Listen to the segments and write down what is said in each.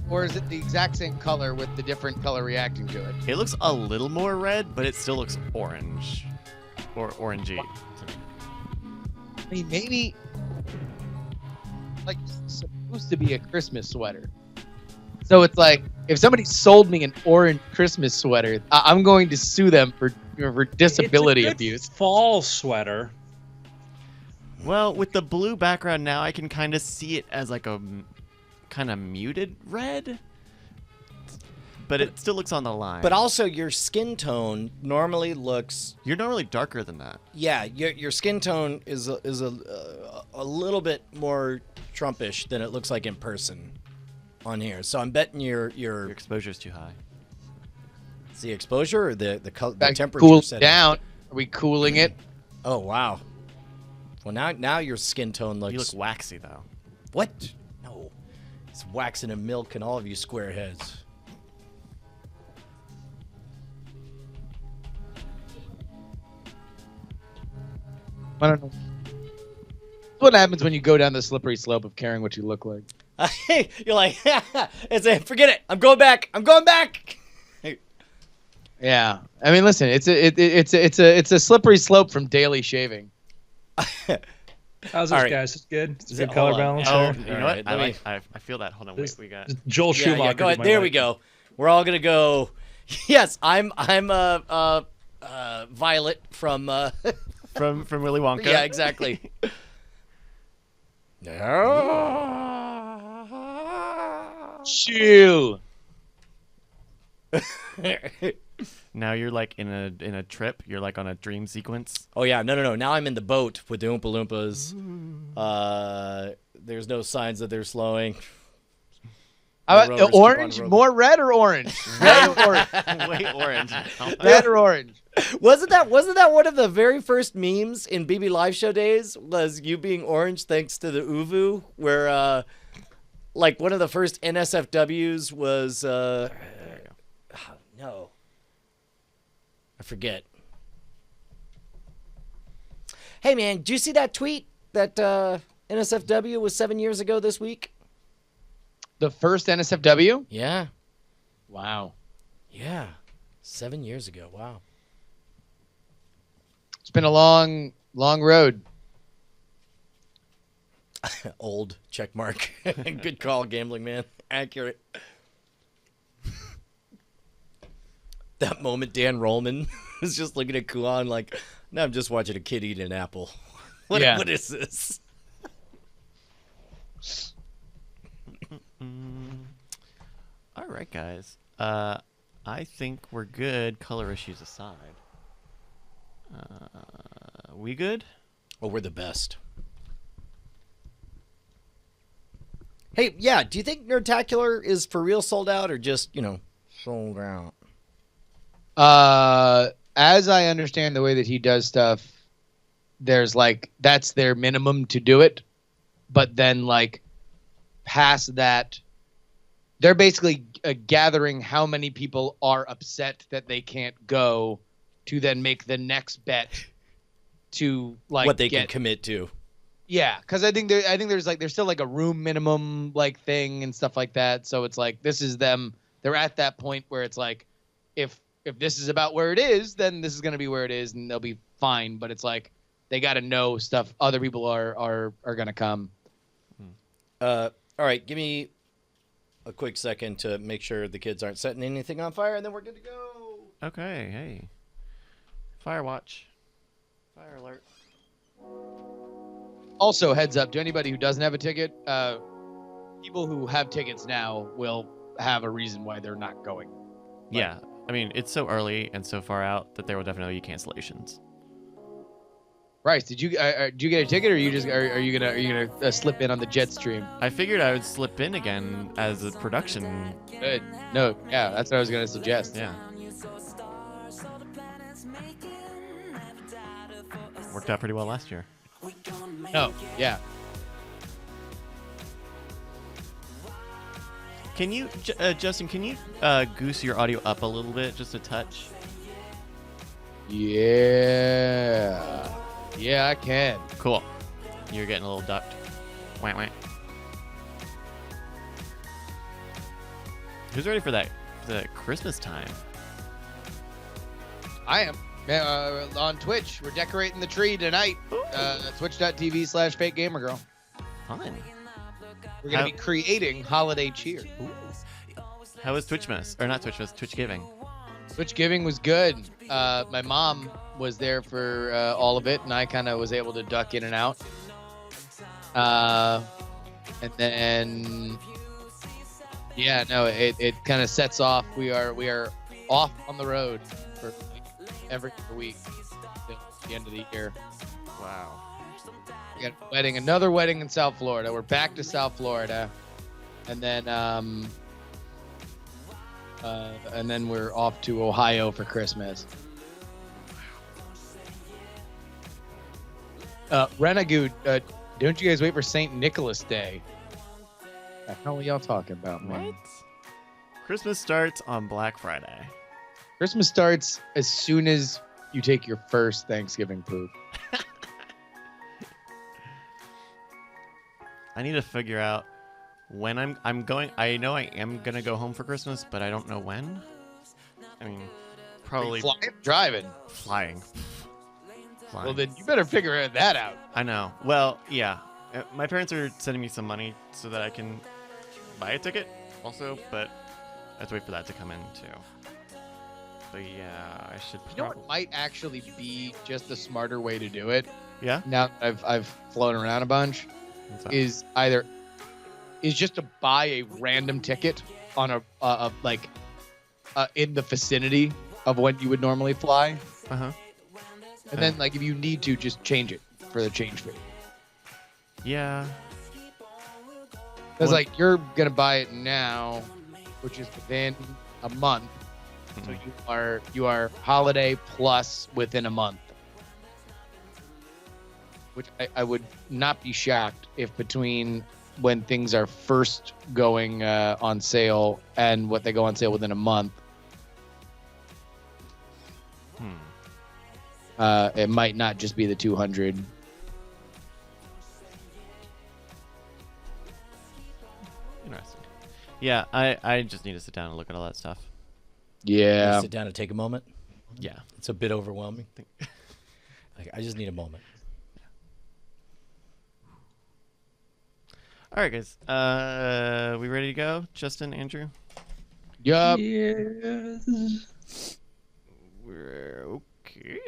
or is it the exact same color with the different color reacting to it? It looks a little more red, but it still looks orange. Or orangey. I mean, maybe like it's supposed to be a Christmas sweater. So it's like if somebody sold me an orange Christmas sweater, I'm going to sue them for disability It's a good abuse. fall sweater. Well, with the blue background now, I can kind of see it as like a kind of muted red. But it still looks on the line. But also, your skin tone normally looks. You're normally darker than that. Yeah, your skin tone is a little bit more Trumpish than it looks like in person on here. So I'm betting your exposure is too high. It's the exposure or the temperature Cool setting? down. Are we cooling it? Oh wow. Well now your skin tone looks. You look waxy though. What? No, it's waxing and milk and all of you squareheads. I don't know. What happens when you go down the slippery slope of caring what you look like? You're like, forget it. I'm going back. I'm going back. Yeah, I mean, listen, it's a slippery slope from daily shaving. How's this, All right. guys? It's good. It's a Is good it- color hold on. balance Oh, here. you know Alright, what? let me- I feel that. Hold on, wait. We got Joel Schumacher. Yeah, go ahead. did my There we life. go. We're all gonna go. Yes, I'm Violet from. from Willy Wonka. Yeah, exactly. Chill. Now you're like in a trip. You're like on a dream sequence. Oh yeah, no. Now I'm in the boat with the Oompa Loompas. There's no signs that they're slowing. How The about rovers keep on orange? roving. More red or orange? Red or orange? Way orange. now. Red or orange? Wasn't that one of the very first memes in BB Live Show days? Was you being orange thanks to the Uvu, where like one of the first NSFWs was no, I forget. Hey man, did you see that tweet that NSFW was 7 years ago this week? The first NSFW? Yeah, Wow. yeah, 7 years ago. Wow. It's been a long road. Old check mark. Good call, gambling man. Accurate. That moment Dan Rollman was just looking at Kuan like, no, I'm just watching a kid eat an apple. What Yeah. what is this? All right, guys. I think we're good. Color issues aside. We good? Oh, we're the best. Hey, yeah, do you think Nerdtacular is for real sold out or just, sold out? As I understand the way that he does stuff, there's like that's their minimum to do it, but then like past that, they're basically gathering how many people are upset that they can't go to then make the next bet to like What they get, can commit to. Yeah, because I think there's still like a room minimum like thing and stuff like that. So it's like this is them. They're at that point where it's like, if this is about where it is, then this is gonna be where it is, and they'll be fine. But it's like they got to know stuff. Other people are gonna come. All right, give me a quick second to make sure the kids aren't setting anything on fire, and then we're good to go. Okay. Hey. Fire watch. Fire alert. Also, heads up to anybody who doesn't have a ticket. People who have tickets now will have a reason why they're not going. Yeah. I mean, it's so early and so far out that there will definitely be cancellations. Bryce, did you get a ticket, or are you gonna slip in on the jet stream? I figured I would slip in again as a production. Good. No, yeah, that's what I was gonna suggest. Yeah. Worked out pretty well last year. No, yeah. Can you, Justin? Can you goose your audio up a little bit, just a touch? Yeah. Yeah, I can. Cool. You're getting a little ducked. Wah, wah. Who's ready for that? The Christmas time. I am. On Twitch, we're decorating the tree tonight. Twitch.tv/FakeGamerGirl. Fun. We're going to be creating holiday cheer. How was Twitchmas? Or not Twitchmas, Twitch Giving. Twitch Giving was good. My mom was there for all of it, and I kind of was able to duck in and out. And then, yeah, no, it kind of sets off. We are off on the road for every week till the end of the year. Wow. We got a wedding, another wedding in South Florida. We're back to South Florida, and then we're off to Ohio for Christmas. Renegade, don't you guys wait for St. Nicholas Day? The hell are y'all talking about, man? What? Christmas starts on Black Friday. Christmas starts as soon as you take your first Thanksgiving poop. I need to figure out when I'm going. I know I am gonna go home for Christmas, but I don't know when. I mean, probably Flying, driving. flying. Well, then you better figure that out. I know. Well, yeah. My parents are sending me some money so that I can buy a ticket also, but I have to wait for that to come in too. But yeah, I should You know what might actually be just the smarter way to do it? Yeah? Now that I've flown around a bunch, What's up? is just to buy a random ticket on in the vicinity of when you would normally fly, Uh-huh. and then if you need to, just change it for the change fee. Yeah. Because Well- you're gonna buy it now, which is within a month, so Mhm. you are holiday plus within a month. Which I would not be shocked if between when things are first going on sale and what they go on sale within a month, it might not just be the 200. Interesting. Yeah, I just need to sit down and look at all that stuff. Yeah. Sit down and take a moment. Yeah. It's a bit overwhelming. I just need a moment. All right, guys. We ready to go? Justin, Andrew? Yup. Yes. We're okay.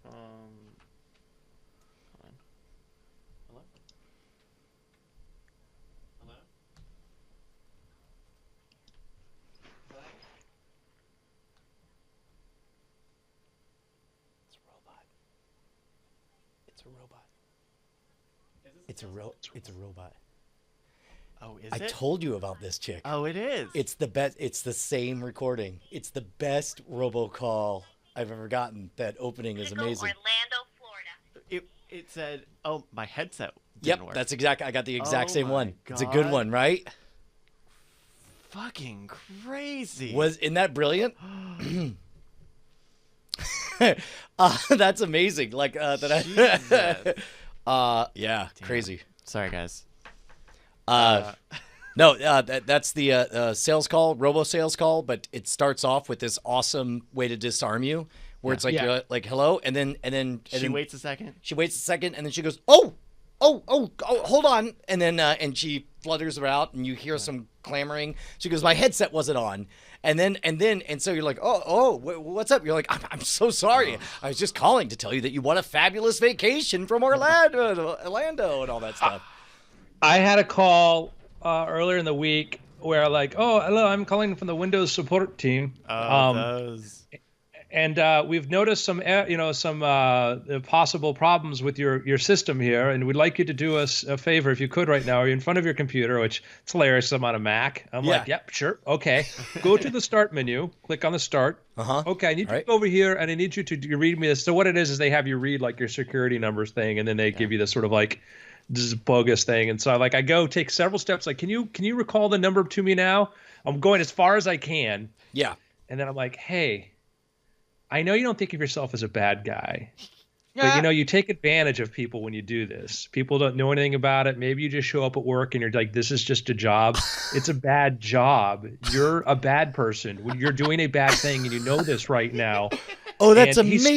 Hold on. Hello? Hello? It's a robot. It's a robot. It's a robot. Oh, is I it? told you about this chick. Oh, it is. It's the best. It's the same recording. It's the best robocall I've ever gotten. That opening is amazing. Orlando, Florida. It said, "Oh, my headset Yep, didn't work." that's exact. I got the exact Oh same my one. It's a good God. one, right? fucking crazy. Isn't that brilliant? That's amazing. Jesus. Yeah, Damn. crazy. Sorry, guys. No, that's the sales call, robo sales call, but it starts off with this awesome way to disarm you, where it's like Yeah. you're like hello, and then She waits a second. She waits a second, and then she goes, oh, hold on, and then and she flutters her out, and you hear some clamoring. She goes, my headset wasn't on, and so you're like, what's up? You're like, I'm so sorry. I was just calling to tell you that you won a fabulous vacation from Orlando, and all that stuff. I had a call earlier in the week where oh, hello, I'm calling from the Windows support team. Those. And we've noticed some possible problems with your system here, and we'd like you to do us a favor if you could right now. Are you in front of your computer? Which it's hilarious. I'm on a Mac. I'm Yeah. like, yep, sure, okay. Go to the Start menu. Click on the Start. Uh-huh. Okay, I need you Right. to go over here, and I need you to read me this. So what it is they have you read your security numbers thing, and then they give you this sort of this is bogus thing. And so I go take several steps. Can you recall the number to me now? I'm going as far as I can. Yeah. And then I'm like, hey, I know you don't think of yourself as a bad guy, But you take advantage of people when you do this. People don't know anything about it. Maybe you just show up at work and you're like, this is just a job. It's a bad job. You're a bad person. When you're doing a bad thing and you know this right now. Oh, that's and amazing.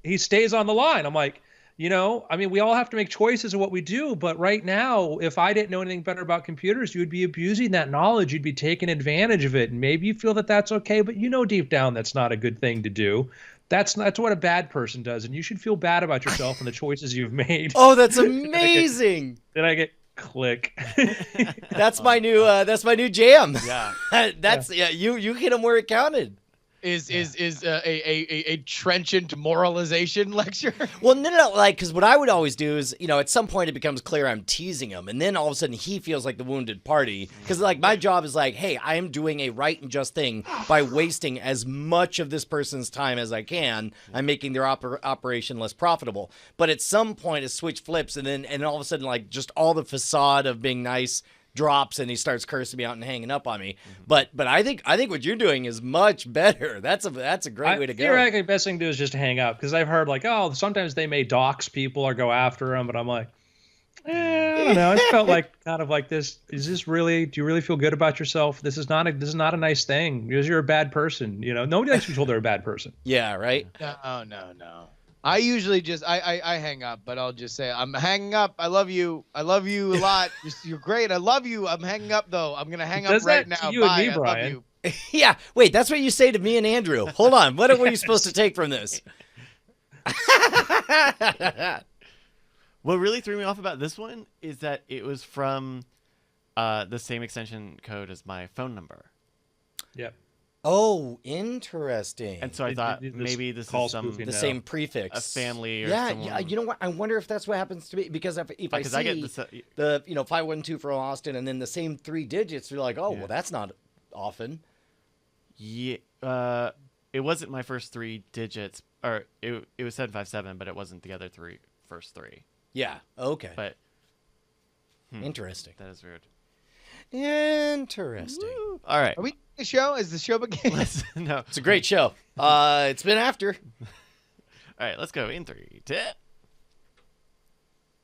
He stays on the line. I'm like, we all have to make choices of what we do. But right now, if I didn't know anything better about computers, you would be abusing that knowledge. You'd be taking advantage of it. And maybe you feel that that's okay, but deep down that's not a good thing to do. That's what a bad person does, and you should feel bad about yourself and the choices you've made. Oh, that's amazing! Then I get click. That's my new jam. Yeah, You hit them where it counted. Is a trenchant moralization lecture? Well, no, like, because what I would always do is, at some point it becomes clear I'm teasing him, and then all of a sudden he feels like the wounded party, because, like, my job is like, hey, I am doing a right and just thing by wasting as much of this person's time as I can. I'm making their operation less profitable. But at some point a switch flips, and all of a sudden, like, just all the facade of being nice drops and he starts cursing me out and hanging up on me. But I think what you're doing is much better. That's a great way to go. Theoretically, the best thing to do is just to hang up, because I've heard like, oh, sometimes they may dox people or go after them, but I'm like, I don't know. It felt like kind of like this. Do you really feel good about yourself? This is not a nice thing because you're a bad person. Nobody likes to be told they're a bad person. Yeah, right. No. I usually just I hang up, but I'll just say I'm hanging up. I love you a lot. You're great. I love you. I'm hanging up though. I'm gonna hang up right now. To you Bye. and me, Brian. I love you. Yeah. Wait, that's what you say to me and Andrew. Hold on. What were you supposed to take from this? What really threw me off about this one is that it was from the same extension code as my phone number. Yep. Oh, interesting. And so I thought maybe this is the same prefix, a family or someone. Yeah. You know what? I wonder if that's what happens to me, because if I see I get this, the 512 for Austin and then the same 3 digits, you're like, well, that's not often. Yeah. It wasn't my first 3 digits, or it was 757, but it wasn't the other first three. Yeah. Okay. But interesting. That is weird. Interesting. Woo. All right. Are we the show? Is the show beginning? No. It's a great show. It's been after. All right. Let's go in 3, 2.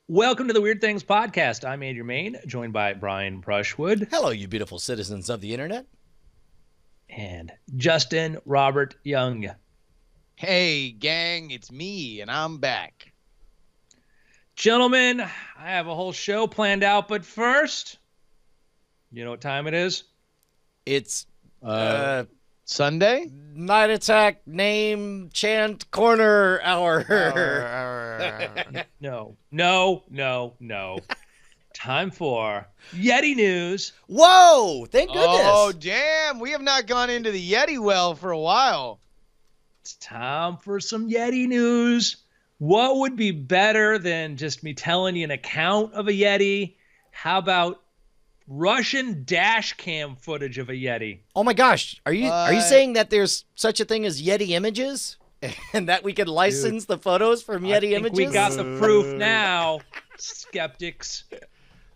Welcome to the Weird Things Podcast. I'm Andrew Main, joined by Brian Brushwood. Hello, you beautiful citizens of the internet. And Justin Robert Young. Hey, gang, it's me, and I'm back. Gentlemen, I have a whole show planned out, but first, you know what time it is? It's Sunday? Night Attack Name Chant Corner Hour. No. Time for Yeti news. Whoa! Thank goodness. Oh, damn. We have not gone into the Yeti well for a while. It's time for some Yeti news. What would be better than just me telling you an account of a Yeti? How about Russian dash cam footage of a Yeti? Oh my gosh. Are you saying that there's such a thing as Yeti images? And that we can license the photos from Yeti images? We got the proof now, skeptics.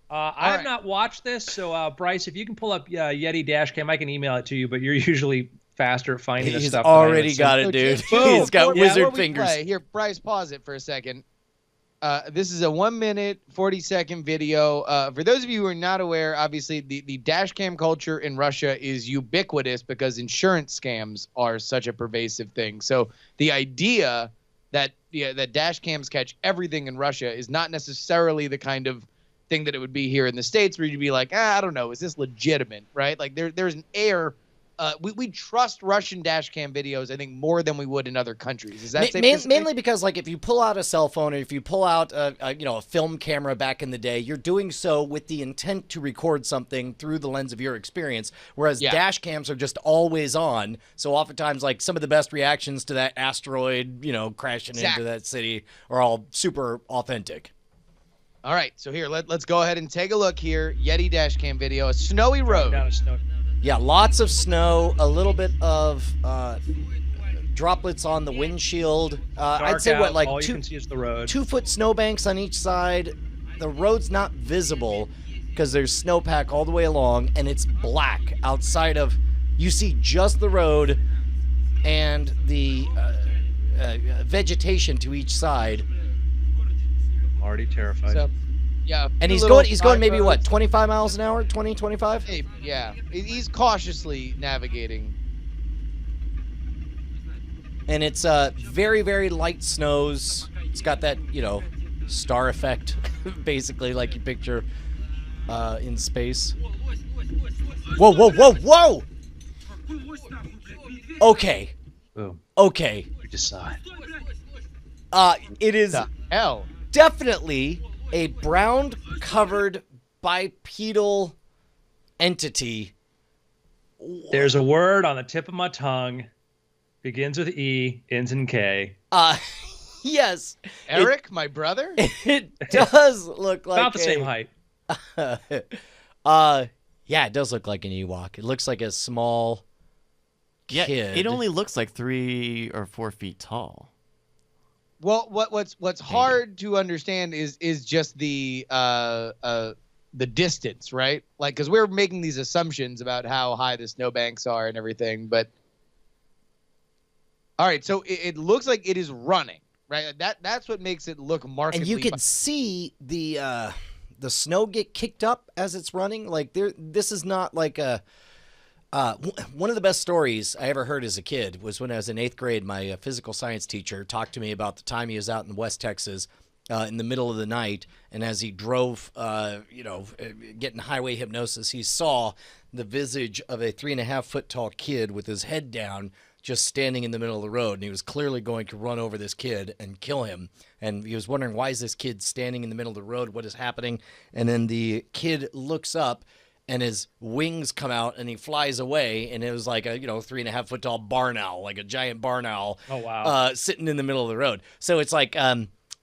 I have not watched this, so Bryce, if you can pull up Yeti dash cam, I can email it to you, but you're usually faster at finding this stuff. He's already got it, dude. He's got wizard fingers. Here, Bryce, pause it for a second. This is a 1 minute, 40-second video. For those of you who are not aware, obviously the dash cam culture in Russia is ubiquitous because insurance scams are such a pervasive thing. So the idea that that dash cams catch everything in Russia is not necessarily the kind of thing that it would be here in the States, where you'd be like, I don't know, is this legitimate, right? Like there's an air. We trust Russian dash cam videos, I think, more than we would in other countries. Is that safe to say? Mainly because, like, if you pull out a cell phone or if you pull out a film camera back in the day, you're doing so with the intent to record something through the lens of your experience, whereas dash cams are just always on. So oftentimes, like, some of the best reactions to that asteroid, crashing into that city are all super authentic. All right, so here, let's go ahead and take a look here. Yeti dash cam video, a snowy road. Yeah, lots of snow, a little bit of droplets on the windshield. I'd say out, like all you can see is the road. 2-foot snowbanks on each side. The road's not visible because there's snowpack all the way along, and it's black outside of. You see just the road and the vegetation to each side. I'm already terrified. So, yeah. And few he's little going maybe side what, roads. 25 miles an hour, 20, 25? Hey, yeah, he's cautiously navigating. And it's very, very light snows. It's got that, star effect, basically, like you picture in space. Whoa, whoa, whoa, whoa! Okay, Boom. okay. We just saw it. It is The hell. definitely a brown-covered bipedal entity. There's a word on the tip of my tongue. Begins with E, ends in K. Yes. Eric, my brother. It does look like About the same height. Yeah, it does look like an Ewok. It looks like a small Yeah, kid. it only looks like 3 or 4 feet tall. Well, what's hard to understand is just the distance, right? Like, because we're making these assumptions about how high the snowbanks are and everything, but all right, so it looks like it is running, right? That's what makes it look markedly. and you can see the snow get kicked up as it's running. Like this is not like a. One of the best stories I ever heard as a kid was when I was in 8th grade. My physical science teacher talked to me about the time he was out in West Texas in the middle of the night, and as he drove, getting highway hypnosis, he saw the visage of a 3.5-foot tall kid with his head down, just standing in the middle of the road, and he was clearly going to run over this kid and kill him. And he was wondering, why is this kid standing in the middle of the road? What is happening? And then the kid looks up, and his wings come out, and he flies away, and it was like a 3.5-foot tall barn owl, like a giant barn owl. Oh, wow. Sitting in the middle of the road. So it's like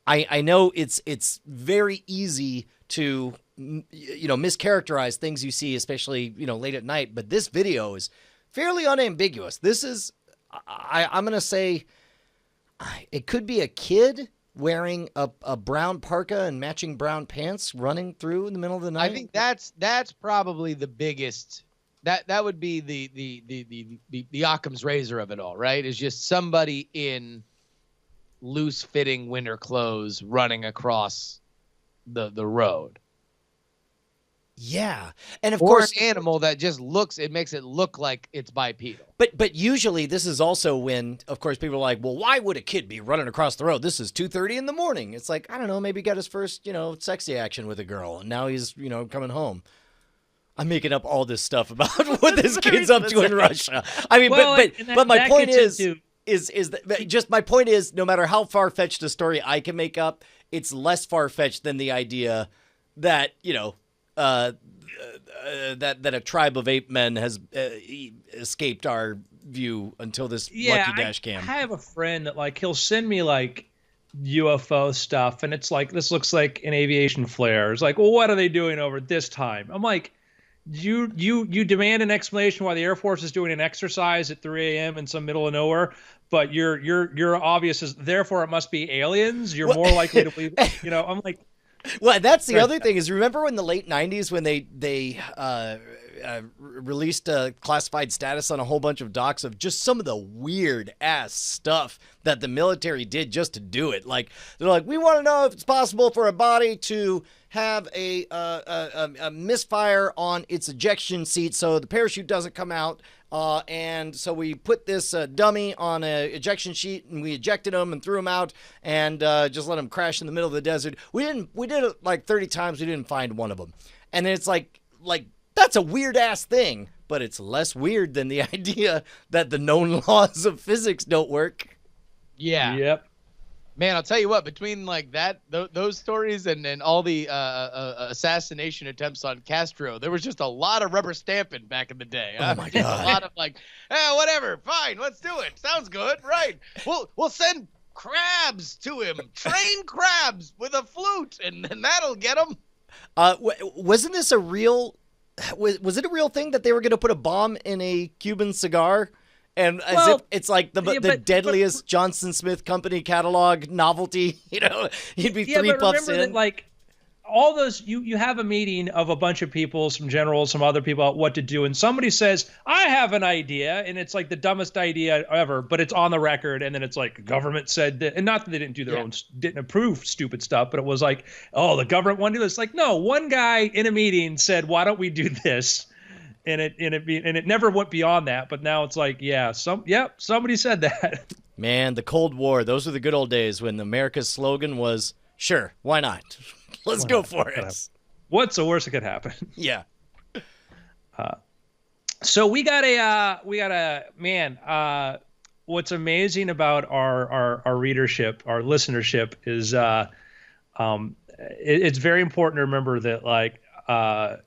I know it's very easy to mischaracterize things you see, especially late at night. But this video is fairly unambiguous. This is I'm gonna say it could be a kid wearing a brown parka and matching brown pants running through in the middle of the night. I think that's probably the biggest. That would be the Occam's razor of it all, right? Is just somebody in loose-fitting winter clothes running across the road. Yeah, and of Or course, an animal that just makes it look like it's bipedal. but usually this is also when, of course, people are like, well, why would a kid be running across the road? This is 2:30 in the morning. It's like, I don't know, maybe he got his first, sexy action with a girl, and now he's, coming home. I'm making up all this stuff about what this kid's up to in Russia. I mean, but my point is that just my point is, no matter how far-fetched a story I can make up, it's less far-fetched than the idea that, that a tribe of ape men has escaped our view until this lucky dash cam. I have a friend that he'll send me UFO stuff, and it's like, this looks like an aviation flare. It's like, well, what are they doing over this time? I'm like, you demand an explanation why the Air Force is doing an exercise at 3 a.m. in some middle of nowhere, but your obvious is therefore it must be aliens. You're more likely to believe. I'm like. Well, that's the other thing is, remember in the late 90s when they released a classified status on a whole bunch of docs of just some of the weird ass stuff that the military did just to do it. Like, they're like, we want to know if it's possible for a body to have a misfire on its ejection seat so the parachute doesn't come out. And so we put this dummy on a ejection sheet, and we ejected him and threw him out, and just let him crash in the middle of the desert. We did it like 30 times. We didn't find one of them. And it's like that's a weird ass thing, but it's less weird than the idea that the known laws of physics don't work. Yeah. Yep. Man, I'll tell you what, between those stories and all the assassination attempts on Castro, there was just a lot of rubber stamping back in the day. Oh my God. A lot of whatever, fine, let's do it. Sounds good, right? We'll send crabs to him, train crabs with a flute, and that'll get him. Wasn't this a real? Was it a real thing that they were going to put a bomb in a Cuban cigar? And as if it's like the deadliest Johnson Smith Company catalog novelty, he'd be 3 puffs in. That, all those, you have a meeting of a bunch of people, some generals, some other people, what to do, and somebody says, I have an idea, and it's like the dumbest idea ever, but it's on the record, and then it's like, government said that, and not that they didn't do their own, didn't approve stupid stuff, but it was like, oh, the government wanted to do this. Like, no, one guy in a meeting said, why don't we do this? And it never went beyond that, but now it's like, somebody said that. Man, the Cold War, those were the good old days when America's slogan was, sure, why not? Let's go for it. What's the worst that could happen? Yeah. So we got a man. What's amazing about our readership, our listenership, is it's very important to remember that, like, I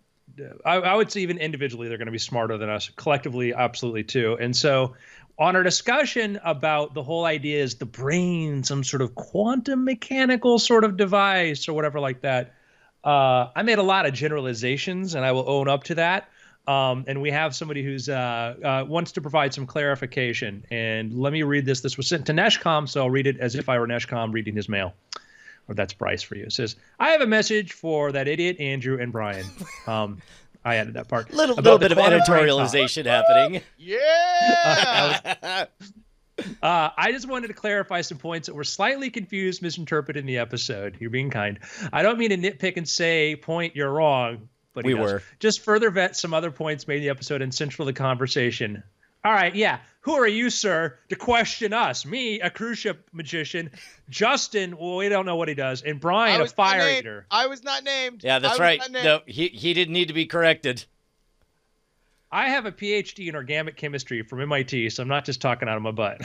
would say even individually they're going to be smarter than us. Collectively, absolutely too. And so, on our discussion about the whole idea is the brain, some sort of quantum mechanical sort of device or whatever like that, I made a lot of generalizations, and I will own up to that. And we have somebody who's wants to provide some clarification. And let me read this. This was sent to Neshcom, so I'll read it as if I were Neshcom reading his mail. Or that's Bryce for you. It says, I have a message for that idiot Andrew and Brian. I added that part. Little bit of editorialization happening. Yeah. I just wanted to clarify some points that were slightly confused, misinterpreted in the episode. You're being kind. I don't mean to nitpick and say, point, you're wrong. But we were. Just further vet some other points made in the episode and central to the conversation. All right, yeah. Who are you, sir, to question us? Me, a cruise ship magician. Justin, well, we don't know what he does. And Brian, a fire eater. I was not named. Yeah, that's right. No, he didn't need to be corrected. I have a PhD in organic chemistry from MIT, so I'm not just talking out of my butt.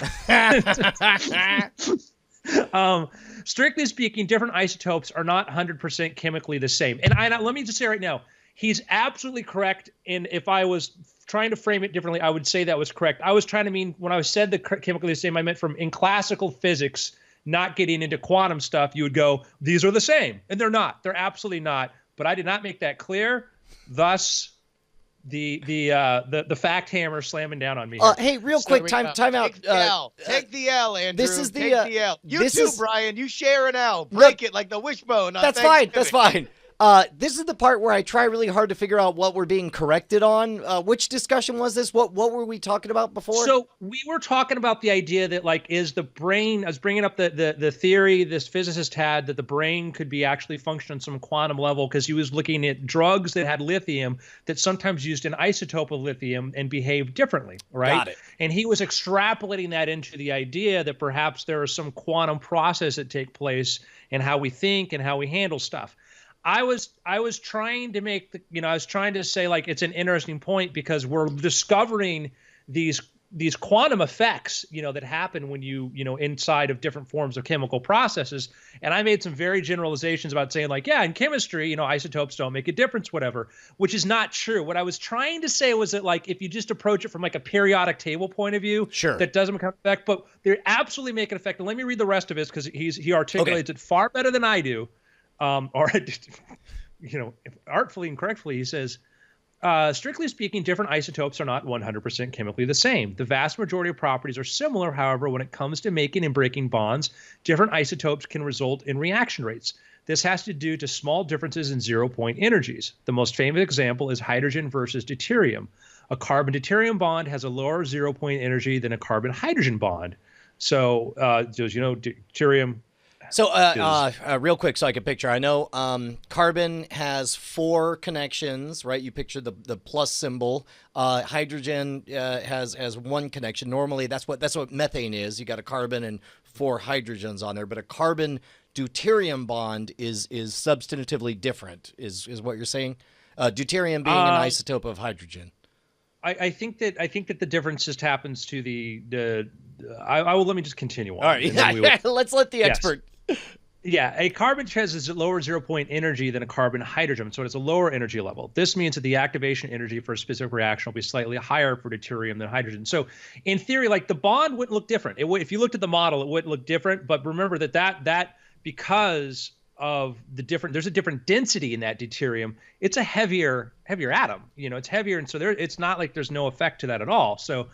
Strictly speaking, different isotopes are not 100% chemically the same. And let me just say right now, he's absolutely correct. And if I was trying to frame it differently, I would say that was correct. I was trying to mean, when I said the chemically the same, I meant from in classical physics, not getting into quantum stuff, you would go, these are the same. And they're not. They're absolutely not. But I did not make that clear. Thus, the fact hammer slamming down on me here. Hey, real quick, time out. Take the L, Andrew. This is Take the L. You too, Brian. You share an L. Break it like the wishbone. That's fine. That's fine. This is the part where I try really hard to figure out what we're being corrected on. Which discussion was this? What were we talking about before? So we were talking about the idea that, like, is the brain, I was bringing up the theory this physicist had that the brain could be actually function on some quantum level, because he was looking at drugs that had lithium that sometimes used an isotope of lithium and behaved differently, right? Got it. And he was extrapolating that into the idea that perhaps there is some quantum process that take place in how we think and how we handle stuff. I was trying to make I was trying to say, like, it's an interesting point because we're discovering these quantum effects, that happen when you inside of different forms of chemical processes. And I made some very generalizations about saying, like, yeah, in chemistry, isotopes don't make a difference, whatever, which is not true. What I was trying to say was that, like, if you just approach it from like a periodic table point of view, sure, that doesn't become effect, but they absolutely make an effect. And let me read the rest of it because he articulates it far better than I do. Artfully and correctly, he says, strictly speaking, different isotopes are not 100% chemically the same. The vast majority of properties are similar. However, when it comes to making and breaking bonds, different isotopes can result in reaction rates. This has to do to small differences in zero-point energies. The most famous example is hydrogen versus deuterium. A carbon-deuterium bond has a lower zero-point energy than a carbon-hydrogen bond. So, deuterium. So, real quick, so I can picture. I know carbon has 4 connections, right? You picture the plus symbol. Hydrogen has 1 connection. Normally, that's what methane is. You got a carbon and 4 hydrogens on there, but a carbon deuterium bond is substantively different. Is what you're saying? Deuterium being an isotope of hydrogen. I think that the difference just happens to I will let me just continue on. All right, let's let the expert. Yeah, a carbon has a lower zero-point energy than a carbon hydrogen, so it's a lower energy level. This means that the activation energy for a specific reaction will be slightly higher for deuterium than hydrogen. So in theory, like, the bond wouldn't look different. If you looked at the model, it wouldn't look different. But remember that because of there's a different density in that deuterium. It's a heavier atom. It's heavier, and so it's not like there's no effect to that at all. So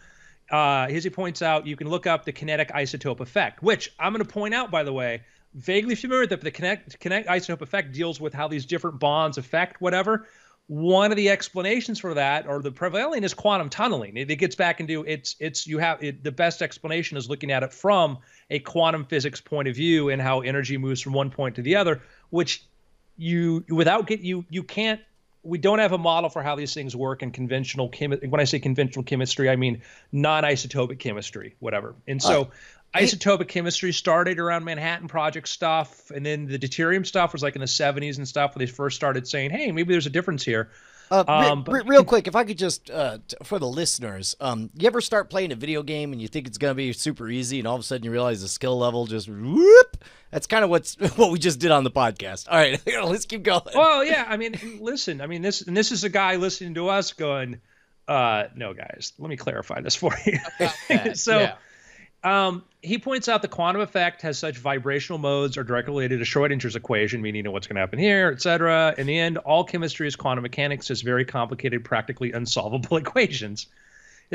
as he points out, you can look up the kinetic isotope effect, which I'm going to point out, by the way. vaguely familiar with it, but the Kinect isotope effect deals with how these different bonds affect whatever. One of the explanations for that, or the prevailing, is quantum tunneling. It gets back into the best explanation is looking at it from a quantum physics point of view and how energy moves from one point to the other, which you can't. We don't have a model for how these things work in conventional when I say conventional chemistry, I mean non-isotopic chemistry, whatever. And so isotopic chemistry started around Manhattan Project stuff, and then the deuterium stuff was like in the 70s and stuff, where they first started saying, hey, maybe there's a difference here. Real quick, if I could just, for the listeners, you ever start playing a video game and you think it's going to be super easy, and all of a sudden you realize the skill level just whoop? That's kind of what we just did on the podcast. All right, let's keep going. Well, yeah, I mean, listen, I mean, this is a guy listening to us going, no, guys, let me clarify this for you. He points out the quantum effect has such vibrational modes are directly related to Schrodinger's equation, meaning what's going to happen here, etc. In the end, all chemistry is quantum mechanics, is very complicated, practically unsolvable equations.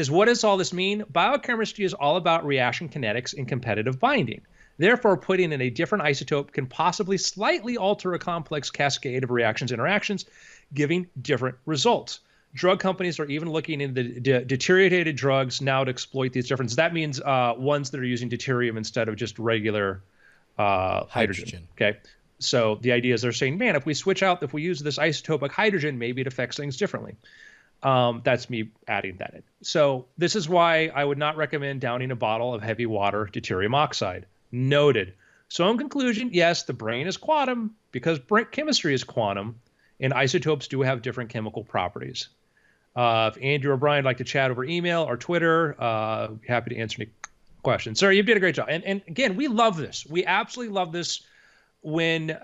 What does all this mean? Biochemistry is all about reaction kinetics and competitive binding. Therefore, putting in a different isotope can possibly slightly alter a complex cascade of interactions, giving different results. Drug companies are even looking into deuterated drugs now to exploit these differences. That means ones that are using deuterium instead of just regular hydrogen. Okay, so the idea is they're saying, man, if we use this isotopic hydrogen, maybe it affects things differently. That's me adding that in. So this is why I would not recommend downing a bottle of heavy water deuterium oxide. Noted. So in conclusion, yes, the brain is quantum because chemistry is quantum, and isotopes do have different chemical properties. If Andrew or Brian would like to chat over email or Twitter, happy to answer any questions. Sir, you did a great job. And again, we love this. We absolutely love this when,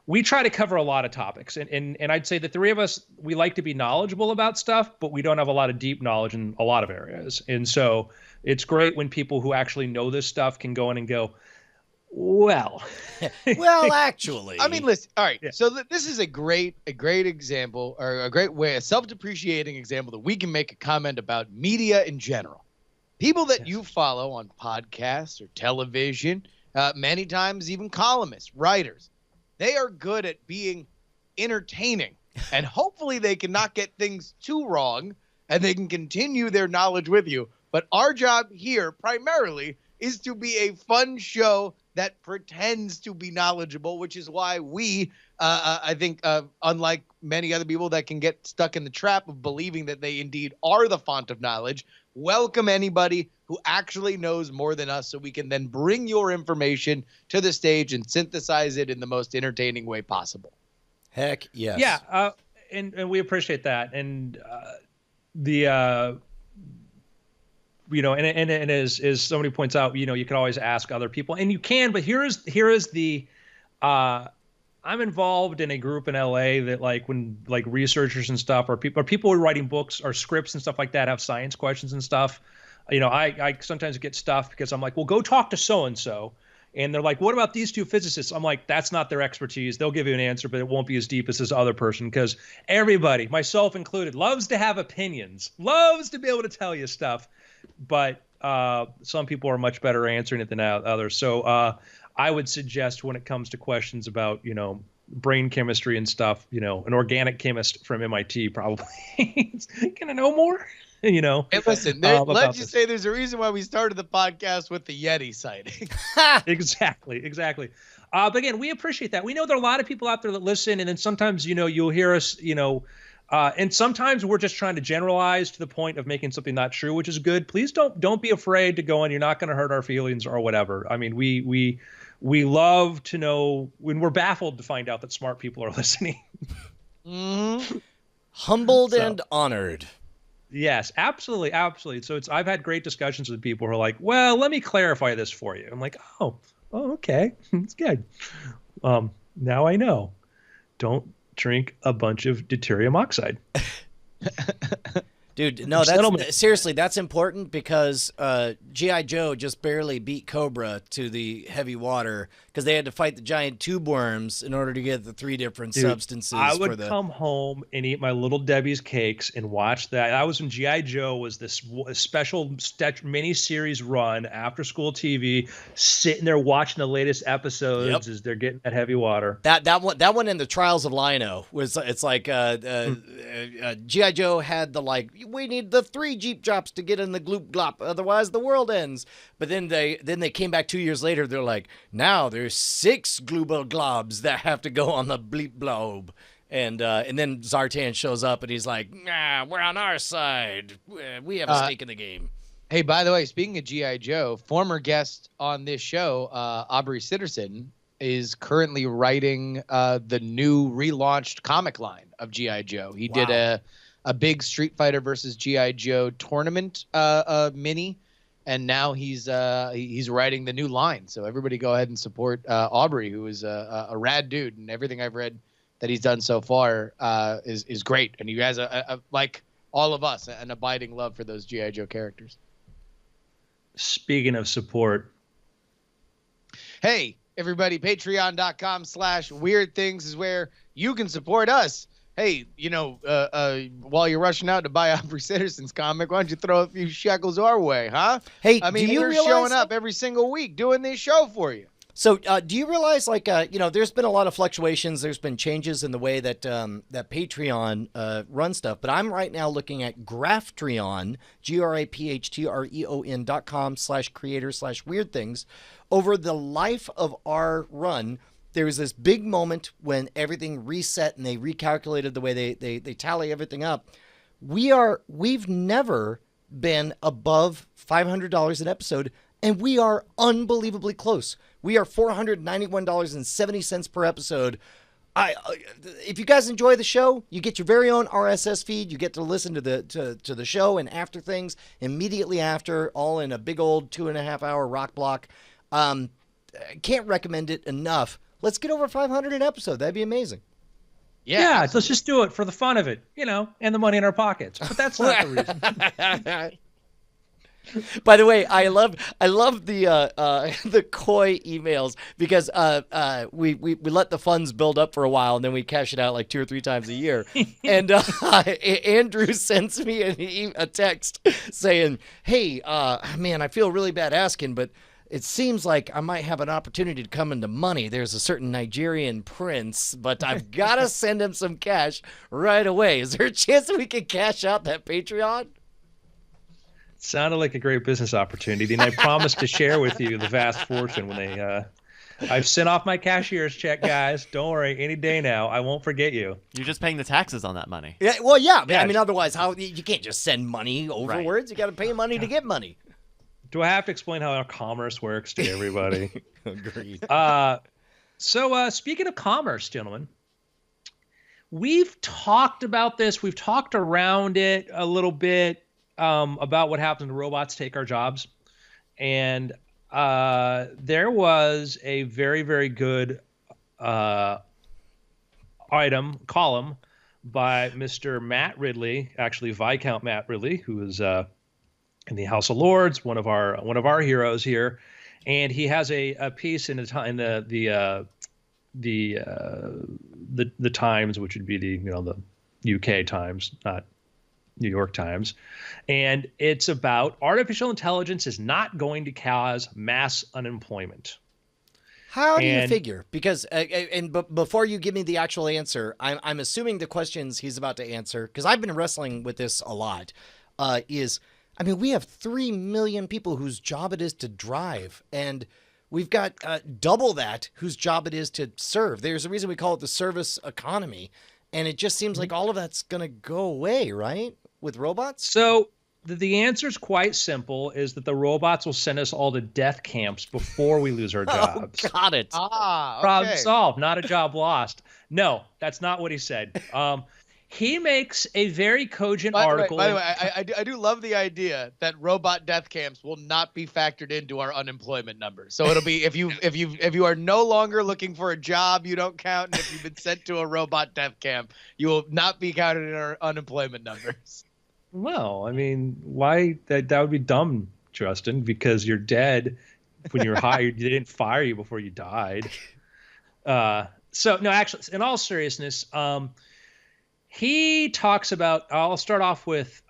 we try to cover a lot of topics. And I'd say the three of us, we like to be knowledgeable about stuff, but we don't have a lot of deep knowledge in a lot of areas. And so it's great when people who actually know this stuff can go in and go, well, actually, I mean, listen. All right. Yeah. So this is a great example, or a great way, a self-depreciating example that we can make a comment about media in general. People that you follow on podcasts or television, many times even columnists, writers, they are good at being entertaining, and hopefully they can not get things too wrong, and they can continue their knowledge with you. But our job here primarily is to be a fun show that pretends to be knowledgeable, which is why we, I think, unlike many other people that can get stuck in the trap of believing that they indeed are the font of knowledge, welcome anybody who actually knows more than us so we can then bring your information to the stage and synthesize it in the most entertaining way possible. Heck yes. Yeah, and we appreciate that. And and as somebody points out, you can always ask other people, and you can, but here is the, I'm involved in a group in LA that when researchers and stuff, or people who are writing books or scripts and stuff like that have science questions and stuff. I sometimes get stuff because I'm like, well, go talk to so-and-so. And they're like, what about these two physicists? I'm like, that's not their expertise. They'll give you an answer, but it won't be as deep as this other person, because everybody, myself included, loves to have opinions, loves to be able to tell you stuff. But some people are much better answering it than others. So I would suggest when it comes to questions about, brain chemistry and stuff, an organic chemist from MIT probably is going to know more. Hey, listen, let's just say there's a reason why we started the podcast with the Yeti sighting. Exactly. But again, we appreciate that. We know there are a lot of people out there that listen, and then sometimes, you'll hear us, and sometimes we're just trying to generalize to the point of making something not true, which is good. Please don't be afraid to go in. You're not going to hurt our feelings or whatever. I mean, we love to know when we're baffled to find out that smart people are listening. Mm-hmm. Humbled and honored. Yes, absolutely. So I've had great discussions with people who are like, well, let me clarify this for you. I'm like, oh, okay. It's good. Now I know. Don't drink a bunch of deuterium oxide. Dude, no, Settlement. that's seriously, that's important because G.I. Joe just barely beat Cobra to the heavy water because they had to fight the giant tube worms in order to get the 3 different Dude, substances. I for would the... come home and eat my Little Debbie's cakes and watch that. I was when G.I. Joe was this special mini series run after school TV, sitting there watching the latest episodes as they're getting that heavy water. That one in the Trials of Lino was, it's like G.I. Joe had the like, we need the 3 Jeep drops to get in the gloop glop, otherwise the world ends. But then they came back 2 years later. They're like, now there's 6 global globs that have to go on the bleep blobe. And then Zartan shows up and he's like, nah, we're on our side. We have a stake in the game. Hey, by the way, speaking of G.I. Joe, former guest on this show, Aubrey Sitterson, is currently writing the new relaunched comic line of G.I. Joe. He did a big Street Fighter versus G.I. Joe tournament mini, and now he's writing the new line. So everybody go ahead and support Aubrey, who is a rad dude, and everything I've read that he's done so far is great. And he has a like all of us, an abiding love for those G.I. Joe characters. Speaking of support, hey, everybody, patreon.com/weird things is where you can support us. Hey, while you're rushing out to buy Aubrey Sitterson's comic, why don't you throw a few shekels our way, huh? Hey, I mean, do you we're realize showing up every single week doing this show for you. So, do you realize, like, there's been a lot of fluctuations. There's been changes in the way that that Patreon runs stuff. But I'm right now looking at Graftreon, GRAPHTREON.com/creator/weird things. Over the life of our run, there was this big moment when everything reset and they recalculated the way they tally everything up. We've never been above $500 an episode, and we are unbelievably close. We are $491.70 per episode. If you guys enjoy the show, you get your very own RSS feed. You get to listen to the show and after things immediately after, all in a big old 2.5 hour rock block. Can't recommend it enough. Let's get over 500 an episode. That'd be amazing. Yeah, let's just do it for the fun of it, and the money in our pockets. But that's not the reason. By the way, I love the coy emails because we let the funds build up for a while and then we cash it out like 2 or 3 times a year. And Andrew sends me a text saying, "Hey, man, I feel really bad asking, but it seems like I might have an opportunity to come into money. There's a certain Nigerian prince, but I've got to send him some cash right away. Is there a chance that we can cash out that Patreon?" Sounded like a great business opportunity, and I promised to share with you the vast fortune when they. I've sent off my cashier's check, guys. Don't worry, any day now. I won't forget you. You're just paying the taxes on that money. Yeah, well, yeah. I mean, otherwise, how you can't just send money overwards. Right. You got to pay money to get money. Do I have to explain how our commerce works to everybody? Agreed. So speaking of commerce, gentlemen, we've talked about this. We've talked around it a little bit. About what happens when robots take our jobs. And there was a very, very good column by Mr. Matt Ridley, actually Viscount Matt Ridley, who is in the House of Lords, one of our heroes here. And he has a piece in the Times, which would be the UK Times, not New York Times, and it's about artificial intelligence is not going to cause mass unemployment. How do you figure? Because but before you give me the actual answer, I'm assuming the questions he's about to answer, because I've been wrestling with this a lot. We have 3 million people whose job it is to drive, and we've got double that whose job it is to serve. There's a reason we call it the service economy, and it just seems like all of that's going to go away, right? With robots? So the answer is quite simple, is that the robots will send us all to death camps before we lose our jobs. Oh, got it. Okay. Problem solved, not a job lost. No, that's not what he said. He makes a very cogent article. By the way, I do love the idea that robot death camps will not be factored into our unemployment numbers. So it'll be if you are no longer looking for a job, you don't count, and if you've been sent to a robot death camp, you will not be counted in our unemployment numbers. Well, I mean, why that would be dumb, Justin, because you're dead when you're hired. They didn't fire you before you died. So no, actually, in all seriousness, he talks about. I'll start off with.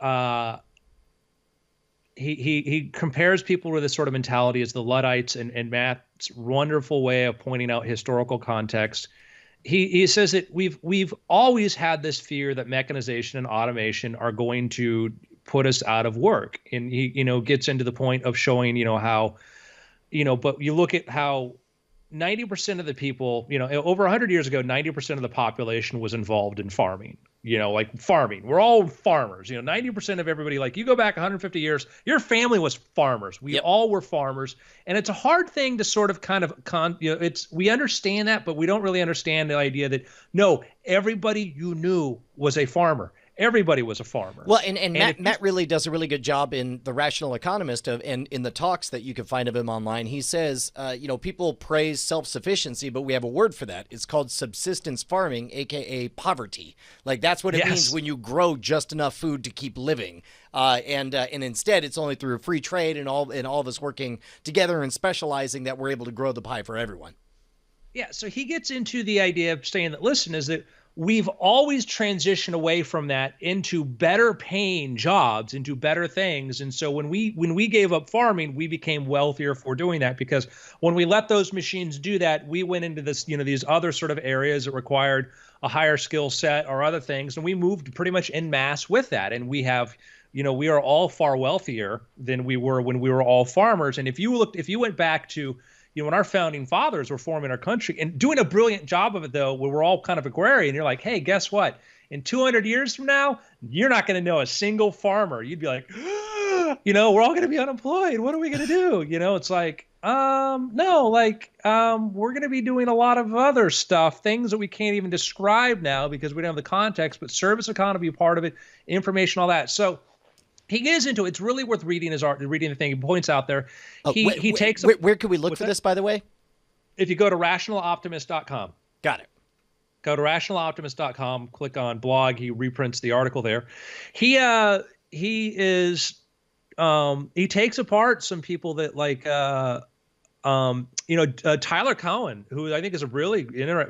He compares people with this sort of mentality as the Luddites, and Matt's wonderful way of pointing out historical context. He says that we've always had this fear that mechanization and automation are going to put us out of work, and he gets into the point of showing how but you look at how 90% of the people, over 100 years ago, 90% of the population was involved in farming. Like farming. We're all farmers. 90% of everybody, like you go back 150 years, your family was farmers. We all were farmers. And it's a hard thing to sort of we understand that, but we don't really understand the idea that, no, everybody you knew was a farmer. Everybody was a farmer. Well, and Matt really does a really good job in The Rational Economist and in the talks that you can find of him online. He says, people praise self-sufficiency, but we have a word for that. It's called subsistence farming, aka poverty. Like that's what it means when you grow just enough food to keep living. And instead, it's only through free trade and all of us working together and specializing that we're able to grow the pie for everyone. Yeah. So he gets into the idea of saying that, listen, is that we've always transitioned away from that into better paying jobs, into better things. And so when we gave up farming, we became wealthier for doing that, because when we let those machines do that, we went into this, these other sort of areas that required a higher skill set or other things. And we moved pretty much en masse with that. And we have, we are all far wealthier than we were when we were all farmers. And if you went back to, when our founding fathers were forming our country and doing a brilliant job of it, though, where we're all kind of agrarian, you're like, hey, guess what? In 200 years from now, you're not going to know a single farmer. You'd be like, we're all going to be unemployed. What are we going to do? It's like, no, like, we're going to be doing a lot of other stuff, things that we can't even describe now because we don't have the context, but service economy, part of it, information, all that. So he gets into it. It's really worth reading his art, reading the thing. He points out there. He takes. Where can we look for this, by the way? If you go to rationaloptimist.com. Got it. Go to rationaloptimist.com. Click on blog. He reprints the article there. He takes apart some people that like Tyler Cowen, who I think is a really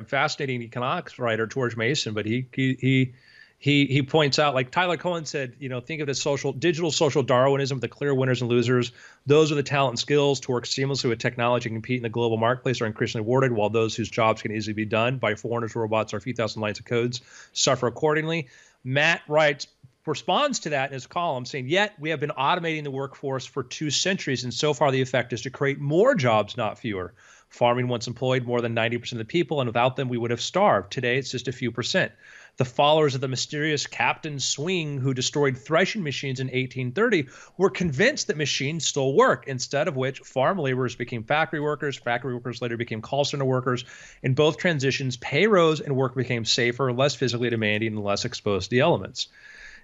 fascinating economics writer, George Mason, but he points out, like Tyler Cowen said, think of it as digital social Darwinism, the clear winners and losers. Those with the talent and skills to work seamlessly with technology and compete in the global marketplace are increasingly rewarded, while those whose jobs can easily be done by foreigners, robots, or a few thousand lines of codes suffer accordingly. Matt responds to that in his column saying, yet we have been automating the workforce for 2 centuries, and so far the effect is to create more jobs, not fewer. Farming once employed more than 90% of the people, and without them we would have starved. Today it's just a few percent. The followers of the mysterious Captain Swing, who destroyed threshing machines in 1830, were convinced that machines still work, instead of which farm laborers became factory workers later became call center workers. In both transitions, pay rose and work became safer, less physically demanding, and less exposed to the elements.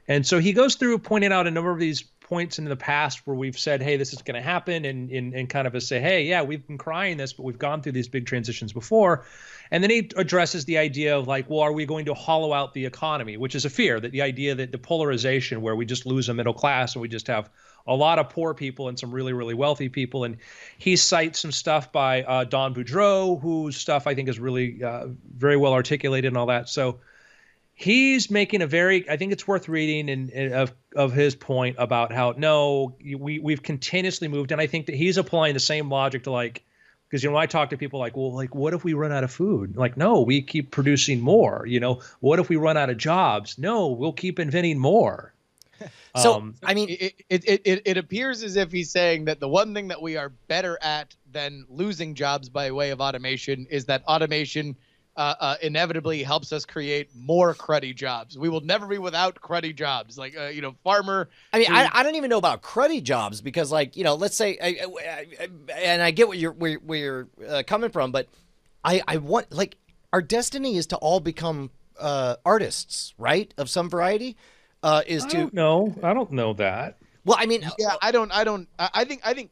And so he goes through pointing out a number of these points in the past where we've said, hey, this is going to happen, and kind of say, hey, yeah, we've been crying this, but we've gone through these big transitions before. And then he addresses the idea of like, well, are we going to hollow out the economy, which is a fear, that the idea that the polarization where we just lose a middle class and we just have a lot of poor people and some really, really wealthy people. And he cites some stuff by Don Boudreaux, whose stuff I think is really very well articulated and all that. So he's making a I think it's worth reading of his point about how, no, we've continuously moved. And I think that he's applying the same logic to like, because, when I talk to people like, well, like, what if we run out of food? Like, no, we keep producing more. What if we run out of jobs? No, we'll keep inventing more. So, I mean, it appears as if he's saying that the one thing that we are better at than losing jobs by way of automation is that automation inevitably helps us create more cruddy jobs. We will never be without cruddy jobs. Like, farmer. I mean, I don't even know about cruddy jobs because, like, let's say, and I get where you're coming from, but I want, like, our destiny is to all become artists, right? Of some variety. I don't know that. Well, I mean, yeah, I think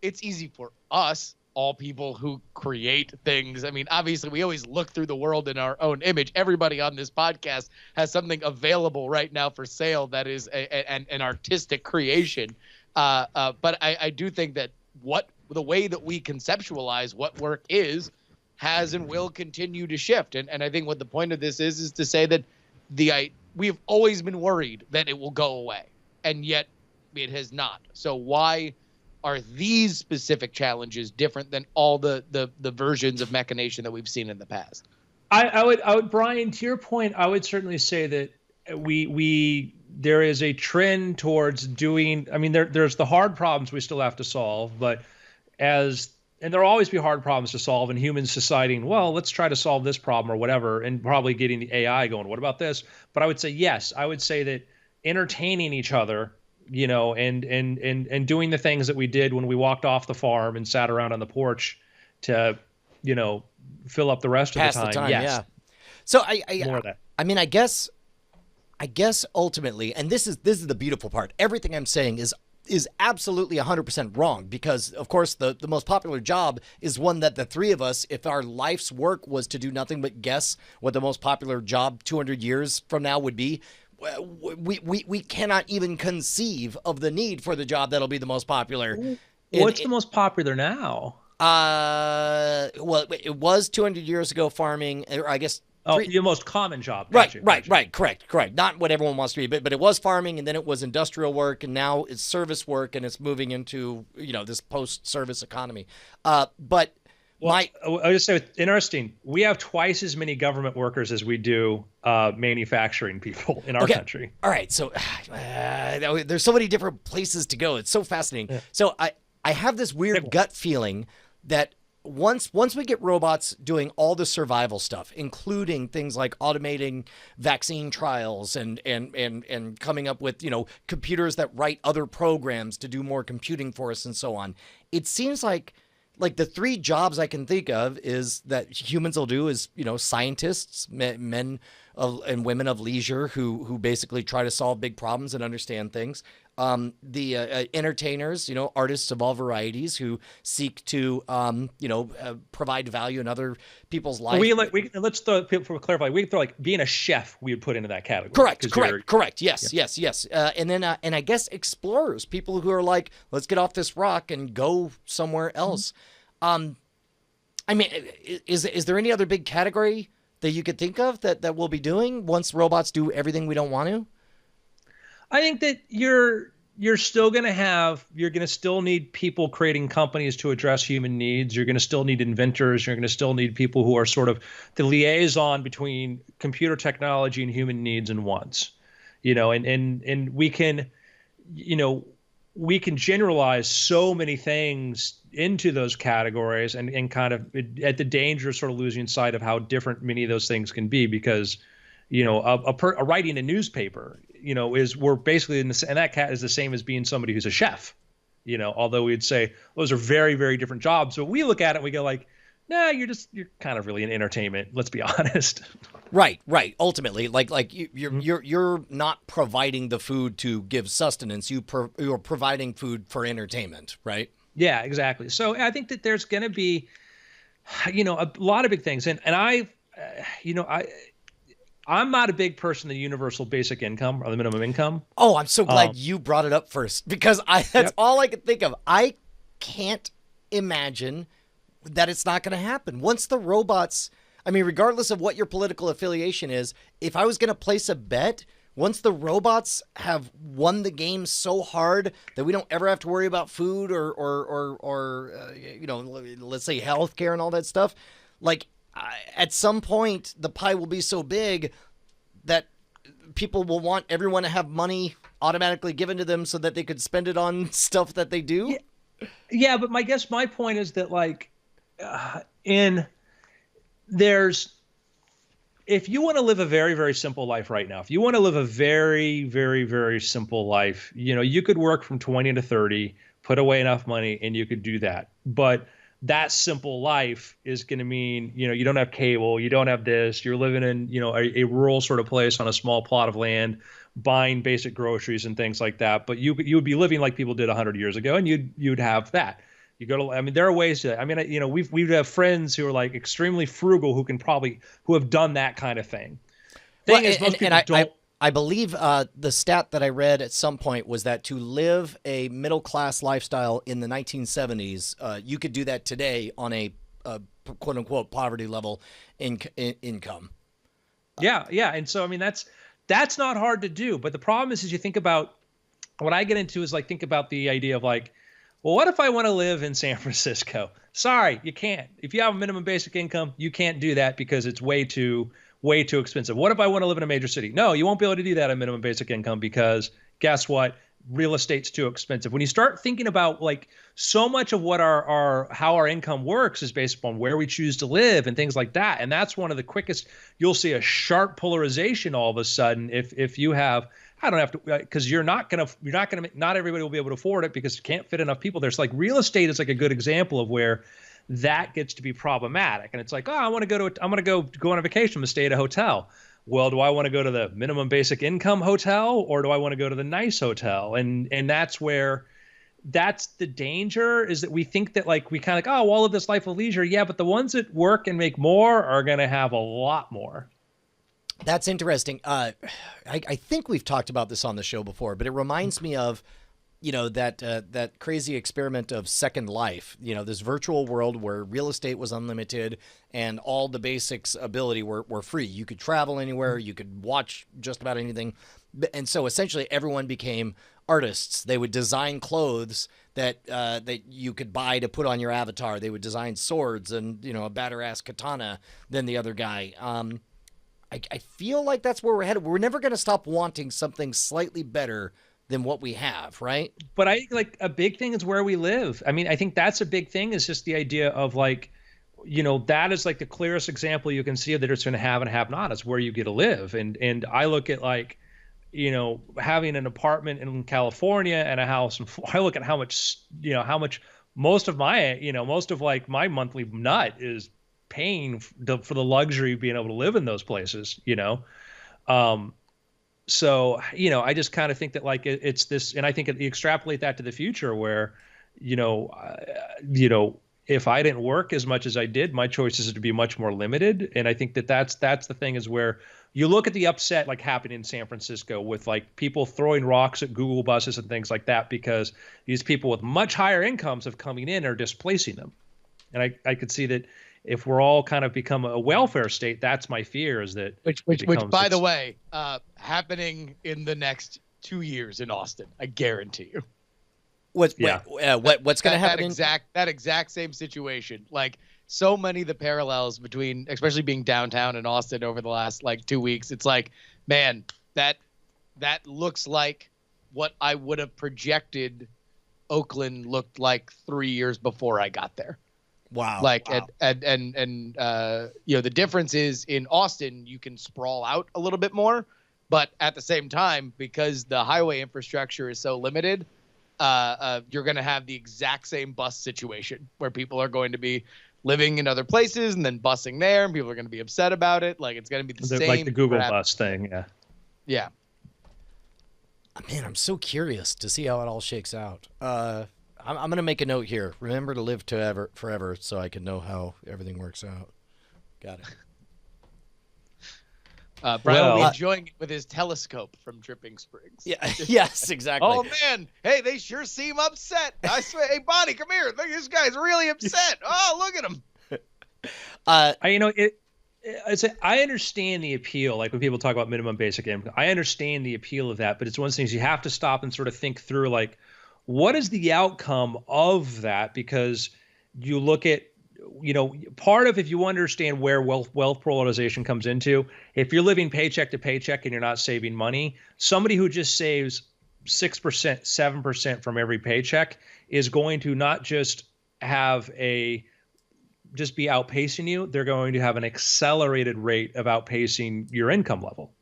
it's easy for us all people who create things. I mean, obviously, we always look through the world in our own image. Everybody on this podcast has something available right now for sale that is an artistic creation. But I do think that the way that we conceptualize what work is has and will continue to shift. And I think what the point of this is to say that we've always been worried that it will go away, and yet it has not. So why are these specific challenges different than all the versions of machination that we've seen in the past? I would, Brian, to your point, I would certainly say that there is a trend towards doing. I mean, there's the hard problems we still have to solve, but and there'll always be hard problems to solve, and humans deciding, well, let's try to solve this problem or whatever, and probably getting the AI going, what about this? But I would say yes. I would say that entertaining each other, and doing the things that we did when we walked off the farm and sat around on the porch to, fill up the rest of the time. Yes. Yeah. So more of that. I mean, I guess ultimately, and this is the beautiful part. Everything I'm saying is absolutely 100% wrong, because of course the most popular job is one that the three of us, if our life's work was to do nothing but guess what the most popular job 200 years from now would be, we cannot even conceive of the need for the job that'll be the most popular. What's the most popular now? Well, it was 200 years ago, farming, or I guess. The most common job. Right. Correct. Not what everyone wants to be, but it was farming, and then it was industrial work, and now it's service work, and it's moving into this post-service economy. But I'll just say, it's interesting. We have twice as many government workers as we do manufacturing people in our country. All right, so there's so many different places to go. It's so fascinating. Yeah. So I have this weird gut feeling that once we get robots doing all the survival stuff, including things like automating vaccine trials and coming up with computers that write other programs to do more computing for us and so on, it seems like the three jobs I can think of is that humans will do is scientists, men and women of leisure who basically try to solve big problems and understand things. The entertainers, artists of all varieties who seek to provide value in other people's lives. Let's clarify. We can throw being a chef. We would put into that category. Correct. Yes. And then and I guess explorers, people who are like, let's get off this rock and go somewhere else. Mm-hmm. I mean, is there any other big category that you could think of that we'll be doing once robots do everything we don't want to? I think that you're still going to still need people creating companies to address human needs. You're going to still need inventors. You're going to still need people who are sort of the liaison between computer technology and human needs and wants, and we can generalize so many things into those categories and kind of at the danger of sort of losing sight of how different many of those things can be, because writing a newspaper, we're basically and that cat is the same as being somebody who's a chef, although we'd say those are very, very different jobs. So we look at it and we go like, nah, you're kind of really in entertainment. Let's be honest. Right. Ultimately, you're not providing the food to give sustenance. You're providing food for entertainment, right? Yeah, exactly. So I think that there's going to be, a lot of big things, and I'm not a big person of the universal basic income or the minimum income. Oh, I'm so glad you brought it up first, because that's all I could think of. I can't imagine that it's not going to happen. Once the robots, regardless of what your political affiliation is, if I was going to place a bet, once the robots have won the game so hard that we don't ever have to worry about food or let's say healthcare and all that stuff, at some point the pie will be so big that people will want everyone to have money automatically given to them so that they could spend it on stuff that they do. Yeah, but my point is that if you want to live a very, very simple life right now, if you want to live a very, very, very simple life, you could work from 20 to 30, put away enough money, and you could do that. But that simple life is going to mean, you don't have cable, you don't have this, you're living in, a rural sort of place on a small plot of land, buying basic groceries and things like that. But you would be living like people did 100 years ago, and you'd have that. You go to, I mean, there are ways to, I mean, you know, we have friends who are like extremely frugal who have done that kind of thing. Well, I believe the stat that I read at some point was that to live a middle class lifestyle in the 1970s, you could do that today on a quote unquote poverty level income. Yeah, and so I mean that's not hard to do, but the problem is you think about what I get into is like think about the idea of like, well, what if I want to live in San Francisco? Sorry, you can't. If you have a minimum basic income, you can't do that because it's way too expensive. What if I want to live in a major city? No, you won't be able to do that at minimum basic income because guess what? Real estate's too expensive. When you start thinking about like so much of what how our income works is based upon where we choose to live and things like that. And that's one of the quickest, you'll see a sharp polarization all of a sudden if you have, I don't have to, because not everybody will be able to afford it because you can't fit enough people. There's like real estate is like a good example of where that gets to be problematic. And it's like, oh, I'm going to go on a vacation, I'm going to stay at a hotel. Well, do I want to go to the minimum basic income hotel or do I want to go to the nice hotel? And that's where that's the danger is that we think that like we kind of like, oh, all of this life of leisure. Yeah, but the ones that work and make more are going to have a lot more. That's interesting. I think we've talked about this on the show before, but it reminds me of, you know, that crazy experiment of Second Life, you know, this virtual world where real estate was unlimited and all the basics ability were free. You could travel anywhere, you could watch just about anything. And so essentially everyone became artists. They would design clothes that you could buy to put on your avatar. They would design swords and, you know, a badder ass katana than the other guy. I feel like that's where we're headed. We're never going to stop wanting something slightly better than what we have, right? But I think like a big thing is where we live. I mean, I think that's a big thing is just the idea of like, you know, that is like the clearest example you can see of that it's going to have and have not is where you get to live. And I look at like, you know, having an apartment in California and a house, and I look at how much most of my monthly nut is paying for the luxury of being able to live in those places, you know? So, you know, I just kind of think that like it's this, and I think you extrapolate that to the future where, you know, if I didn't work as much as I did, my choices would be much more limited. And I think that that's the thing is where you look at the upset like happening in San Francisco with like people throwing rocks at Google buses and things like that because these people with much higher incomes of coming in are displacing them. And I could see that if we're all kind of become a welfare state, that's my fear is that which by the way, happening in the next 2 years in Austin, I guarantee you. What's going to happen? That exact same situation. Like so many of the parallels between, especially being downtown in Austin over the last like 2 weeks. It's like, man, that looks like what I would have projected Oakland looked like 3 years before I got there. Wow. Like, wow. And you know, the difference is in Austin, you can sprawl out a little bit more, but at the same time, because the highway infrastructure is so limited, you're going to have the exact same bus situation where people are going to be living in other places and then busing there, and people are going to be upset about it. Like, it's going to be the same. Like the Google bus thing. Yeah. Yeah. Man, I'm so curious to see how it all shakes out. I'm going to make a note here. Remember to live forever so I can know how everything works out. Got it. Brian will be enjoying it with his telescope from Dripping Springs. Yeah, yes, exactly. Oh, man. Hey, they sure seem upset. I swear. Hey, Bonnie, come here. Look, this guy's really upset. Oh, look at him. I understand the appeal. Like when people talk about minimum basic income, I understand the appeal of that. But it's one of those things you have to stop and sort of think through, like, what is the outcome of that? Because you look at, you know, part of if you understand where wealth polarization comes into, if you're living paycheck to paycheck and you're not saving money, somebody who just saves 6%, 7% from every paycheck is going to not just be outpacing you, they're going to have an accelerated rate of outpacing your income level.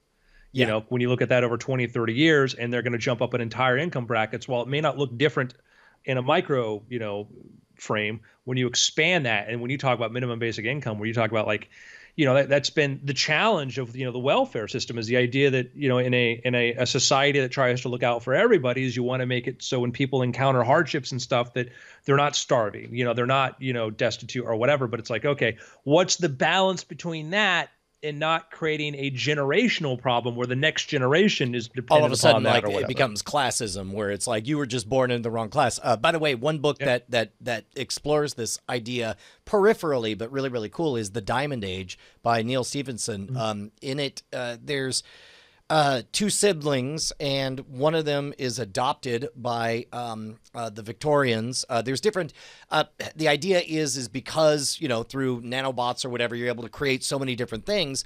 You know, when you look at that over 20, 30 years, and they're going to jump up an entire income brackets, while it may not look different in a micro, frame, when you expand that, and when you talk about minimum basic income, where you talk about like, that's been the challenge of the welfare system, is the idea that in a society that tries to look out for everybody, is you want to make it so when people encounter hardships and stuff that they're not starving, they're not destitute or whatever. But it's like, okay, what's the balance between that and not creating a generational problem where the next generation is dependent all of a sudden, upon that, like, or it becomes classism, where it's like you were just born in the wrong class. By the way, one book that explores this idea peripherally, but really, really cool, is The Diamond Age by Neil Stephenson. In it, there's two siblings, and one of them is adopted by the Victorians. There's different. The idea is because through nanobots or whatever, you're able to create so many different things.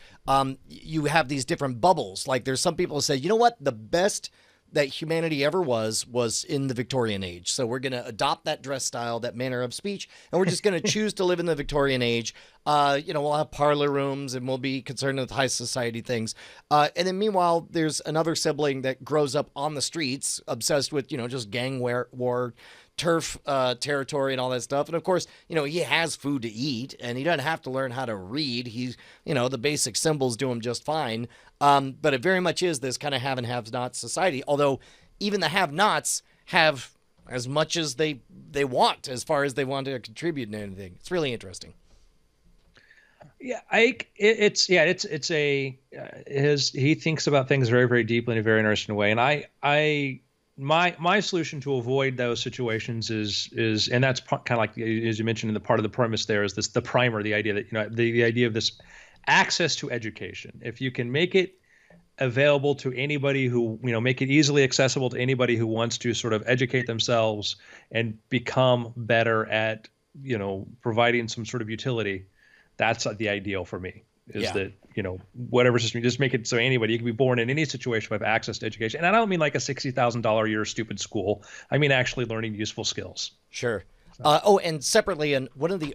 You have these different bubbles. Like, there's some people who say, you know what, the best that humanity ever was in the Victorian age. So we're going to adopt that dress style, that manner of speech, and we're just going to choose to live in the Victorian age. We'll have parlor rooms and we'll be concerned with high society things. And then meanwhile, there's another sibling that grows up on the streets, obsessed with, just gang war, turf territory and all that stuff. And of course, he has food to eat and he doesn't have to learn how to read. He's, the basic symbols do him just fine. But it very much is this kind of have and have-not society. Although even the have-nots have as much as they want, as far as they want to contribute to anything. It's really interesting. Yeah, he thinks about things very, very deeply in a very interesting way. And my solution to avoid those situations is and that's kind of like, as you mentioned in the part of the premise there, is the primer, the idea that the idea of this access to education. If you can make it available to anybody who make it easily accessible to anybody who wants to sort of educate themselves and become better at providing some sort of utility, that's the ideal for me. That whatever system, just make it so you can be born in any situation with access to education. And I don't mean like a $60,000 a year stupid school. I mean actually learning useful skills. Sure. And separately, and one of the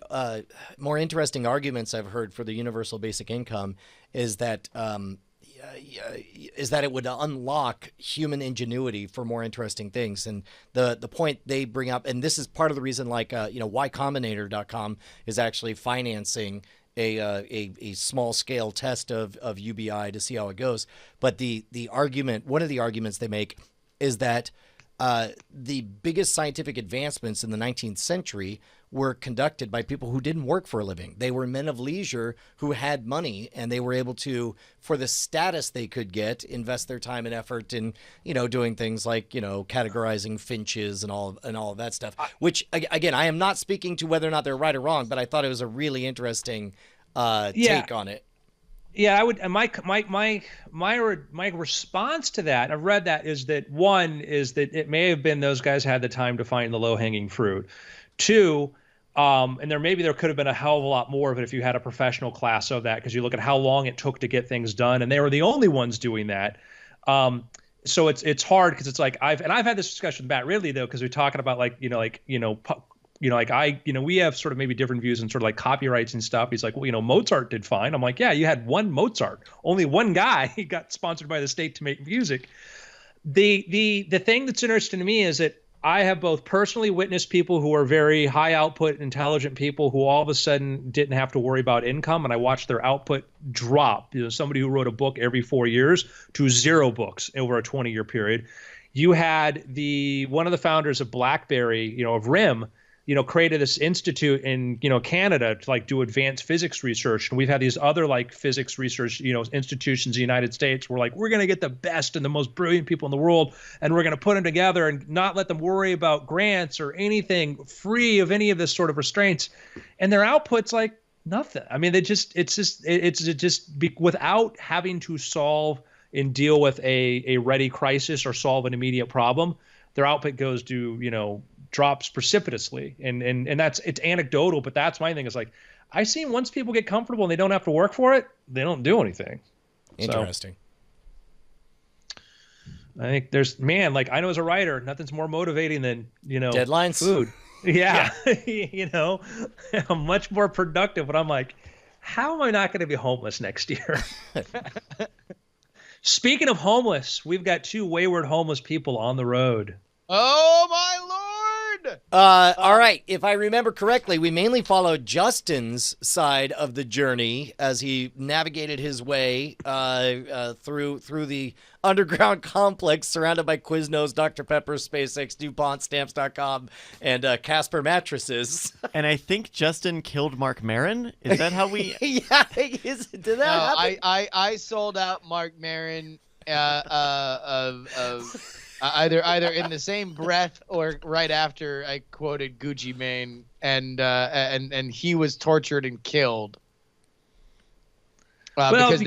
more interesting arguments I've heard for the universal basic income is that it would unlock human ingenuity for more interesting things. And the point they bring up, and this is part of the reason, like YCombinator.com is actually financing a small scale test of UBI to see how it goes. But the argument, one of the arguments they make is that the biggest scientific advancements in the 19th century were conducted by people who didn't work for a living. They were men of leisure who had money, and they were able to, for the status they could get, invest their time and effort in, doing things like, categorizing finches and all of that stuff. Which, again, I am not speaking to whether or not they're right or wrong, but I thought it was a really interesting take on it. Yeah, I would. And my response to that, I've read that, is that one is that it may have been those guys had the time to find the low hanging fruit. Two, and there could have been a hell of a lot more of it if you had a professional class of that, because you look at how long it took to get things done, and they were the only ones doing that. So it's hard, because it's like I've had this discussion with Matt Ridley though, because we're talking about we have sort of maybe different views on sort of like copyrights and stuff. He's like, well, Mozart did fine. I'm like, yeah, you had one Mozart, only one guy. He got sponsored by the state to make music. The thing that's interesting to me is that I have both personally witnessed people who are very high output, intelligent people who all of a sudden didn't have to worry about income, and I watched their output drop. Somebody who wrote a book every 4 years to 0 books over a 20-year period. You had one of the founders of BlackBerry, of RIM, created this institute in, Canada to like do advanced physics research. And we've had these other like physics research, institutions in the United States. We're like, we're going to get the best and the most brilliant people in the world, and we're going to put them together and not let them worry about grants or anything, free of any of this sort of restraints. And their output's like nothing. I mean, without having to solve and deal with a ready crisis or solve an immediate problem, their output goes to, drops precipitously. And it's anecdotal, but that's my thing, is like, I seen once people get comfortable and they don't have to work for it, they don't do anything. Interesting. So, I think I know as a writer, nothing's more motivating than, deadlines, food. Yeah. I'm much more productive, but I'm like, how am I not going to be homeless next year? Speaking of homeless, we've got 2 wayward homeless people on the road. Oh my lord! All right. If I remember correctly, we mainly followed Justin's side of the journey as he navigated his way through the underground complex surrounded by Quiznos, Dr. Pepper, SpaceX, DuPont, Stamps.com, and Casper mattresses. And I think Justin killed Mark Maron. Is that how we? Yeah, did that happen? I sold out Mark Maron either in the same breath or right after I quoted Gucci Mane, and he was tortured and killed. Because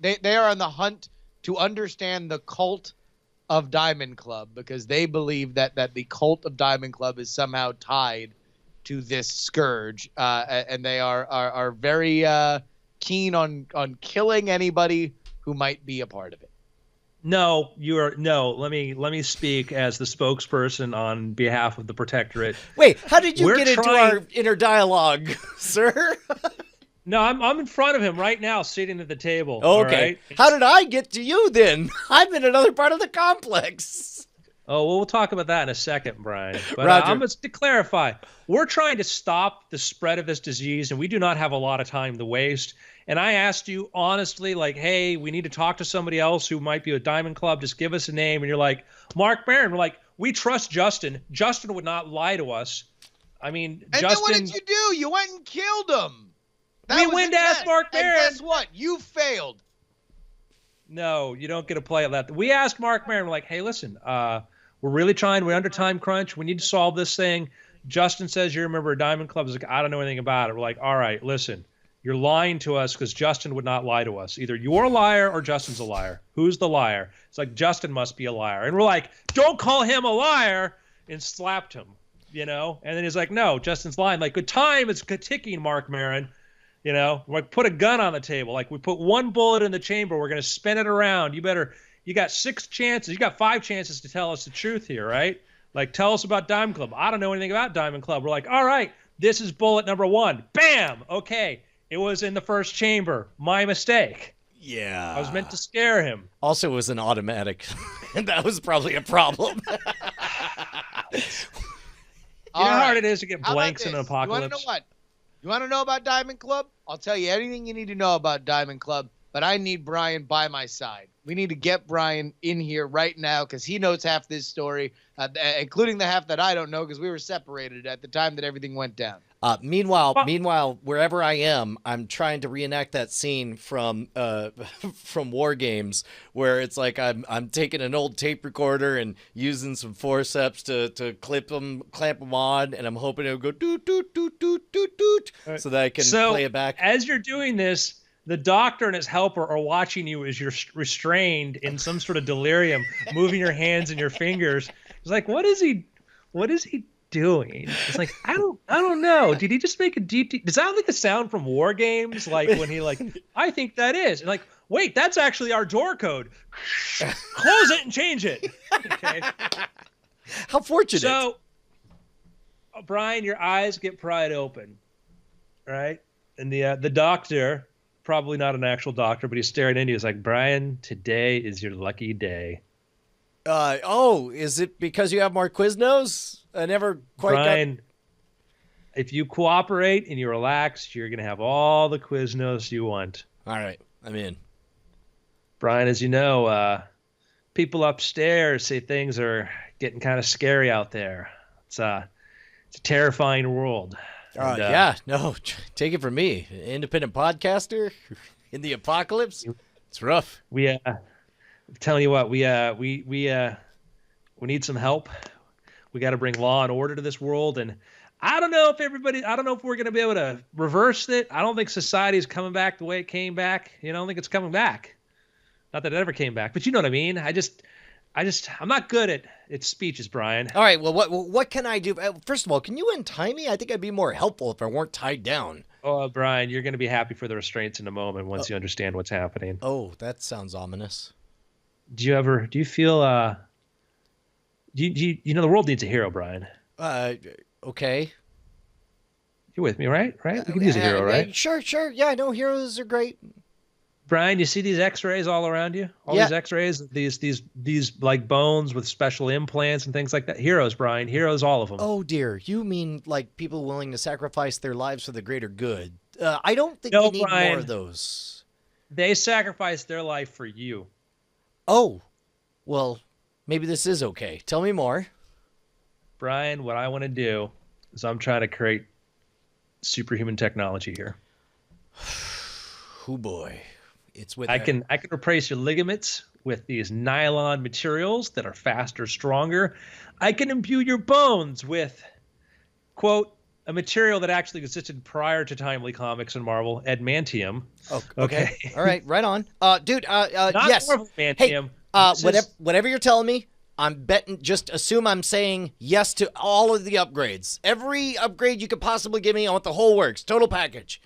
they are on the hunt to understand the cult of Diamond Club, because they believe that the cult of Diamond Club is somehow tied to this scourge, and they are very keen on killing anybody who might be a part of it. No, let me speak as the spokesperson on behalf of the Protectorate. Wait, how did you get into our inner dialogue, sir? No, I'm in front of him right now, sitting at the table. Okay. All right? How did I get to you then? I'm in another part of the complex. Oh, well, we'll talk about that in a second, Brian. But Roger. I'm just to clarify, we're trying to stop the spread of this disease, and we do not have a lot of time to waste. And I asked you honestly, like, hey, we need to talk to somebody else who might be a Diamond Club. Just give us a name. And you're like, Mark Maron. We're like, we trust Justin. Justin would not lie to us. I mean, and Justin. then what did you do? You went and killed him. We went to ask Mark Maron. And guess what? You failed. No, you don't get to play that. We asked Mark Maron. We're like, hey, listen, we're really trying. We're under time crunch. We need to solve this thing. Justin says you're a member of Diamond Club. He's like, I don't know anything about it. We're like, all right, listen. You're lying to us because Justin would not lie to us. Either you're a liar or Justin's a liar. Who's the liar? It's like, Justin must be a liar. And we're like, don't call him a liar, and slapped him, And then he's like, no, Justin's lying. Like, good time is ticking, Mark Maron. Like, put a gun on the table. Like, we put one bullet in the chamber. We're going to spin it around. You got 6 chances. You got 5 chances to tell us the truth here, right? Like, tell us about Diamond Club. I don't know anything about Diamond Club. We're like, all right, this is bullet number 1. Bam! Okay. It was in the first chamber. My mistake. Yeah. I was meant to scare him. Also, it was an automatic. And that was probably a problem. You know how hard it is to get blanks in an apocalypse? You want to know what? You want to know about Diamond Club? I'll tell you anything you need to know about Diamond Club, but I need Brian by my side. We need to get Brian in here right now because he knows half this story, including the half that I don't know because we were separated at the time that everything went down. Meanwhile, wherever I am, I'm trying to reenact that scene from War Games where it's like I'm taking an old tape recorder and using some forceps to clamp them on, and I'm hoping it'll go doot doot doot doot doot doot so that I can play it back. As you're doing this, the doctor and his helper are watching you as you're restrained in some sort of delirium, moving your hands and your fingers. It's like, what is he doing? It's like, I don't know. Did he just make a deep? Does that sound like a sound from War Games? Like when he I think that is. And like, wait, that's actually our door code. Close it and change it. Okay. How fortunate. So, Brian, your eyes get pried open, right? And the doctor, probably not an actual doctor, but he's staring into you. He's like, Brian, today is your lucky day. Is it because you have more Quiznos? I never quite Brian, if you cooperate and you relax, you're going to have all the Quiznos you want. All right, I'm in. Brian, as you know, people upstairs say things are getting kind of scary out there. It's a terrifying world. Take it from me, independent podcaster in the apocalypse. It's rough. I'm telling you what, we need some help. We got to bring law and order to this world, and I don't know if we're going to be able to reverse it. I don't think society is coming back the way it came back. I don't think it's coming back. Not that it ever came back, but you know what I mean. I'm not good at speeches, Brian. All right, well, what can I do? First of all, can you untie me? I think I'd be more helpful if I weren't tied down. Oh, Brian, you're going to be happy for the restraints in a moment once you understand what's happening. Oh, that sounds ominous. Do you feel the world needs a hero, Brian? Okay. You're with me, right? We can use a hero, right? Sure. Yeah, I know heroes are great. Brian, you see these X-rays all around you? All Yeah. these X-rays, these like bones with special implants and things like that. Heroes, Brian. Heroes, all of them. Oh dear, you mean like people willing to sacrifice their lives for the greater good? I don't think No, we need more Brian. of those. They sacrificed their life for you. Oh, well, maybe this is okay. Tell me more. Brian, what I want to do is I'm trying to create superhuman technology here. Oh boy, it's with I can replace your ligaments with these nylon materials that are faster, stronger. I can imbue your bones with, quote, a material that actually existed prior to Timely Comics and Marvel, adamantium. Oh, okay. All right, right on. Dude, Not yes. Marvel Hey, adamantium. This is- whatever you're telling me, I'm betting, just assume I'm saying yes to all of the upgrades. Every upgrade you could possibly give me, I want the whole works. Total package.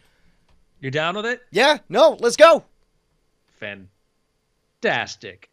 You're down with it? Yeah? No? Let's go. Fantastic.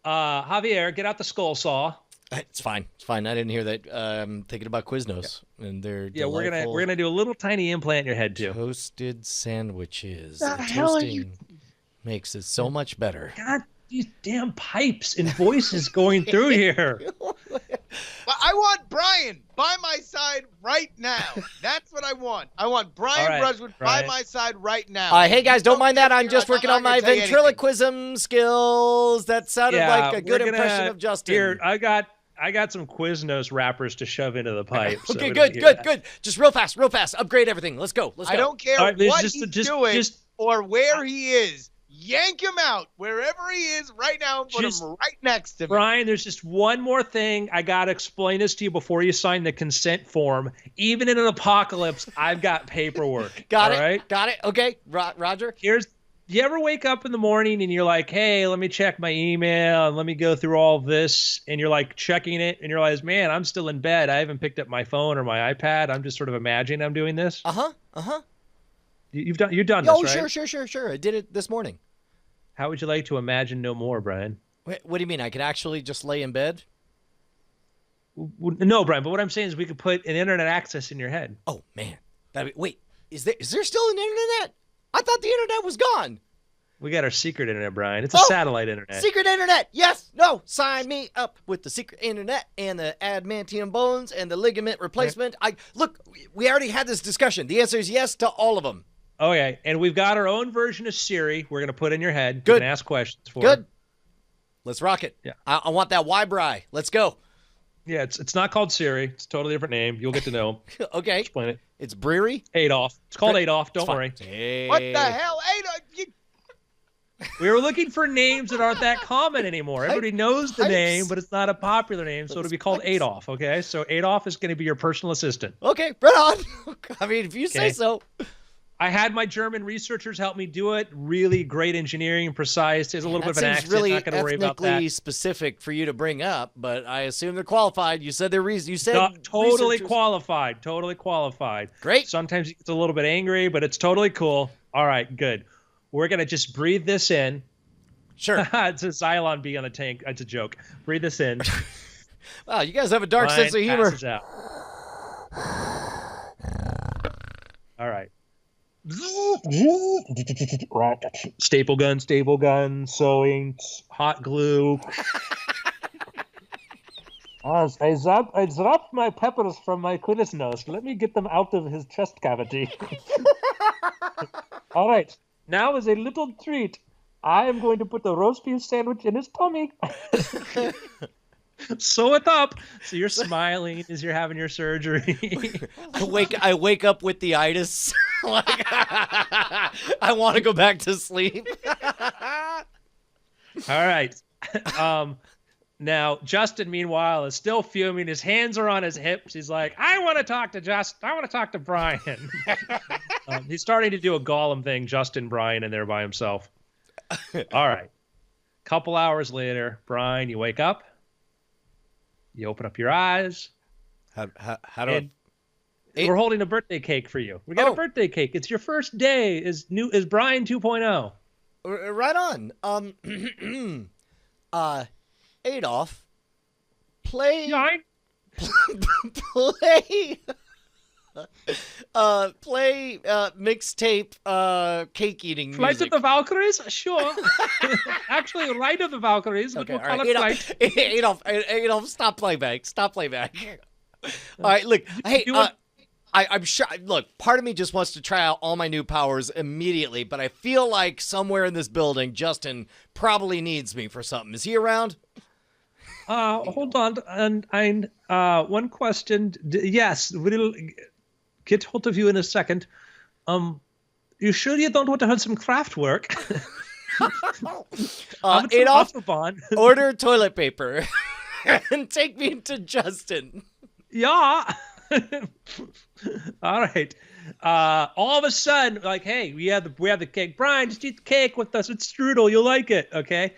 Javier, get out the skull saw. It's fine. It's fine. I didn't hear that. I'm thinking about Quiznos and their Yeah, we're delightful gonna do a little tiny implant in your head too. toasted sandwiches. The The hell are you- toasting makes it so much better. God, these damn pipes and voices going through here. But I want Brian by my side right now. That's what I want. I want Brian All right, Brushwood by Brian. my side right now. Hey guys, don't mind that. I'm just I'm working not on my gonna tell you anything. ventriloquism skills. That sounded like a good we're gonna- impression of Justin. Here, I got some Quiznos wrappers to shove into the pipe. so Okay, we good, don't good, hear good. Just real fast, real fast. Upgrade everything. Let's go. Let's go. I don't care All right, what just- he's just- doing just- or where he is. Yank him out wherever he is right now and put Just- him right next to me. Brian, there's just one more thing. I got to explain this to you before you sign the consent form. Even in an apocalypse, I've got paperwork. Got all it. right? Got it. Okay, Roger. You ever wake up in the morning and you're like, hey, let me check my email and let me go through all this, and you're like checking it and you realize, man, I'm still in bed. I haven't picked up my phone or my iPad. I'm just sort of imagining I'm doing this. You've done Oh, this, right? sure. I did it this morning. How would you like to imagine no more, Brian? Wait, what do you mean? I could actually just lay in bed? No, Brian, but what I'm saying is we could put an internet access in your head. Oh man. Wait, is there still an internet? I thought the internet was gone. We got our secret internet, Brian. It's a Oh, satellite internet. Secret internet. Yes. No. Sign me up with the secret internet and the adamantium bones and the ligament replacement. Look. We already had this discussion. The answer is yes to all of them. Okay, and we've got our own version of Siri. We're going to put in your head. Good. You can ask questions for Good. it. Let's rock it. Yeah. I want that Y-Bri. Let's go. Yeah, it's not called Siri. It's a totally different name. You'll get to know. Okay. Explain it. It's Brewery. Adolf. It's called Adolf. Don't It's fine. worry. Hey. What the hell? Hey, We were looking for names that aren't that common anymore. Everybody knows the Pipes. name, but it's not a popular name, so it'll be called Pipes. Adolf. Okay, so Adolf is going to be your personal assistant. Okay, right on. I mean, if you say Okay. so. I had my German researchers help me do it. Really great engineering, precise. There's a little That bit of an seems accent. really Not going to worry about that. ethnically specific for you to bring up, but I assume they're qualified. You said they're You said Totally researchers- qualified. Totally qualified. Great. Sometimes he gets a little bit angry, but it's totally cool. All right, good. We're going to just breathe this in. Sure. It's a Xylon bee on the tank. It's a joke. Breathe this in. Wow, you guys have a dark Brian sense of humor. passes out. All right. Staple gun, sewing, hot glue. I dropped my peppers from my Quiznos. Let me get them out of his chest cavity. All right. Now is a little treat. I am going to put the roast beef sandwich in his tummy. Sew it up. So you're smiling as you're having your surgery. I wake up with the itis. Like, I want to go back to sleep. All right. Now, Justin, meanwhile, is still fuming. His hands are on his hips. He's like, I want to talk to Justin. I want to talk to Brian. He's starting to do a Gollum thing, Justin, Brian, in there by himself. All right. Couple hours later, Brian, you wake up. You open up your eyes. How do And we're holding a birthday cake for you. We got Oh. a birthday cake. It's your first day as Brian 2.0. Right on. Adolf, play. Yeah, Play. Play mixtape cake eating Flight music. of the Valkyries? Sure. Actually, Ride of the Valkyries, but Okay, we'll all call right. it Flight. Adolf, stop playback. Stop playback. All right, look. Hey, you want- I'm sure. Look, part of me just wants to try out all my new powers immediately, but I feel like somewhere in this building, Justin probably needs me for something. Is he around? Hold on. And one question. Yes, we'll get hold of you in a second. You sure you don't want to have some craft work? Adolf, Autobahn. order toilet paper and take me to Justin. Yeah. All right. All of a sudden, like, hey, we have the cake. Brian, just eat the cake with us. It's strudel. You'll like it. Okay.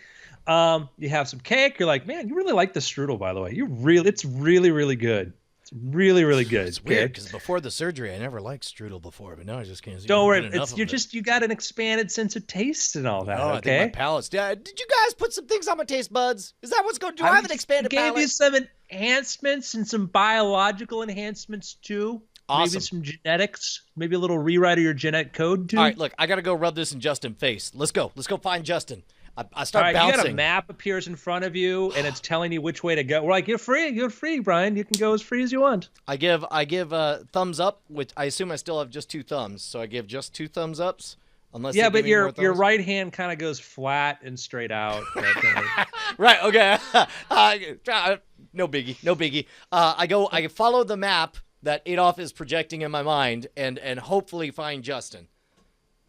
You have some cake. You're like, man, you really like the strudel, by the way. It's really, really good. It's really, really good. It's weird okay? because before the surgery, I never liked strudel before, but now I just can't. Don't worry. get enough of it. You got an expanded sense of taste and all that. Oh, I okay. think my palate's. Did you guys put some things on my taste buds? Is that what's going? Do I have an expanded gave palate? you some enhancements and some biological enhancements too. Awesome. Maybe some genetics. Maybe a little rewrite of your genetic code too. All right, look, I gotta go rub this in Justin's face. Let's go. Let's go find Justin. I All start right, you got a bouncing. map appears in front of you, and it's telling you which way to go. We're like, you're free, Brian. You can go as free as you want. I give thumbs up, which I assume I still have just 2 thumbs, so I give just 2 thumbs ups. Unless Yeah, they give but me more your thumbs. right hand kind of goes flat and straight out. Right. Okay. No biggie. I follow the map that Adolf is projecting in my mind, and hopefully find Justin.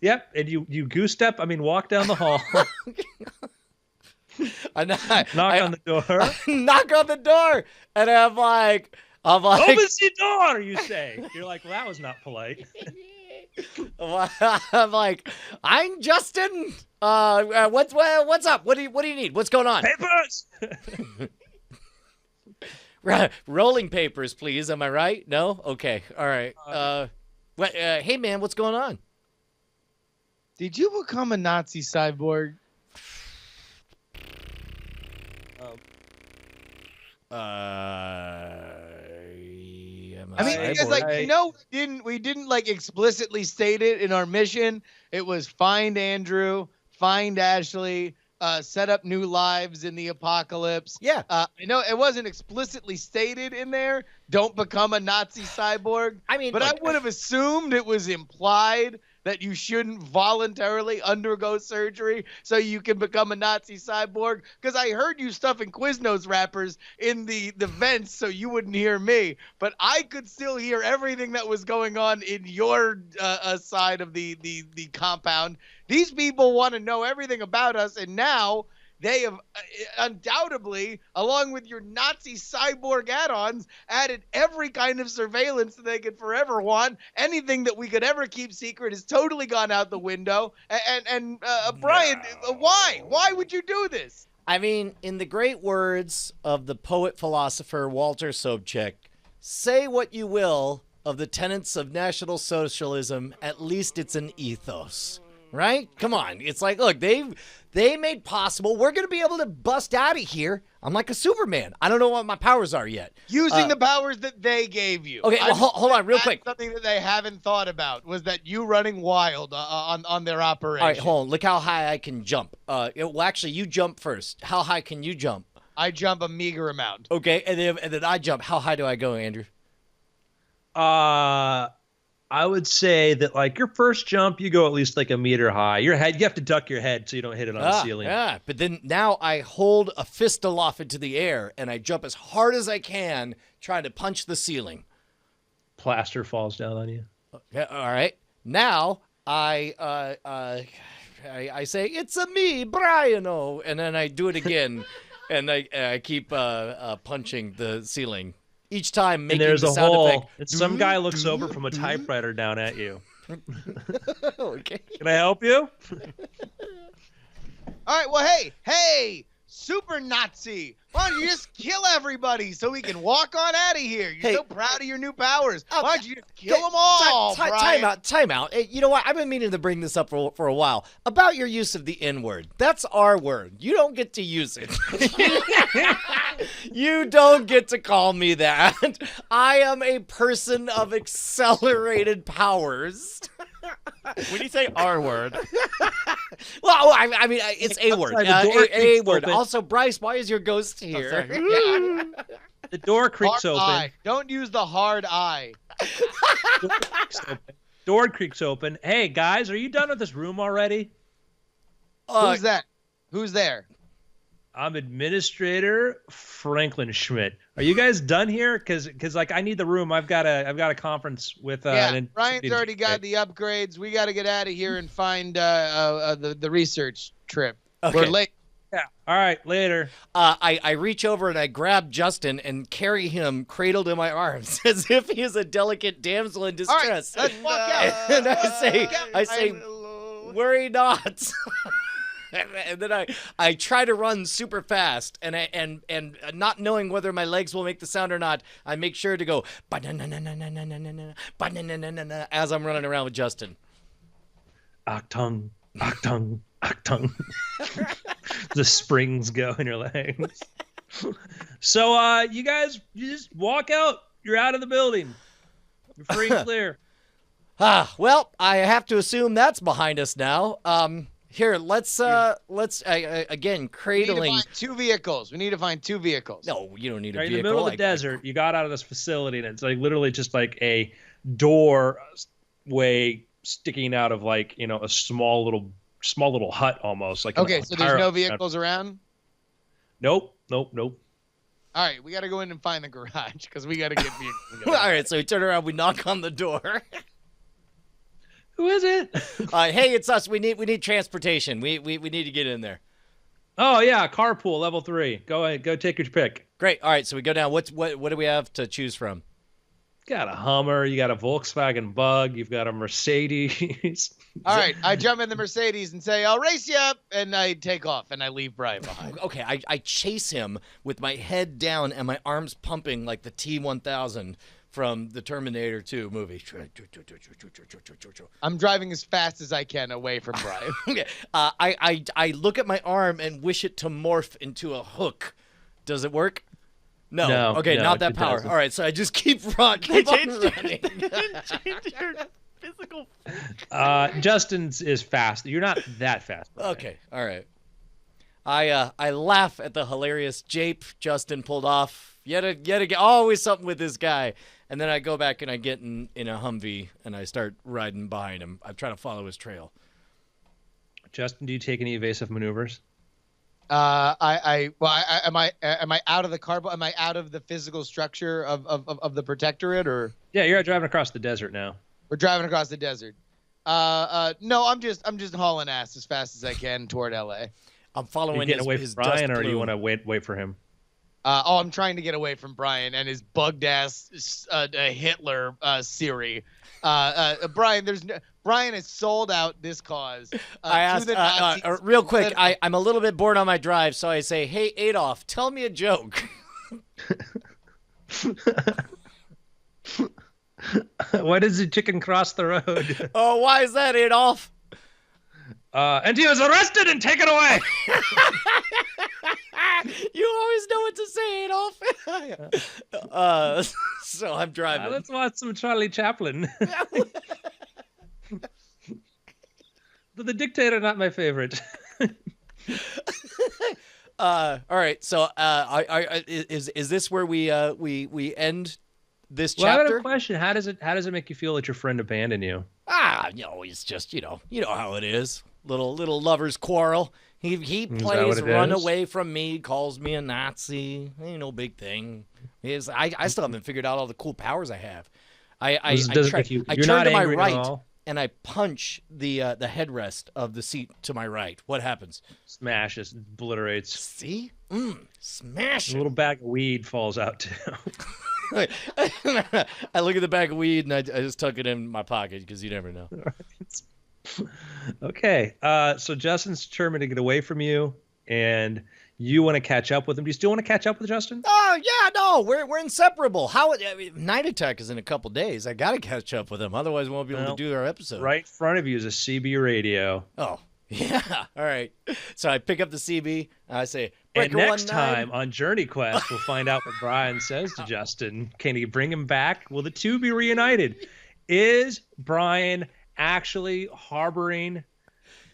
Yep, and you goose step. I mean, walk down the hall, knock on the door. Knock on the door, and I'm like, Open the door, you say. You're like, well, that was not polite. I'm like, I'm Justin. What's up? What do you need? What's going on? Papers. Rolling papers, please. Am I right? No. Okay. All right. Hey man, what's going on? Did you become a Nazi cyborg? I mean, because like we didn't like explicitly state it in our mission. It was find Andrew, find Ashley, set up new lives in the apocalypse. Yeah. I know it wasn't explicitly stated in there. Don't become a Nazi cyborg. I mean, but I would have assumed it was implied that you shouldn't voluntarily undergo surgery so you can become a Nazi cyborg. Because I heard you stuffing Quiznos wrappers in the vents so you wouldn't hear me. But I could still hear everything that was going on in your side of the compound. These people want to know everything about us, and now they have undoubtedly, along with your Nazi cyborg add-ons, added every kind of surveillance that they could forever want. Anything that we could ever keep secret has totally gone out the window. And Brian, why? Why would you do this? I mean, in the great words of the poet-philosopher Walter Sobchak, say what you will of the tenets of National Socialism, at least it's an ethos. Right? Come on. It's like, look, they made possible. We're going to be able to bust out of here. I'm like a Superman. I don't know what my powers are yet. Using the powers that they gave you. Okay, well, hold on real That's quick. Something that they haven't thought about was that you running wild on their operation. All right, hold on. Look how high I can jump. Well, actually, you jump first. How high can you jump? I jump a meager amount. Okay, and then I jump. How high do I go, Andrew? I would say that like your first jump, you go at least like a meter high. Your head, you have to duck your head so you don't hit it on the ceiling. Yeah, but then now I hold a fist aloft into the air and I jump as hard as I can, trying to punch the ceiling. Plaster falls down on you. Yeah, all right. Now I say it's a me, Briano, and then I do it again, and I keep punching the ceiling. Each time making And there's the a sound hole, effect. and some guy looks over from a typewriter down at you. Okay. Can I help you? All right, well, hey, super Nazi. Why don't you just kill everybody so we can walk on out of here? You're Hey. so proud of your new powers. Oh, Why don't you just kill them all, Brian? Time out. Hey, you know what? I've been meaning to bring this up for a while. About your use of the N-word. That's our word. You don't get to use it. You don't get to call me that. I am a person of accelerated powers. When you say R word, Well, I mean, it's a word. outside the door A creaks word. open. Also, Bryce, why is your ghost here? The door creaks Hard open. eye. Don't use the hard eye. Door creaks open. Hey guys, are you done with this room already? Who's that? Who's there? I'm Administrator Franklin Schmidt. Are you guys done here? Cause like I need the room. I've got a conference with Yeah, Brian's already got the upgrades. We got to get out of here and find the research trip. Okay. We're late. Yeah. All right, later. I reach over and I grab Justin and carry him cradled in my arms as if he is a delicate damsel in All right, distress. let's walk out. And I say, worry not. And then I try to run super fast, and not knowing whether my legs will make the sound or not, I make sure to go as I'm running around with Justin. Octung, octung, octung. The springs go in your legs. So you guys, you just walk out. You're out of the building. You're free and clear. Well, I have to assume that's behind us now. Here, let's again We need to cradling. find two vehicles. We need to find two vehicles. No, you don't need a Right in vehicle. the middle of the desert, you got out of this facility, and it's like literally just like a doorway sticking out of like a small little hut almost. Like Okay, so there's no vehicles around? Nope. All right, we got to go in and find the garage because we got to get vehicles. All right, so we turn around, we knock on the door. Who is it? Hey, it's us. We need transportation. We need to get in there. Oh yeah, carpool level 3. Go ahead, go take your pick. Great. All right, so we go down. What do we have to choose from? You got a Hummer, you got a Volkswagen Bug, you've got a Mercedes. All right, I jump in the Mercedes and say, I'll race you up, and I take off, and I leave Brian behind. Okay, I chase him with my head down and my arms pumping like the T-1000 from the Terminator 2 movie. I'm driving as fast as I can away from Brian. Okay. I look at my arm and wish it to morph into a hook. Does it work? No. Okay, no, not that it power. doesn't. All right, so I just keep on running. change your physical. Justin's is fast. You're not that fast. Brian. Okay, all right. I laugh at the hilarious jape Justin pulled off. Yet again, always something with this guy. And then I go back and I get in a Humvee and I start riding behind him. I'm trying to follow his trail. Justin, do you take any evasive maneuvers? Am I out of the car? Am I out of the physical structure of the protectorate, or Yeah, you're out driving across the desert now. we're driving across the desert? No, I'm just hauling ass as fast as I can toward LA. I'm Are following you getting away his from Brian, dust or do you plume. want to wait for him? I'm trying to get away from Brian and his bugged ass Hitler Siri. Brian, Brian has sold out this cause. I to asked, the Nazis. real quick, I'm a little bit bored on my drive, so I say, hey, Adolf, tell me a joke. Why does the chicken cross the road? Oh, why is that, Adolf? And he was arrested and taken away. You always know what to say, Adolf. So I'm driving. Let's watch some Charlie Chaplin. But the Dictator, not my favorite. All right. So, is this where we end this Well, I have chapter? a question. How does it make you feel that your friend abandoned you? It's just you know how it is. Little lovers quarrel. He that plays what it run is? away from me, calls me a Nazi. Ain't no big thing. I still haven't figured out all the cool powers I have. I Doesn't make you- I you're turn not to my angry at right all? and I punch the headrest of the seat to my right. What happens? Smashes, obliterates. See? Smash A it. little bag of weed falls out too. I look at the bag of weed and I just tuck it in my pocket because you never know. Okay, so Justin's determined to get away from you, and You want to catch up with him. Do you still want to catch up with Justin? Oh yeah, no, we're inseparable. Night Attack is in a couple days. I gotta catch up with him, otherwise we won't be able to do our episode. Right in front of you is a CB radio. Oh yeah, all right. So I pick up the CB. I say, And Breaker next 19. time on Journey Quest, we'll find out what Brian says to Justin. Can he bring him back? Will the two be reunited? Is Brian actually harboring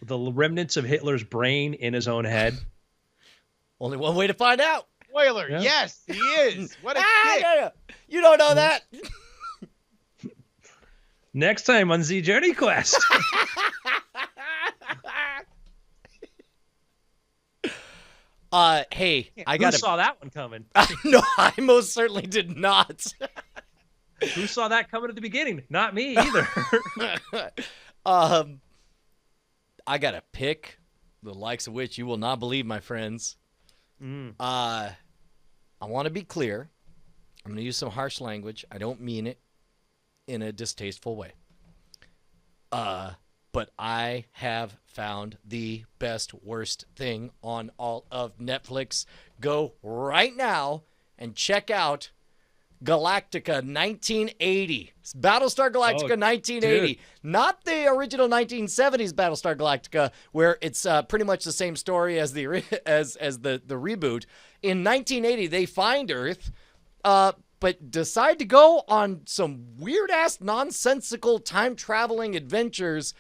the remnants of Hitler's brain in his own head? Only one way to find out. Spoiler, Yeah. yes, he is. What a dick. Yeah. You don't know that. Next time on Z Journey Quest. Hey, I Who got saw that one coming? No, I most certainly did not. Who saw that coming at the beginning? Not me either. I got a pick, the likes of which you will not believe, my friends. I want to be clear. I'm going to use some harsh language. I don't mean it in a distasteful way. But I have found the best, worst thing on all of Netflix. Go right now and check out Galactica 1980. It's Battlestar Galactica 1980. dude. Not the original 1970s Battlestar Galactica, where it's pretty much the same story as the reboot. In 1980, they find Earth, but decide to go on some weird-ass, nonsensical time-traveling adventures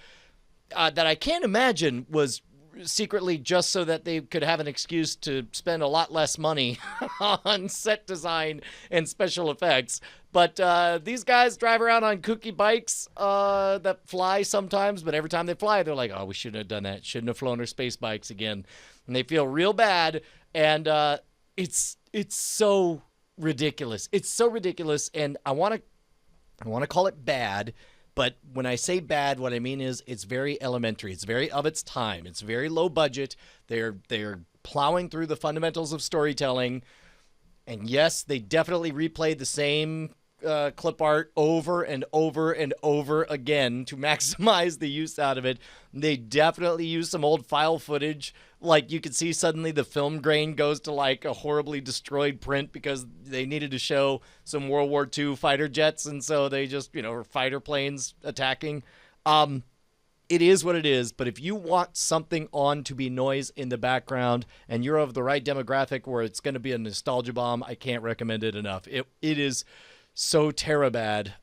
that I can't imagine was secretly just so that they could have an excuse to spend a lot less money on set design and special effects. But these guys drive around on kooky bikes that fly sometimes, but every time they fly, they're like, oh, we shouldn't have done that. Shouldn't have flown our space bikes again. And they feel real bad, and it's so ridiculous. It's so ridiculous, and I want to call it bad. But when I say bad, what I mean is it's very elementary. It's very of its time. It's very low budget. They're plowing through the fundamentals of storytelling. And yes, they definitely replayed the same clip art over and over and over again to maximize the use out of it. They definitely used some old file footage. Like you could see suddenly the film grain goes to like a horribly destroyed print because they needed to show some World War II fighter jets. And so they just, fighter planes attacking. It is what it is. But if you want something on to be noise in the background and you're of the right demographic where it's going to be a nostalgia bomb, I can't recommend it enough. It is so bad.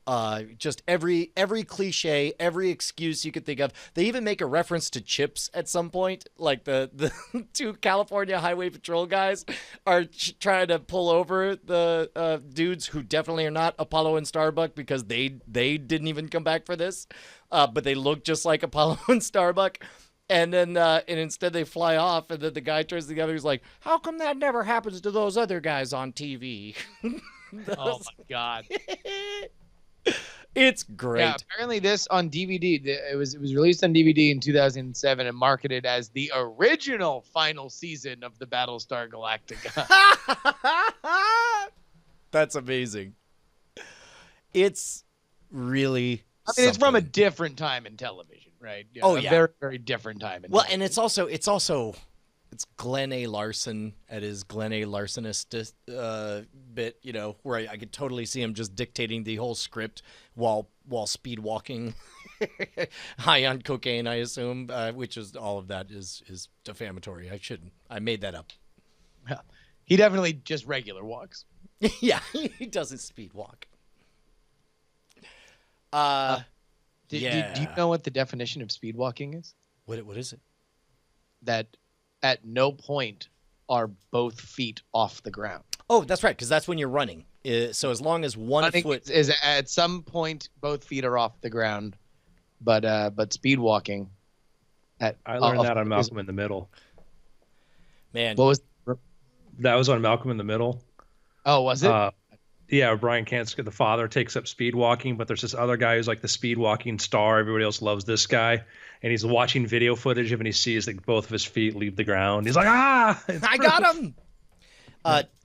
Just every cliche, every excuse you could think of. They even make a reference to chips at some point. Like the two California Highway Patrol guys are trying to pull over the dudes who definitely are not Apollo and Starbuck because they didn't even come back for this. But they look just like Apollo and Starbuck. And then and instead they fly off, and then the guy turns to the other. He's like, "How come that never happens to those other guys on TV?" Oh my god. It's great. Yeah, apparently this on DVD. It was released on DVD in 2007 and marketed as the original final season of the Battlestar Galactica. That's amazing. It's really. I mean, it's from a something. different time in television, right? Oh, a yeah. very, very different time. Well, and it's also Glenn A. Larson at his Glenn A. Larsonist bit, where I could totally see him just dictating the whole script while speed walking, high on cocaine, I assume, which is all of that is defamatory. I made that up. He definitely just regular walks. Yeah, he doesn't speed walk. Do you know what the definition of speed walking is? What is it? That at no point are both feet off the ground. Oh, that's right, because that's when you're running. So as long as one Running foot is at some point both feet are off the ground, but speed walking. I learned that on Malcolm in the Middle. Man, What was? That was on Malcolm in the Middle. Oh, was it? Yeah, Brian Kansker, the father, takes up speed walking, but there's this other guy who's like the speed walking star. Everybody else loves this guy. And he's watching video footage of him, and he sees like both of his feet leave the ground. He's like, I got him.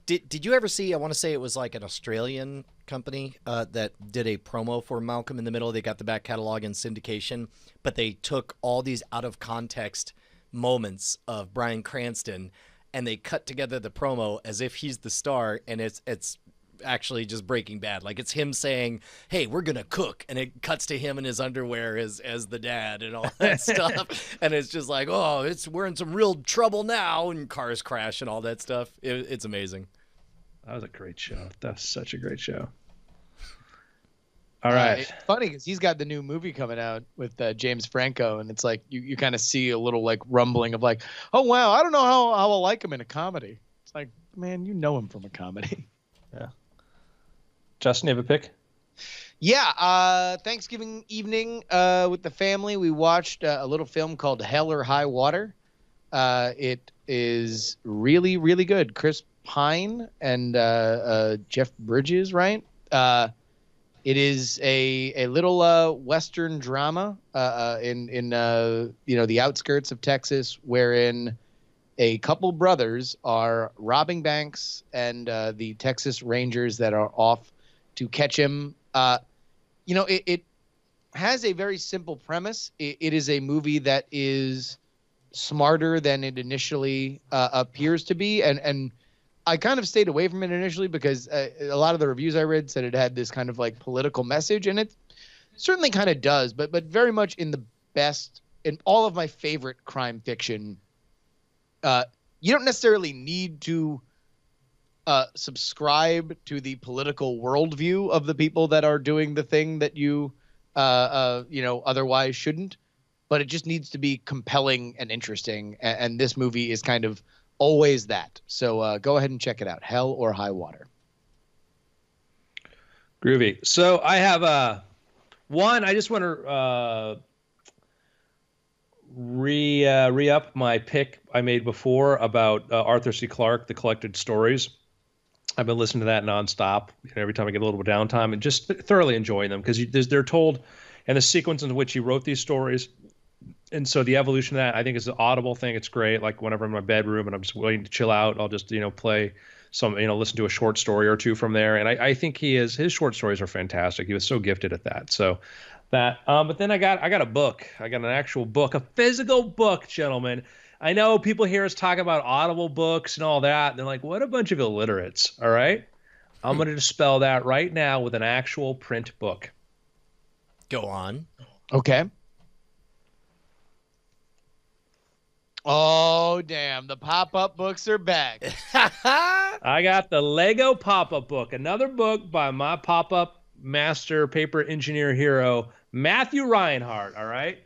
Did you ever see, I want to say it was like an Australian company that did a promo for Malcolm in the Middle. They got the back catalog in syndication, but they took all these out of context moments of Bryan Cranston and they cut together the promo as if he's the star, and it's actually just Breaking Bad. Like, it's him saying, "Hey, we're gonna cook," and it cuts to him in his underwear as the dad and all that stuff, and it's just like, oh, we're in some real trouble now, and cars crash and all that stuff. It's amazing. That was a great show. That's such a great show. All right. It's funny because he's got the new movie coming out with James Franco, and it's like you kind of see a little like rumbling of like, oh wow, I don't know how I'll like him in a comedy. It's like, man, you know him from a comedy. Yeah. Justin, you have a pick? Yeah, Thanksgiving evening with the family, we watched a little film called Hell or High Water. It is really, really good. Chris Pine and Jeff Bridges, right? It is a little Western drama in the outskirts of Texas, wherein a couple brothers are robbing banks, and the Texas Rangers that are off to catch him. It has a very simple premise. It is a movie that is smarter than it initially appears to be, and I kind of stayed away from it initially because a lot of the reviews I read said it had this kind of like political message, and it certainly kind of does, but very much in all of my favorite crime fiction. You don't necessarily need to subscribe to the political worldview of the people that are doing the thing that you otherwise shouldn't, but it just needs to be compelling and interesting, and this movie is kind of always that. So go ahead and check it out. Hell or High Water. Groovy. So I have one. I just want to re-up my pick I made before about Arthur C. Clarke, The Collected Stories. I've been listening to that nonstop every time I get a little bit of downtime, and just thoroughly enjoying them because they're told in the sequence in which he wrote these stories. And so the evolution of that, I think, is an audible thing. It's great. Like whenever I'm in my bedroom and I'm just waiting to chill out, I'll just, play some, listen to a short story or two from there. And I think his short stories are fantastic. He was so gifted at that. So that, but then I got a book. I got an actual book, a physical book, gentlemen. I know people hear us talk about Audible books and all that. And they're like, what a bunch of illiterates. All right. I'm going to dispel that right now with an actual print book. Go on. Okay. Oh, damn. The pop-up books are back. I got the Lego pop-up book, another book by my pop-up master paper engineer hero, Matthew Reinhardt, all right?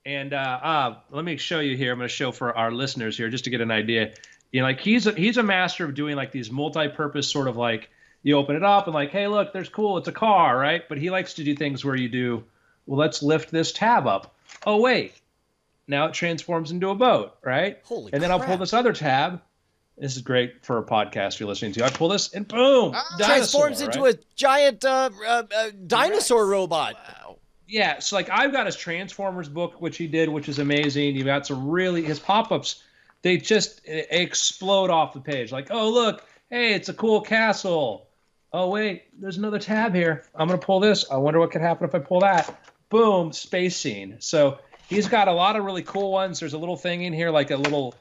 And let me show you here. I'm going to show for our listeners here just to get an idea. He's a master of doing like these multi-purpose sort of like you open it up and like, hey, look, there's cool. It's a car, right? But he likes to do things where you do, well, let's lift this tab up. Oh, wait. Now it transforms into a boat, right? Holy and then crap. I'll pull this other tab. This is great for a podcast you're listening to. I pull this and boom, transforms into a giant dinosaur robot. Wow. Yeah, so like I've got his Transformers book, which he did, which is amazing. You've got some his pop-ups, they just explode off the page. Like, oh, look, hey, it's a cool castle. Oh, wait, there's another tab here. I'm going to pull this. I wonder what could happen if I pull that. Boom, space scene. So he's got a lot of really cool ones. There's a little thing in here, like a little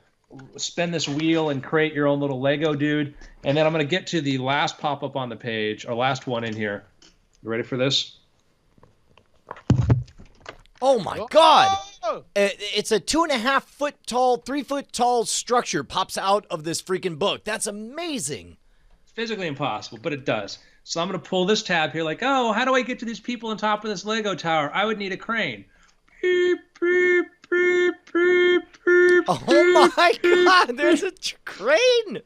spin this wheel and create your own little Lego dude. And then I'm going to get to the last pop-up on the page, or last one in here. You ready for this? Oh my God! It's a 2.5 foot tall, 3 foot tall structure pops out of this freaking book. That's amazing. Physically impossible, but it does. So I'm going to pull this tab here like, oh, how do I get to these people on top of this Lego tower? I would need a crane. Beep, beep, beep, beep, beep, Oh my God, there's a crane.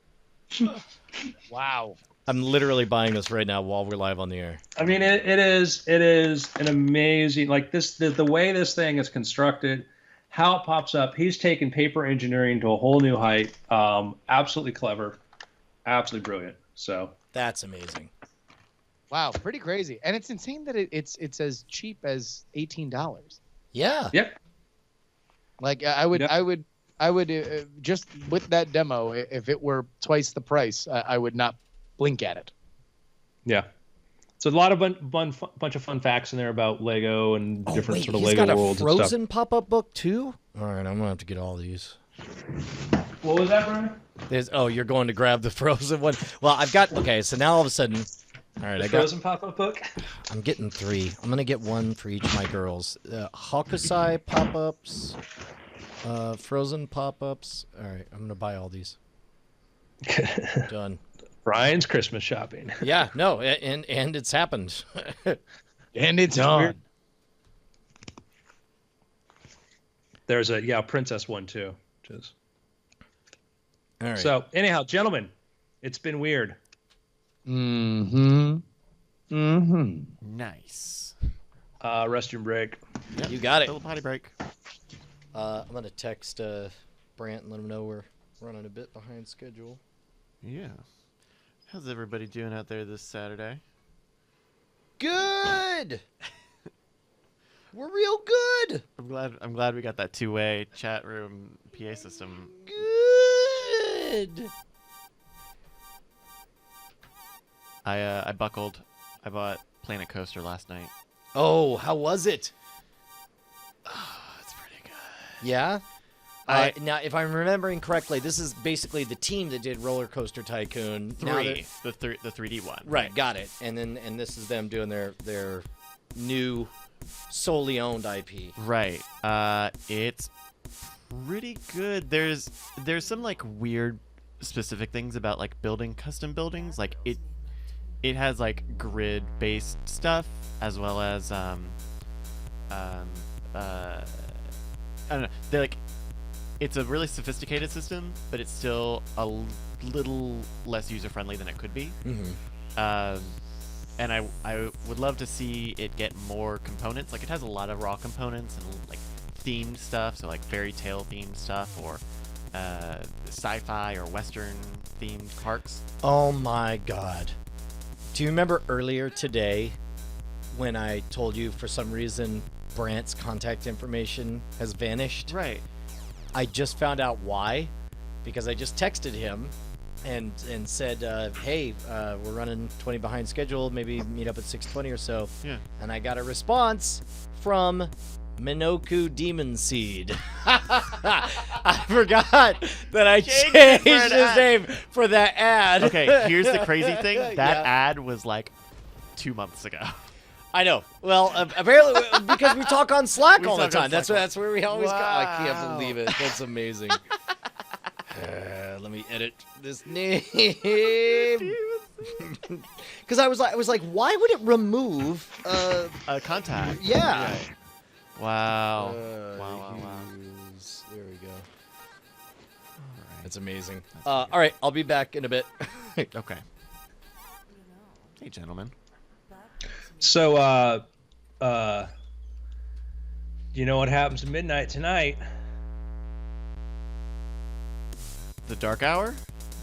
Wow. I'm literally buying this right now while we're live on the air. I mean, it is an amazing, like this, the way this thing is constructed, how it pops up. He's taken paper engineering to a whole new height. Absolutely clever, absolutely brilliant. So That's amazing. Wow, pretty crazy. And it's insane that it's as cheap as $18. Yeah. Yep. Like I would just with that demo, if it were twice the price, I would not blink at it. Yeah. So a lot of bunch of fun facts in there about Lego and different sort of he's Lego got worlds a and stuff. Frozen pop-up book too? All right, I'm going to have to get all these. What was that, Brian? You're going to grab the Frozen one. Well, I've got so now all of a sudden, all right, The Frozen pop-up book. I'm getting 3. I'm gonna get one for each of my girls. Hokusai pop-ups, Frozen pop-ups. All right, I'm gonna buy all these. Done. Brian's Christmas shopping. Yeah, no, and it's happened. And it's on. There's a princess one too. Which is... All right. So anyhow, gentlemen, it's been weird. Mm-hmm. Mm-hmm. Nice. Restroom break. Yep. You got it. Little potty break. I'm gonna text Brant and let him know we're running a bit behind schedule. Yeah. How's everybody doing out there this Saturday? Good. We're real good. I'm glad we got that two-way chat room PA system. Good. I buckled. I bought Planet Coaster last night. Oh, how was it? Oh, it's pretty good. Yeah. Now, if I'm remembering correctly, this is basically the team that did Roller Coaster Tycoon. Now The 3D one. right, got it. And this is them doing their new solely owned IP. Right. It's pretty good. There's some like weird specific things about like building custom buildings. Like it has like grid based stuff as well as I don't know. They're like it's a really sophisticated system, but it's still a little less user friendly than it could be. Mm-hmm. And I would love to see it get more components. Like it has a lot of raw components and like themed stuff, so like fairy tale themed stuff or sci-fi or western themed parks. Oh my God. Do you remember earlier today when I told you for some reason Brant's contact information has vanished? Right. I just found out why, because I just texted him and said, hey, we're running 20 behind schedule, maybe meet up at 6:20 or so. Yeah. And I got a response from Minoku Demon Seed. I forgot that I changed his name for that ad. Okay, here's the crazy thing. That ad was like 2 months ago. I know. Well, apparently because we talk on Slack We all the talk on time. That's Slack. that's where we always go. I can't Wow. believe it. That's amazing. Let me edit this name. Because I was like, why would it remove? A contact. Yeah. Right. Wow. Wow. There we go. Alright. That's amazing. All right, I'll be back in a bit. Okay. Hey, gentlemen. So, you know what happens at midnight tonight? The dark hour?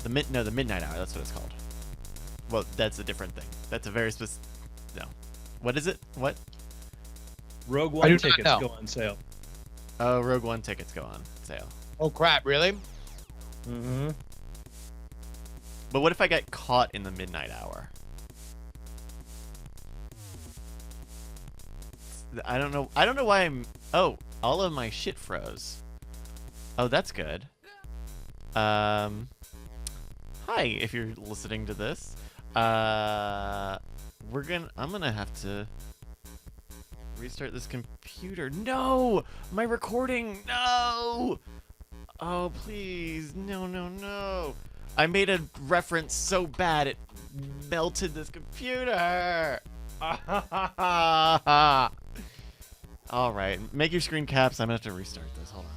The midnight hour. That's what it's called. Well, that's a different thing. That's a very specific. No. What is it? What? Rogue I One do not tickets know. go on sale. Oh, Rogue One tickets go on sale. Oh crap! Really? Mm-hmm. But what if I get caught in the midnight hour? I don't know. I don't know why I'm. Oh, all of my shit froze. Oh, that's good. Hi, if you're listening to this. I'm gonna have to restart this computer. No! My recording! No! Oh, please. No. I made a reference so bad it melted this computer. Alright, make your screen caps. I'm gonna have to restart this. Hold on.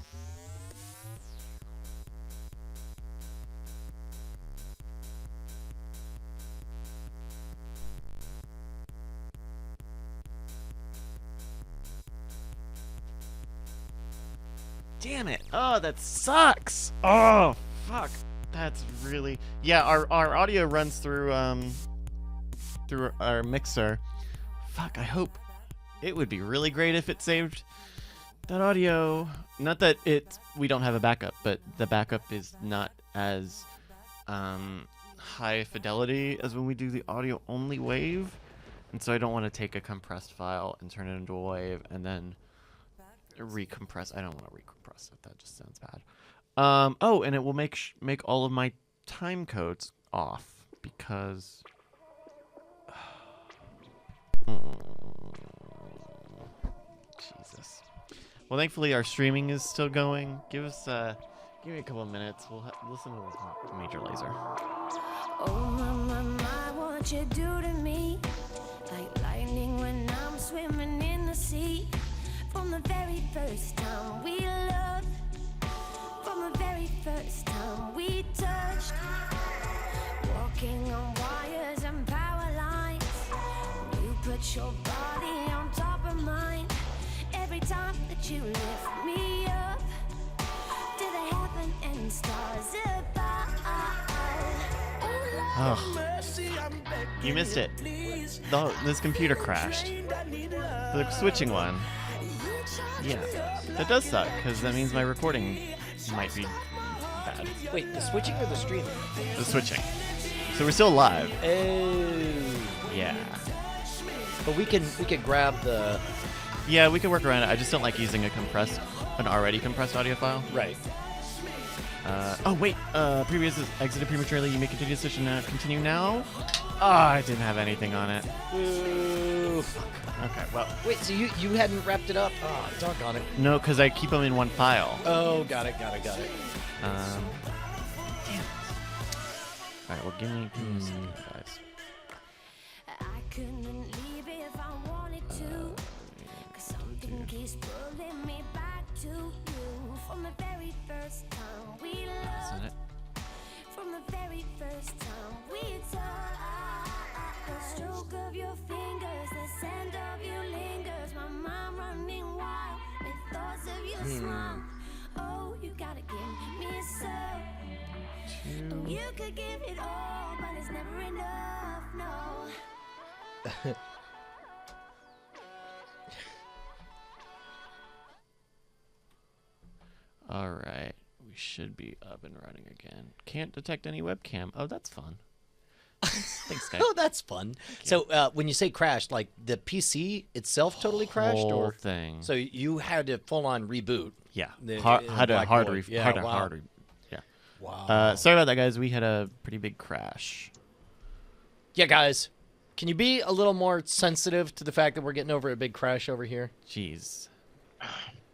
Damn it. Oh, that sucks. Oh, fuck. That's really... Yeah, our audio runs through our mixer. Fuck, I hope... It would be really great if it saved that audio. Not that we don't have a backup, but the backup is not as high fidelity as when we do the audio only wave. And so I don't want to take a compressed file and turn it into a wave and then recompress. I don't want to recompress it. That just sounds bad. Oh, and it will make all of my time codes off because. Jesus. Well, thankfully our streaming is still going. Give me a couple of minutes. We'll listen to this Major Lazer. Oh my, what you do to me? Like lightning when I'm swimming in the sea. From the very first time we loved, from the very first time we touched, walking on wires and power lines. You put your body on top of mine. Every time that you lift me up to the heaven and stars above. Oh, you missed it. This computer crashed. The switching one. Yeah, that does suck because that means my recording might be bad. Wait, the switching or the streaming? The switching. So we're still live. Oh. Yeah. But we can grab the. Yeah, we can work around it. I just don't like using an already compressed audio file. Right. Oh wait, previous exited prematurely. You may continue decision to continue now. Oh, I didn't have anything on it. Ooh. Okay, well. Wait, so you hadn't wrapped it up? Oh, doggone it. No, because I keep them in one file. Oh, got it. Damn it. All right, well, give me a second, guys. I couldn't leave if I wanted to, 'cause something keeps pulling me back to you. From the very first time we Isn't loved, it? from the very first time we touched, the stroke of your fingers, the scent of you lingers, my mind running wild with thoughts of your smile. Oh, you gotta give me some. You could give it all, but it's never enough, no. All right, we should be up and running again. Can't detect any webcam. Oh, that's fun. Thanks, guys. Oh, that's fun. So when you say crashed, like the PC itself totally crashed, Whole or thing. so you had to full on reboot? Yeah, The- had a Black hard, Void. yeah, Wow. yeah. Wow. Sorry about that, guys. We had a pretty big crash. Yeah, guys, can you be a little more sensitive to the fact that we're getting over a big crash over here? Jeez.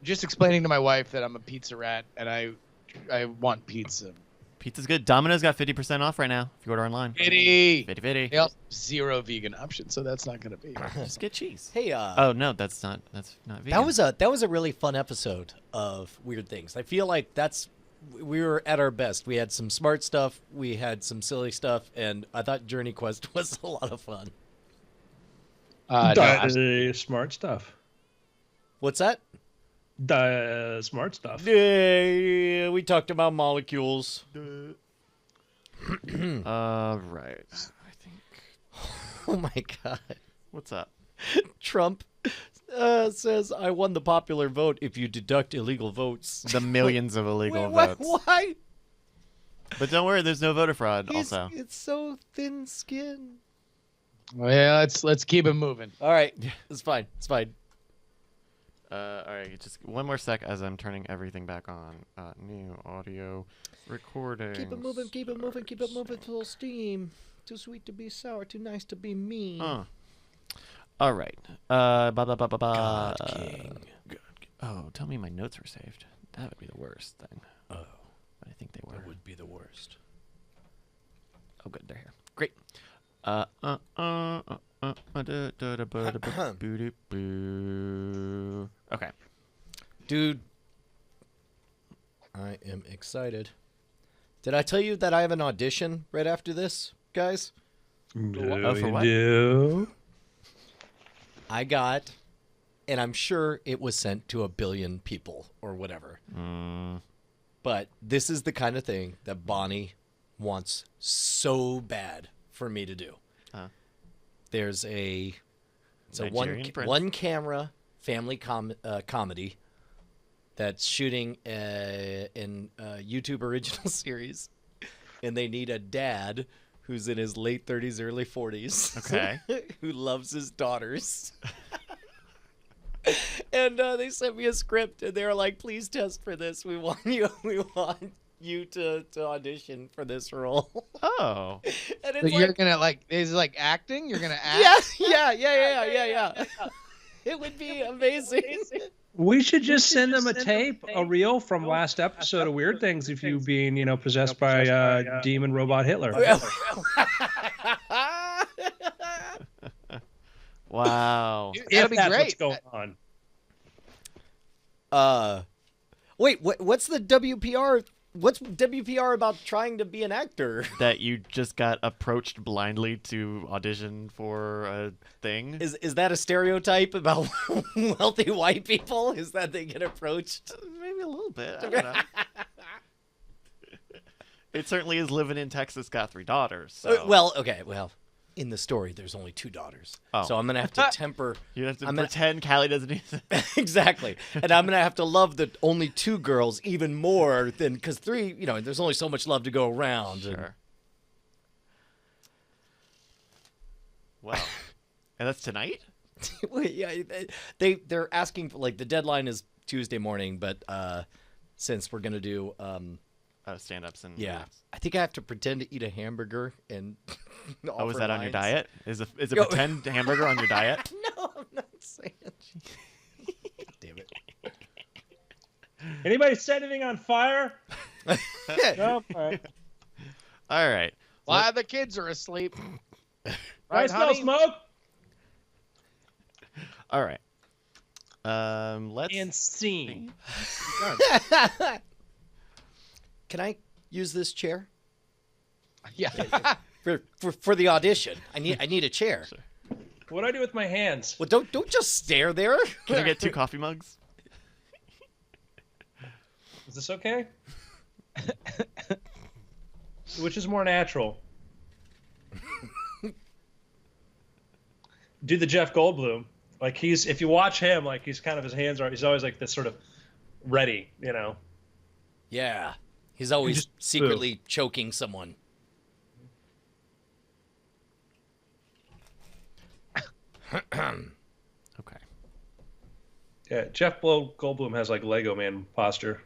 Just explaining to my wife that I'm a pizza rat and I want pizza. Pizza's good. Domino's got 50% off right now if you order online. Pity. 50-50. They also have zero vegan options, so that's not going to be. Just get cheese. Hey, Oh no, that's not vegan. that was a really fun episode of Weird Things. I feel like we were at our best. We had some smart stuff, we had some silly stuff, and I thought Journey Quest was a lot of fun. Smart stuff. What's that? Smart stuff. Yeah, we talked about molecules. Right. I think. Oh my god. What's up? Trump says, I won the popular vote if you deduct illegal votes. The millions of illegal Wait, votes. why? But don't worry, there's no voter fraud. It's Also, so thin skin. Well, yeah, let's keep it moving. All right. It's fine. It's fine. all right, just one more sec as I'm turning everything back on. New audio recording. Keep it moving, keep it moving, keep it moving full steam. Too sweet to be sour, too nice to be mean. All right. God God King. Oh, tell me my notes were saved. That would be the worst thing. Oh, But I think they were. that would be the worst. Oh, good. They're here. Great. Okay. Dude, I am excited. Did I tell you that I have an audition right after this, guys? Oh, for what? No. I got, and I'm sure it was sent to 1 billion people or whatever. But this is the kind of thing that Bonnie wants so bad for me to do. There's it's a Nigerian prince. one camera family comedy that's shooting in YouTube original series, and they need a dad who's in his late 30s, early 40s. Okay. Who loves his daughters. And they sent me a script, and they were like, "Please test for this. We want you. We want you to audition for this role." Oh. And So it's you're like, gonna like is it like acting? You're gonna act? yeah. It would be amazing. We should just send them a tape, a reel from last episode of Weird Things of you being, possessed by demon robot Hitler. Wow. If That'd be that's great. what's going on. Wait, what's the WPR? What's WPR about trying to be an actor? That you just got approached blindly to audition for a thing. Is that a stereotype about wealthy white people? Is that they get approached? Maybe a little bit. I don't know. It certainly is living in Texas, got 3 daughters. So. Well, in the story, there's only 2 daughters. Oh. So I'm going to have to temper. You have to I'm gonna- pretend Callie doesn't need to. Exactly. And I'm going to have to love the only 2 girls even more than, because 3, there's only so much love to go around. and- Sure. Wow. And that's tonight? Wait, yeah, they're asking for, like, the deadline is Tuesday morning, but since we're going to do, Stand-ups and... yeah, I think I have to pretend to eat a hamburger and Oh, is that on your lines. diet? Is a Yo. pretend hamburger on your diet? No, I'm not saying. Damn it. Anybody set anything on fire? No? All right. All right. Why the kids are asleep? I Right, smell honey? smoke. All right. Let's... And scene. Can I use this chair Yeah. for the audition? I need a chair. What do I do with my hands? Well, don't just stare there. Can I get 2 coffee mugs? Is this okay? Which is more natural? Do the Jeff Goldblum. Like if you watch him, like he's kind of his hands are, he's always like this sort of ready, Yeah, he's always just secretly choking someone. Okay. Yeah, Jeff Goldblum has like Lego Man posture.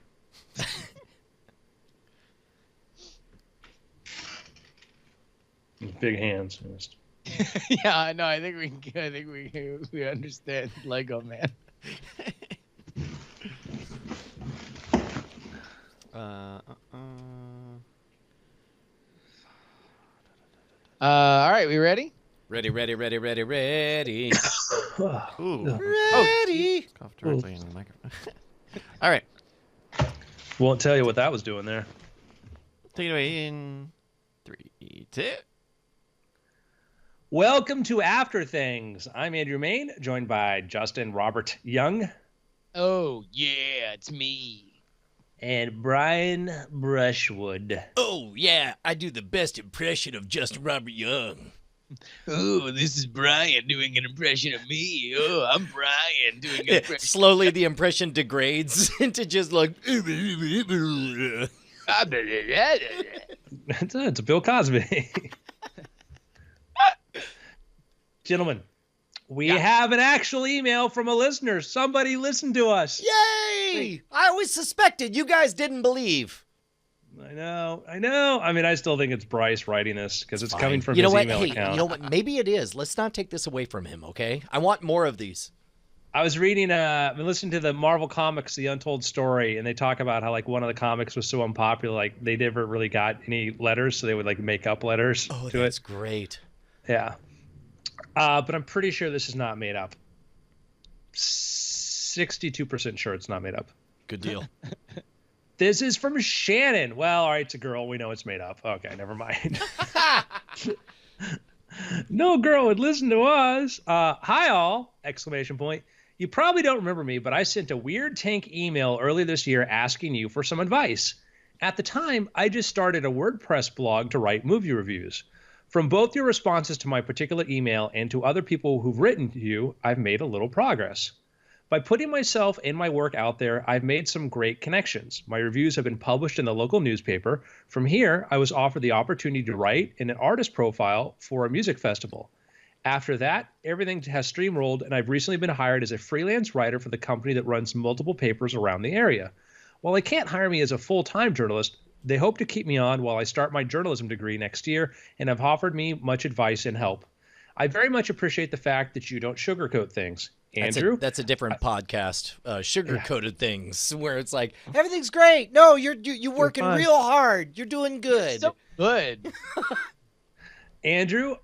Big hands. Yeah, no, I think we understand Lego Man. All right, we ready? Ready. Ooh. Ready. Cough directly into the microphone. All right. Won't tell you what that was doing there. Take it away in 3, 2. Welcome to After Things. I'm Andrew Main, joined by Justin Robert Young Oh yeah, it's me. and Brian Brushwood. Oh yeah, I do the best impression of Justin Robert Young. Oh, this is Brian doing an impression of me. Oh, I'm Brian doing an impression. Slowly, the impression degrades into just like. It's a Bill Cosby. Gentlemen, we have an actual email from a listener. Somebody listened to us. Yay! I always suspected you guys didn't believe. I know. I mean, I still think it's Bryce writing this because it's coming from You know his what? email Hey, account. you know what? Maybe it is. Let's not take this away from him, okay? I want more of these. I was reading, I've been listening to the Marvel Comics, The Untold Story, and they talk about how like one of the comics was so unpopular, like they never really got any letters, so they would like make up letters Oh, to that's it. great. Yeah. But I'm pretty sure this is not made up. 62% sure it's not made up. Good deal. This is from Shannon. Well, all right, it's a girl. We know it's made up. Okay, never mind. No girl would listen to us. Hi, all! Exclamation point. You probably don't remember me, but I sent a Weird Tank email earlier this year asking you for some advice. At the time, I just started a WordPress blog to write movie reviews. From both your responses to my particular email and to other people who've written to you, I've made a little progress. By putting myself and my work out there, I've made some great connections. My reviews have been published in the local newspaper. From here, I was offered the opportunity to write in an artist profile for a music festival. After that, everything has streamrolled, and I've recently been hired as a freelance writer for the company that runs multiple papers around the area. While they can't hire me as a full-time journalist, they hope to keep me on while I start my journalism degree next year and have offered me much advice and help. I very much appreciate the fact that you don't sugarcoat things. Andrew? That's a different podcast, sugar-coated things, where it's like, everything's great. No, you're working fine. real hard. You're doing good. So good. Andrew,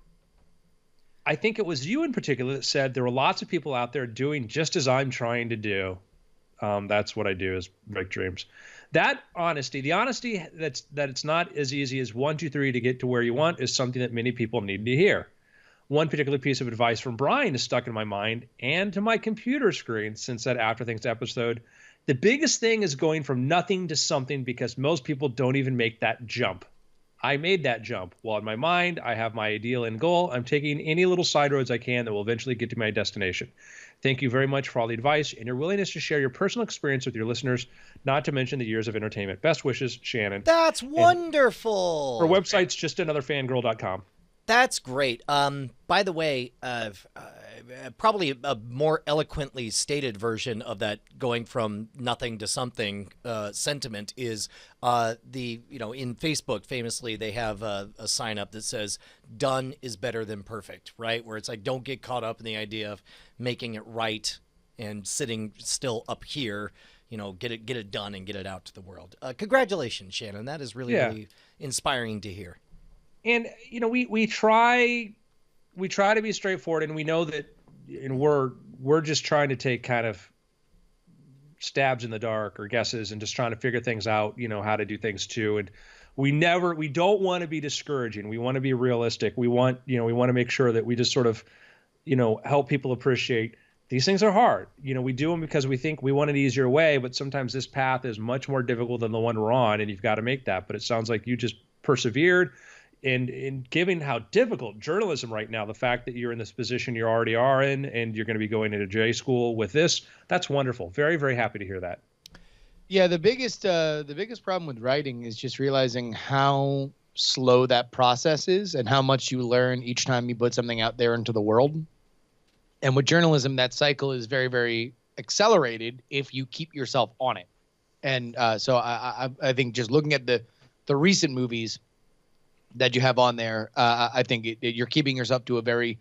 I think it was you in particular that said there were lots of people out there doing just as I'm trying to do. That's what I do is break dreams. That honesty, the honesty that it's not as easy as 1, 2, 3 to get to where you want is something that many people need to hear. One particular piece of advice from Brian is stuck in my mind and to my computer screen since that After Things episode. The biggest thing is going from nothing to something because most people don't even make that jump. I made that jump. While in my mind, I have my ideal and goal. I'm taking any little side roads I can that will eventually get to my destination. Thank you very much for all the advice and your willingness to share your personal experience with your listeners, not to mention the years of entertainment. Best wishes, Shannon. That's wonderful. Her website's justanotherfangirl.com. That's great. By the way, probably a more eloquently stated version of that going from nothing to something sentiment is in Facebook famously they have a sign up that says done is better than perfect, right? Where it's like, don't get caught up in the idea of making it right and sitting still up here, get it done and get it out to the world. Congratulations, Shannon. That is really inspiring to hear. And we try to be straightforward, and we know that, and we're just trying to take kind of stabs in the dark or guesses and just trying to figure things out, how to do things too. And we don't want to be discouraging. We want to be realistic. We want to make sure that we just sort of, help people appreciate these things are hard. We do them because we think we want an easier way, but sometimes this path is much more difficult than the one we're on, and you've got to make that. But it sounds like you just persevered. And in given how difficult journalism right now, the fact that you're in this position you already are in and you're going to be going into J school with this, that's wonderful. Very, very happy to hear that. Yeah, the biggest problem with writing is just realizing how slow that process is and how much you learn each time you put something out there into the world. And with journalism, that cycle is very, very accelerated if you keep yourself on it. And so I think just looking at the recent movies that you have on there, I think you're keeping yourself to a very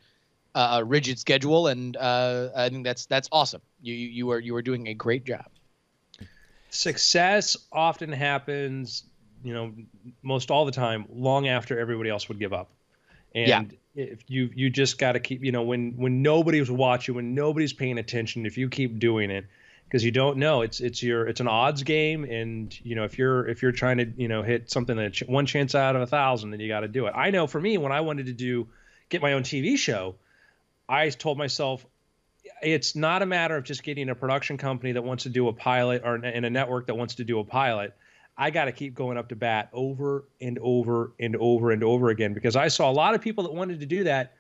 rigid schedule, and I think that's awesome. You are doing a great job. Success often happens, most all the time, long after everybody else would give up. And if you just got to keep, when nobody's watching, when nobody's paying attention, if you keep doing it, because you don't know, it's an odds game, and if you're trying to hit something that one chance out of 1,000, then you got to do it. I know for me, when I wanted to get my own TV show, I told myself it's not a matter of just getting a production company that wants to do a pilot or in a network that wants to do a pilot. I got to keep going up to bat over and over and over and over again, because I saw a lot of people that wanted to do that.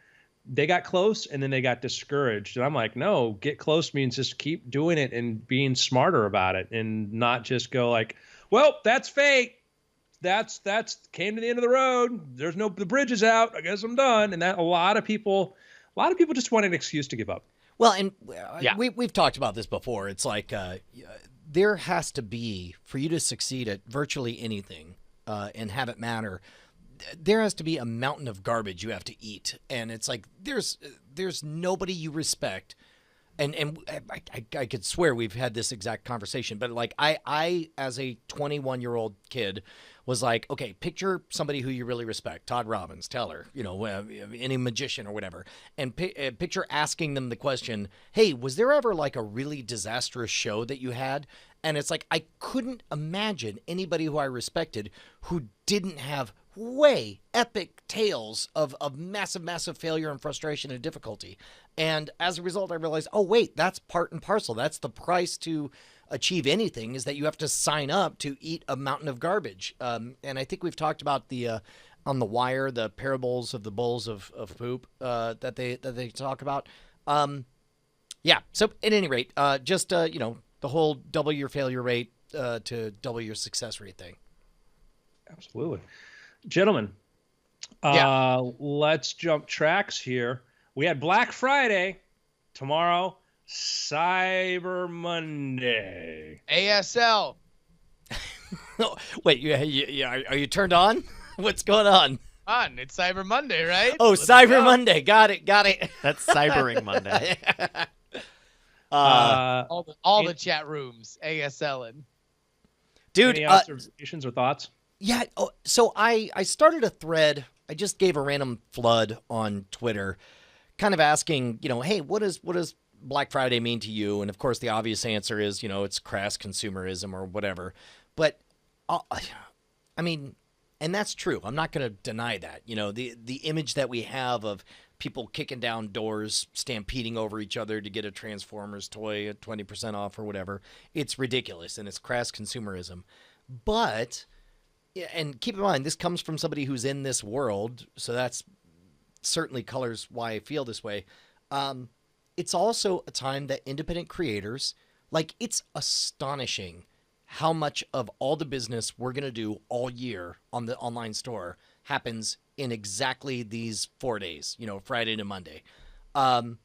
They got close and then they got discouraged. And I'm like, no, get close means just keep doing it and being smarter about it, and not just go like, well, that's fate. That's came to the end of the road. The bridge is out. I guess I'm done. And that a lot of people just want an excuse to give up. Well, and we've talked about this before. It's like there has to be, for you to succeed at virtually anything and have it matter, there has to be a mountain of garbage you have to eat. And it's like there's nobody you respect. And I could swear we've had this exact conversation, but like I as a 21-year-old kid was like, okay, picture somebody who you really respect, Todd Robbins, Teller, any magician or whatever, and picture asking them the question, hey, was there ever like a really disastrous show that you had? And it's like, I couldn't imagine anybody who I respected who didn't have way epic tales of massive failure and frustration and difficulty. And as a result, I realized, oh, wait, that's part and parcel. That's the price to achieve anything, is that you have to sign up to eat a mountain of garbage. And I think we've talked about the on The Wire, the parables of the bowls of poop that they talk about. Yeah. So at any rate, just the whole double your failure rate to double your success rate thing. Absolutely. Gentlemen, let's jump tracks here. We had Black Friday. Tomorrow, Cyber Monday. ASL. Wait, are you turned on? What's going on? It's Cyber Monday, right? Oh, Let's Cyber go. Monday. Got it. That's Cybering Monday. All the chat rooms, ASLing. Dude, any observations or thoughts? yeah. Oh, so I started a thread. I just gave a random flood on Twitter, kind of asking, hey, what does Black Friday mean to you? And of course, the obvious answer is, it's crass consumerism or whatever. But I mean, and that's true. I'm not going to deny that. The image that we have of people kicking down doors, stampeding over each other to get a Transformers toy at 20% off or whatever, it's ridiculous and it's crass consumerism. But, and keep in mind, this comes from somebody who's in this world, so that's certainly colors why I feel this way. It's also a time that independent creators, it's astonishing how much of all the business we're going to do all year on the online store happens in exactly these 4 days, Friday to Monday. And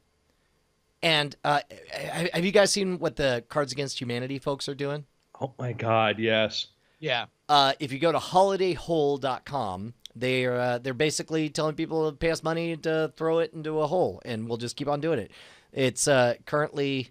have you guys seen what the Cards Against Humanity folks are doing? Oh my God, yes. Yeah. If you go to holidayhole.com, they're basically telling people to pay us money to throw it into a hole, and we'll just keep on doing it. It's currently...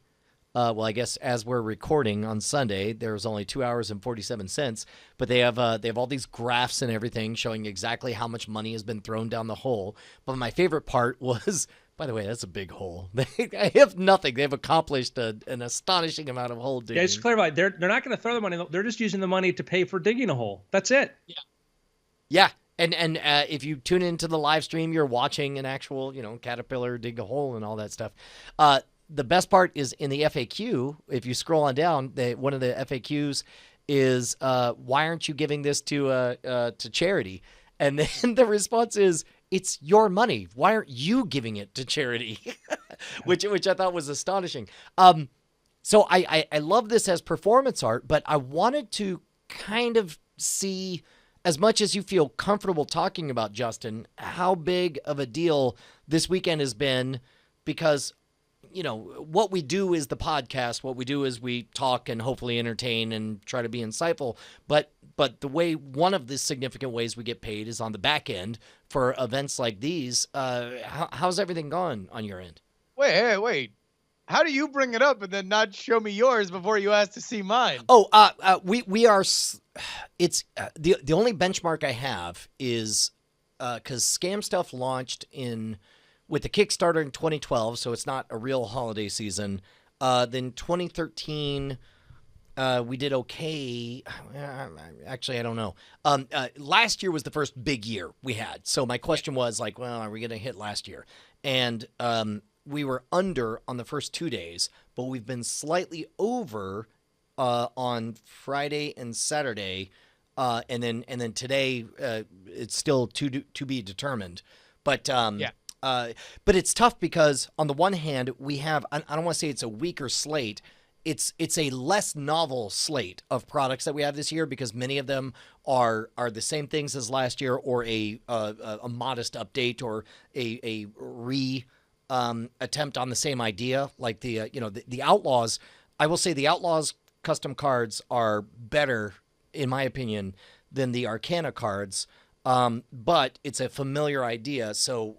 well, I guess as we're recording on Sunday, there's only 2 hours and 47 cents, but they have all these graphs and everything showing exactly how much money has been thrown down the hole. But my favorite part was, by the way, that's a big hole. They have nothing. They've accomplished an astonishing amount of hole digging. Yeah, just to clarify, they're not going to throw the money. They're just using the money to pay for digging a hole. That's it. Yeah. And if you tune into the live stream, you're watching an actual, caterpillar dig a hole and all that stuff. The best part is in the FAQ. If you scroll on down, one of the FAQs is, why aren't you giving this to charity? And then the response is, it's your money. Why aren't you giving it to charity? which I thought was astonishing. So I love this as performance art, but I wanted to kind of see, as much as you feel comfortable talking about, Justin, how big of a deal this weekend has been, because what we do is the podcast. What we do is we talk and hopefully entertain and try to be insightful. But one of the significant ways we get paid is on the back end for events like these. How's everything gone on your end? Wait. How do you bring it up and then not show me yours before you ask to see mine? Oh, we are. It's the only benchmark I have is because Scam Stuff launched with the Kickstarter in 2012, so it's not a real holiday season. Then 2013, we did okay. Actually, I don't know. Last year was the first big year we had. So my question was are we going to hit last year? And we were under on the first 2 days, but we've been slightly over on Friday and Saturday, and then today it's still to be determined. But but it's tough because on the one hand we have, I don't want to say it's a weaker slate. It's a less novel slate of products that we have this year because many of them are the same things as last year, or a modest update, or a attempt on the same idea, like the Outlaws. I will say the Outlaws custom cards are better, in my opinion, than the Arcana cards. But it's a familiar idea, so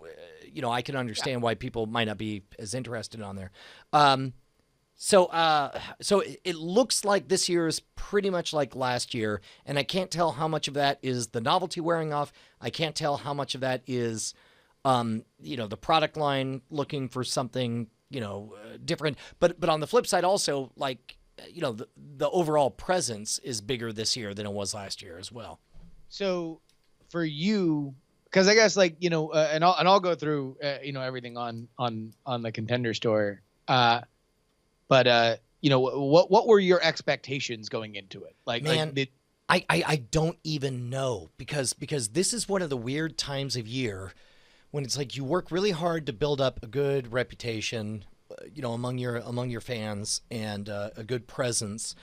I can understand why people might not be as interested on there. So it looks like this year is pretty much like last year, and I can't tell how much of that is the novelty wearing off. I can't tell how much of that is, the product line looking for something, different. But on the flip side, also, the overall presence is bigger this year than it was last year as well. So for you, because I guess and I'll go through everything on the Contender Store. But what were your expectations going into it? I don't even know, because this is one of the weird times of year when it's like you work really hard to build up a good reputation, among your fans, and a good presence,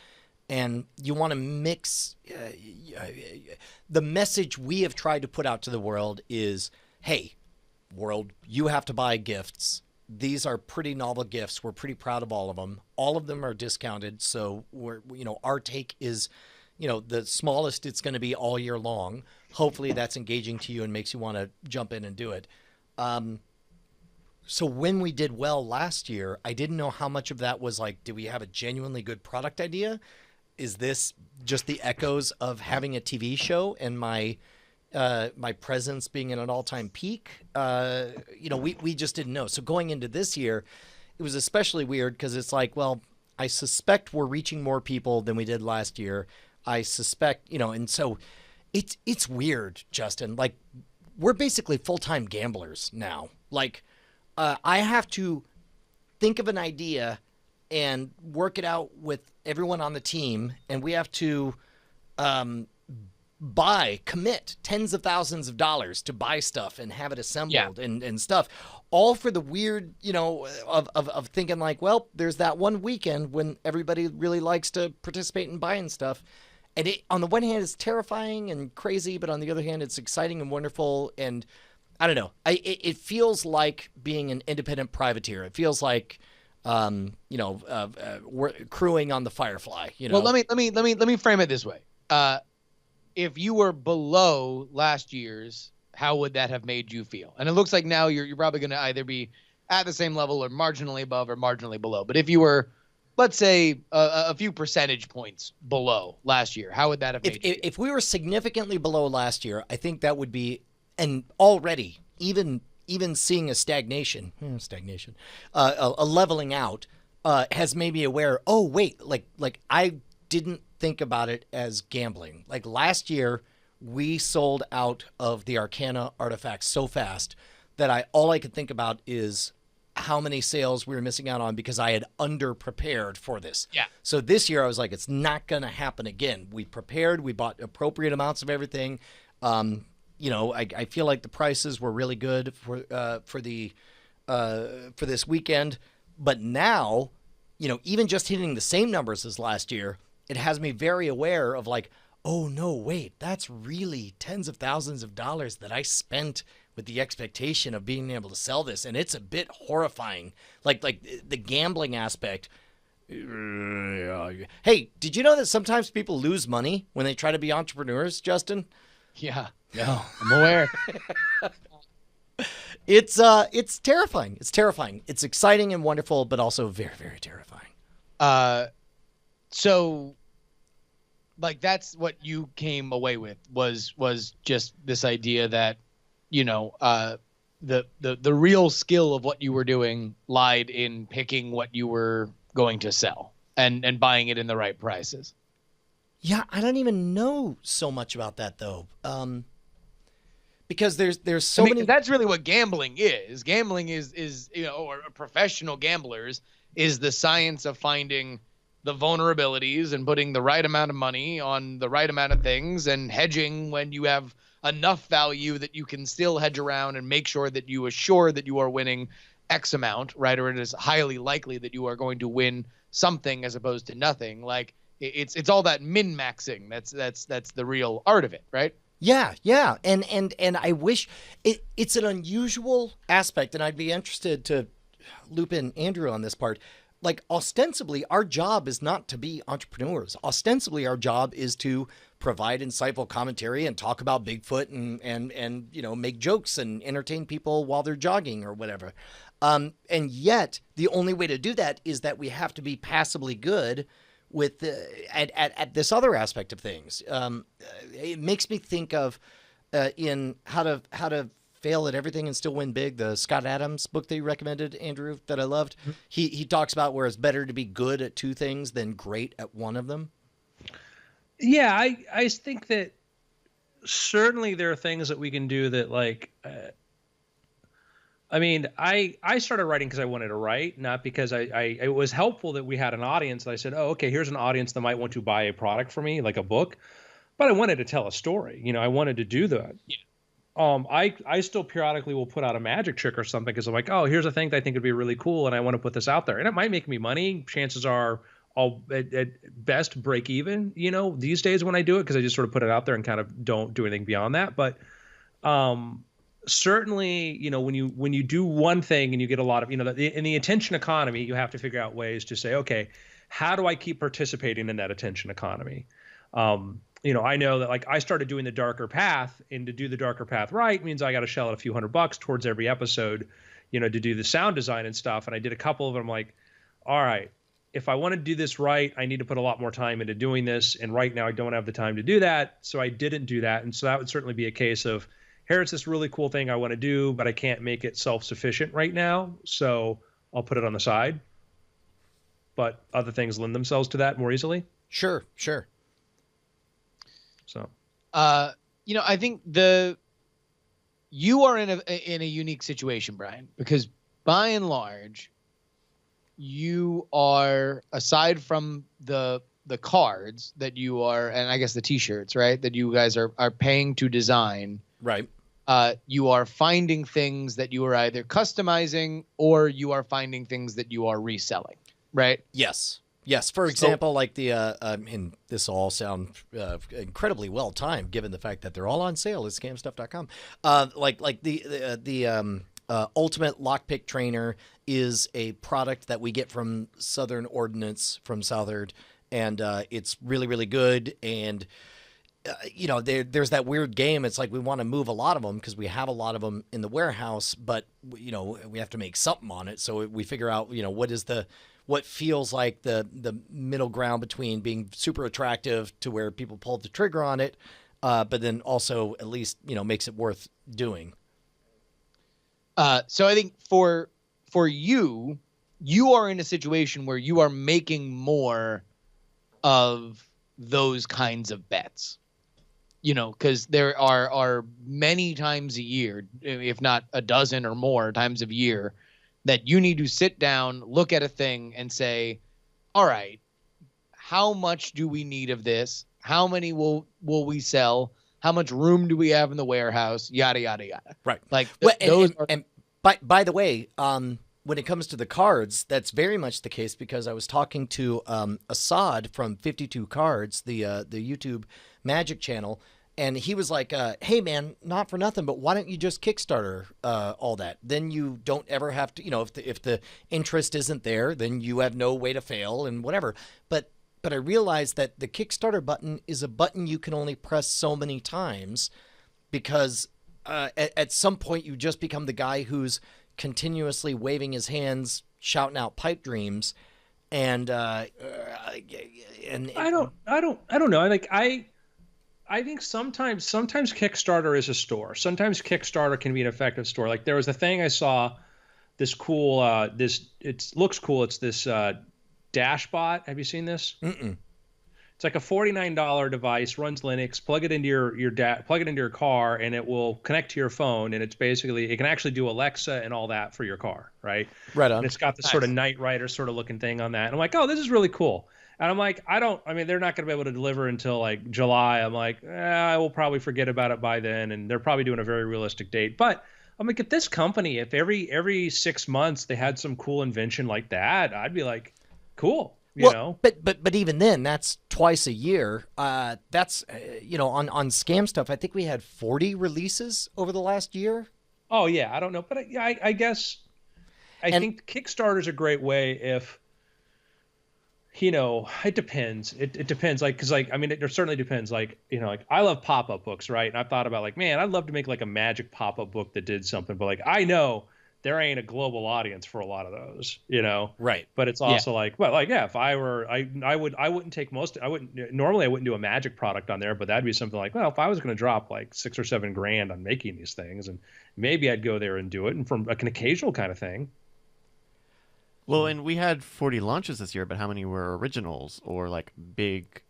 and you want to mix. The message we have tried to put out to the world is, hey, world, you have to buy gifts. These are pretty novel gifts. We're pretty proud of all of them. All of them are discounted. So our take is, the smallest it's going to be all year long. Hopefully that's engaging to you and makes you want to jump in and do it. So when we did well last year, I didn't know how much of that was like, did we have a genuinely good product idea? Is this just the echoes of having a TV show and my presence being at an all-time peak? We just didn't know. So going into this year, it was especially weird because it's like, well, I suspect we're reaching more people than we did last year. I suspect, and so it's weird, Justin. Like, we're basically full-time gamblers now. Like, I have to think of an idea and work it out with everyone on the team, and we have to commit tens of thousands of dollars to buy stuff and have it assembled and stuff, all for the weird, of thinking like, well, there's that one weekend when everybody really likes to participate in buying stuff. And it, on the one hand, it's terrifying and crazy, but on the other hand, it's exciting and wonderful. And I don't know. It feels like being an independent privateer. It feels like, we're crewing on the Firefly. Well, let me frame it this way. If you were below last year's, how would that have made you feel? And it looks like now you're probably going to either be at the same level or marginally above or marginally below. But if you were, let's say, a few percentage points below last year, how would that have made you feel? If we were significantly below last year, I think that would be, and already even seeing a stagnation, a leveling out, has made me aware. Oh wait, like I didn't think about it as gambling. Like last year, we sold out of the Arcana artifacts so fast that all I could think about is how many sales we were missing out on because I had under-prepared for this. Yeah. So this year I was like, it's not going to happen again. We prepared. We bought appropriate amounts of everything. I feel like the prices were really good for this weekend. But now, even just hitting the same numbers as last year, it has me very aware of like, oh no, wait, that's really tens of thousands of dollars that I spent with the expectation of being able to sell this. And it's a bit horrifying. Like the gambling aspect. Hey, did you know that sometimes people lose money when they try to be entrepreneurs, Justin? Yeah, no, I'm aware. It's terrifying. It's terrifying. It's exciting and wonderful, but also very, very terrifying. So like that's what you came away with was just this idea that, the real skill of what you were doing lied in picking what you were going to sell and buying it in the right prices. Yeah, I don't even know so much about that though. Because there's so many. That's really what gambling is. Gambling is or professional gamblers is the science of finding the vulnerabilities and putting the right amount of money on the right amount of things and hedging when you have enough value that you can still hedge around and make sure that you assure that you are winning X amount, right? Or it is highly likely that you are going to win something as opposed to nothing. Like it's all that min-maxing. That's the real art of it, right? Yeah. And I wish it's an unusual aspect, and I'd be interested to loop in Andrew on this part. Like, ostensibly, our job is not to be entrepreneurs. Ostensibly, our job is to provide insightful commentary and talk about Bigfoot and make jokes and entertain people while they're jogging or whatever. And yet, the only way to do that is that we have to be passably good with at this other aspect of things. It makes me think of in how to fail at everything and still win big, the Scott Adams book that you recommended, Andrew, that I loved. Mm-hmm. He talks about where it's better to be good at two things than great at one of them. Yeah, I think that certainly there are things that we can do that, like, I started writing because I wanted to write, not because it was helpful that we had an audience. I said, oh, okay, here's an audience that might want to buy a product from me, like a book, but I wanted to tell a story. I wanted to do that. Yeah. I still periodically will put out a magic trick or something because I'm like, oh, here's a thing that I think would be really cool, and I want to put this out there, and it might make me money. Chances are I'll at best break even, these days when I do it, because I just sort of put it out there and kind of don't do anything beyond that. But certainly, when you do one thing and you get a lot of, in the attention economy, you have to figure out ways to say, okay, how do I keep participating in that attention economy? I know that like I started doing the darker path, and to do the darker path right means I got to shell out a few $100 towards every episode, to do the sound design and stuff. And I did a couple of them. I'm like, all right, if I want to do this right, I need to put a lot more time into doing this. And right now I don't have the time to do that. So I didn't do that. And so that would certainly be a case of, here's this really cool thing I want to do, but I can't make it self-sufficient right now. So I'll put it on the side. But other things lend themselves to that more easily. Sure. So, I think you are in a unique situation, Brian, because by and large, you are, aside from the cards that you are, and I guess the T-shirts, right, that you guys are paying to design, Right. You are finding things that you are either customizing or you are finding things that you are reselling, right? Yes. For example, like the and this all sound incredibly well timed, given the fact that they're all on sale at scamstuff.com. Like the Ultimate Lockpick Trainer is a product that we get from Southern Ordnance from Southard, and it's really, really good. And there's that weird game. It's like we want to move a lot of them because we have a lot of them in the warehouse, but we have to make something on it. So we figure out what feels like the middle ground between being super attractive to where people pull the trigger on it, but then also at least makes it worth doing. So I think for you are in a situation where you are making more of those kinds of bets. Because there are many times a year, if not a dozen or more times a year, that you need to sit down, look at a thing and say, all right, how much do we need of this? How many will we sell? How much room do we have in the warehouse? Yada, yada, yada. Right. Like and by the way, when it comes to the cards, that's very much the case, because I was talking to Assad from 52 Cards, the YouTube Magic channel, and he was like, hey, man, not for nothing, but why don't you just Kickstarter all that? Then you don't ever have to, if the interest isn't there, then you have no way to fail and whatever. But I realized that the Kickstarter button is a button you can only press so many times, because at some point you just become the guy who's continuously waving his hands, shouting out pipe dreams, and I don't know. I think sometimes Kickstarter is a store. Sometimes Kickstarter can be an effective store. Like there was a thing I saw, this cool, it looks cool. It's this Dashbot. Have you seen this? Mm-mm. It's like a $49 device, runs Linux. Plug it into your car, and it will connect to your phone. And it's basically, it can actually do Alexa and all that for your car, right? Right on. And it's got this sort of Knight Rider sort of looking thing on that. And I'm like, oh, this is really cool. And I'm like, they're not going to be able to deliver until like July. I'm like, I will probably forget about it by then. And they're probably doing a very realistic date. But I'm like, at this company, if every 6 months they had some cool invention like that, I'd be like, cool. You know? But even then, that's twice a year. That's on Scam Stuff, I think we had 40 releases over the last year. Oh yeah, I don't know, but I guess I think Kickstarter's a great way if it depends. It depends, like, because it certainly depends. Like I love pop-up books, right? And I've thought about like, man, I'd love to make like a magic pop-up book that did something, but like I know there ain't a global audience for a lot of those, Right. But it's also like, well, like, yeah, if I were, I wouldn't normally I wouldn't do a magic product on there, but that'd be something like, well, if I was going to drop like $6 or $7 grand on making these things, and maybe I'd go there and do it, and from like an occasional kind of thing. Well, and we had 40 launches this year, but how many were originals or like big,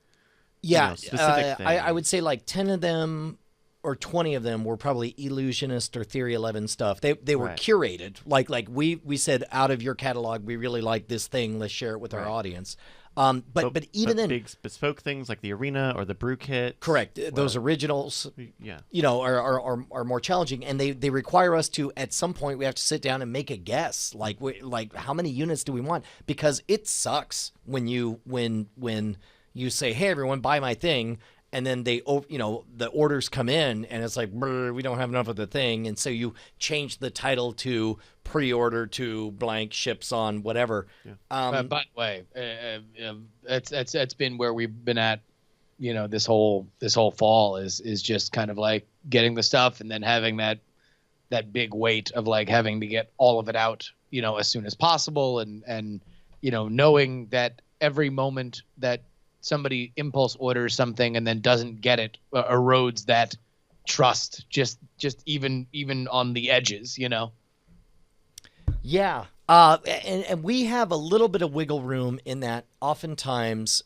specific things? I would say like 10 of them or 20 of them were probably Illusionist or Theory 11 stuff. They were Right. curated. Like we said, out of your catalog, we really like this thing. Let's share it with our audience. But even then, big bespoke things like the Arena or the Brew Kit. correct. Those originals, Yeah. are more challenging, and they require us to, at some point, we have to sit down and make a guess. Like how many units do we want? Because it sucks when you say, hey everyone, buy my thing, and then the orders come in, and it's like, we don't have enough of the thing, and so you change the title to pre-order to blank, ships on, whatever. Yeah. By the way, that's been where we've been at, this whole fall is just kind of like getting the stuff and then having that big weight of like having to get all of it out, as soon as possible, and knowing that every moment that somebody impulse orders something and then doesn't get it erodes that trust just even on the edges. Yeah. And we have a little bit of wiggle room in that oftentimes,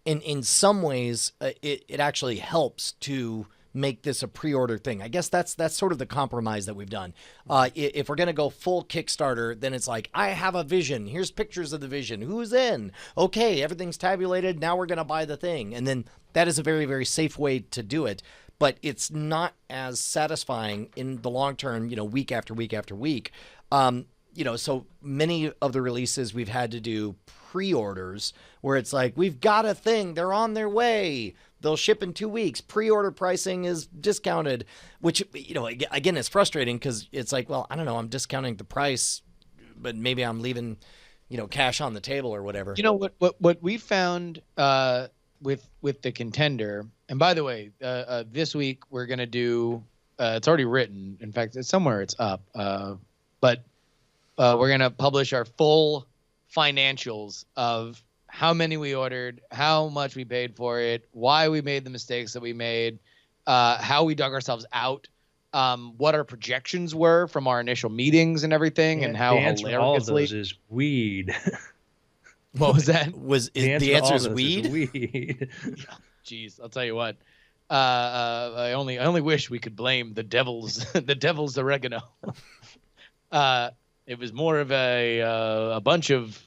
in some ways, it actually helps to make this a pre-order thing. I guess that's sort of the compromise that we've done. If we're going to go full Kickstarter, then it's like, I have a vision. Here's pictures of the vision. Who's in? Okay, everything's tabulated. Now we're going to buy the thing. And then that is a very, very safe way to do it. But it's not as satisfying in the long term, week after week after week. So many of the releases we've had to do pre-orders where it's like, we've got a thing. They're on their way. They'll ship in 2 weeks. Pre-order pricing is discounted, which, again, is frustrating because it's like, well, I don't know, I'm discounting the price, but maybe I'm leaving, cash on the table or whatever. What we found with the Contender, and by the way, this week we're gonna do. It's already written. In fact, it's somewhere. It's up. But we're gonna publish our full financials of how many we ordered, how much we paid for it, why we made the mistakes that we made, how we dug ourselves out, what our projections were from our initial meetings and everything, and how the answer to all of hilariously those is weed. What was that? The answer is weed? Weed. Jeez, I'll tell you what. I only wish we could blame the devil's oregano. It was more of a bunch of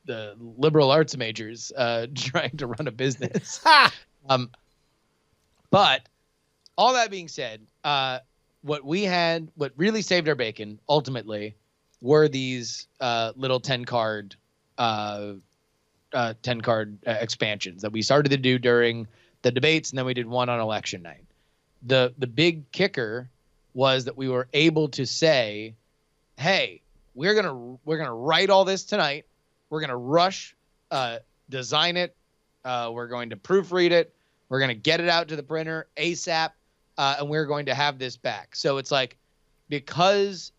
the liberal arts majors trying to run a business. But all that being said, what really saved our bacon ultimately were these little 10-card expansions that we started to do during the debates, and then we did one on election night. The big kicker was that we were able to say, hey, we're gonna write all this tonight. We're going to rush, design it. We're going to proofread it. We're going to get it out to the printer ASAP, and we're going to have this back. So it's like, because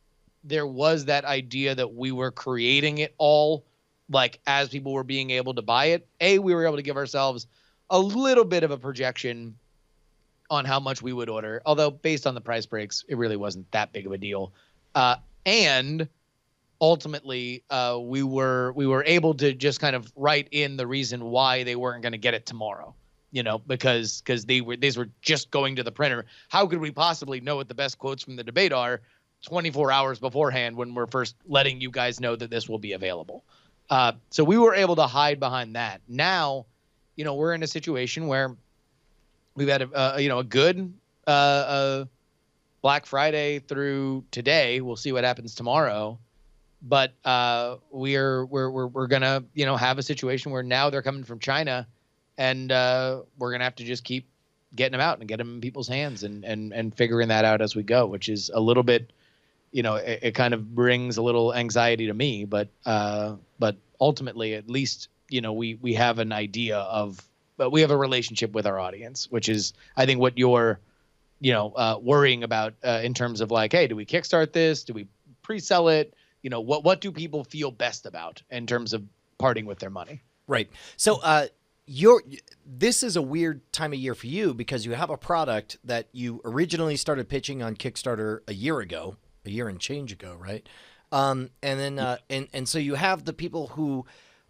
there was that idea that we were creating it all, like as people were being able to buy it, we were able to give ourselves a little bit of a projection on how much we would order. Although based on the price breaks, it really wasn't that big of a deal. And ultimately, we were able to just kind of write in the reason why they weren't going to get it tomorrow, because these were just going to the printer. How could we possibly know what the best quotes from the debate are 24 hours beforehand when we're first letting you guys know that this will be available? So we were able to hide behind that. Now, we're in a situation where we've had a good Black Friday through today. We'll see what happens tomorrow. But we're gonna have a situation where now they're coming from China, and we're gonna have to just keep getting them out and get them in people's hands and figuring that out as we go, which is a little bit, it kind of brings a little anxiety to me. But ultimately, at least we have an idea of, but we have a relationship with our audience, which is I think what you're worrying about in terms of like, hey, do we kickstart this? Do we pre-sell it? What do people feel best about in terms of parting with their money? Right. So this is a weird time of year for you because you have a product that you originally started pitching on Kickstarter a year and change ago, right? And then and so you have the people who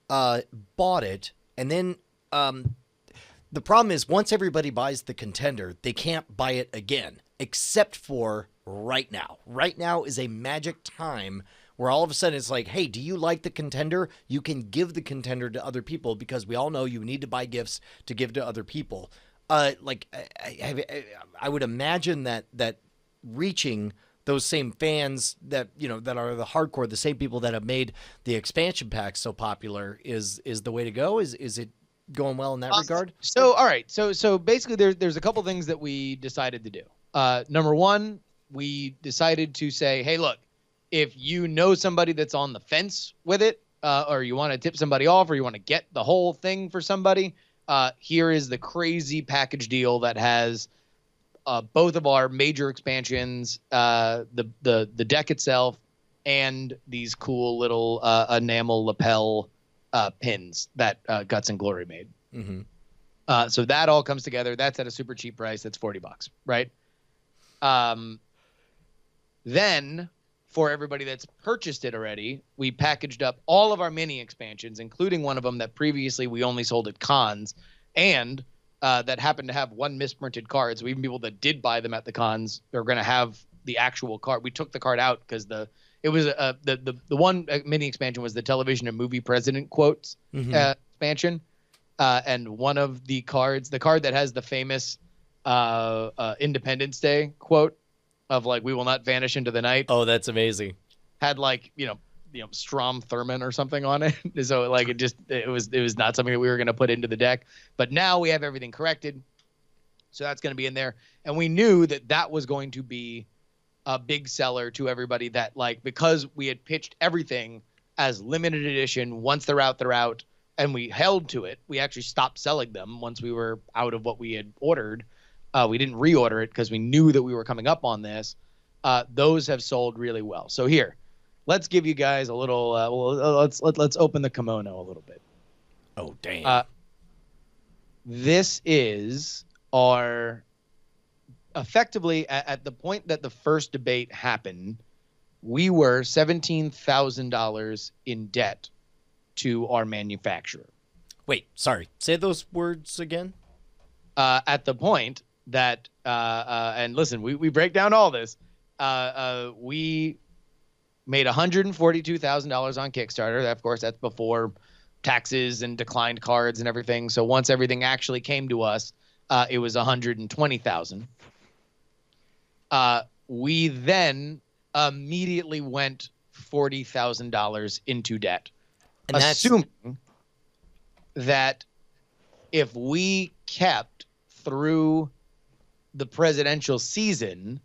bought it, and then the problem is once everybody buys the Contender, they can't buy it again, except for right now. Right now is a magic time where all of a sudden it's like, hey, do you like the Contender? You can give the Contender to other people because we all know you need to buy gifts to give to other people. I would imagine that reaching those same fans that that are the hardcore, the same people that have made the expansion packs so popular is the way to go. Is it going well in that regard? So all right, so basically there's a couple things that we decided to do. Number one, we decided to say, hey, look, if you know somebody that's on the fence with it, or you want to tip somebody off, or you want to get the whole thing for somebody, here is the crazy package deal that has both of our major expansions, the deck itself, and these cool little enamel lapel pins that Guts and Glory made. Mm-hmm. So that all comes together. That's at a super cheap price. That's $40, right? Then for everybody that's purchased it already, we packaged up all of our mini expansions, including one of them that previously we only sold at cons, and that happened to have one misprinted card. So even people that did buy them at the cons are going to have the actual card. We took the card out because the one mini expansion was the television and movie president quotes expansion, and one of the cards, the card that has the famous Independence Day quote of like, "We will not vanish into the night." Oh, that's amazing. Had like Strom Thurmond or something on it. So like it was not something that we were going to put into the deck. But now we have everything corrected, so that's going to be in there. And we knew that was going to be a big seller to everybody, that like, because we had pitched everything as limited edition. Once they're out, and we held to it. We actually stopped selling them once we were out of what we had ordered. We didn't reorder it because we knew that we were coming up on this. Those have sold really well. So here, let's give you guys a little. Let's open the kimono a little bit. Oh damn! This is our effectively at the point that the first debate happened, we were $17,000 in debt to our manufacturer. Wait, sorry. Say those words again. At the point that, and listen, we break down all this. We made $142,000 on Kickstarter. Of course, that's before taxes and declined cards and everything. So once everything actually came to us, it was $120,000. We then immediately went $40,000 into debt, And that's assuming that if we kept through the presidential season,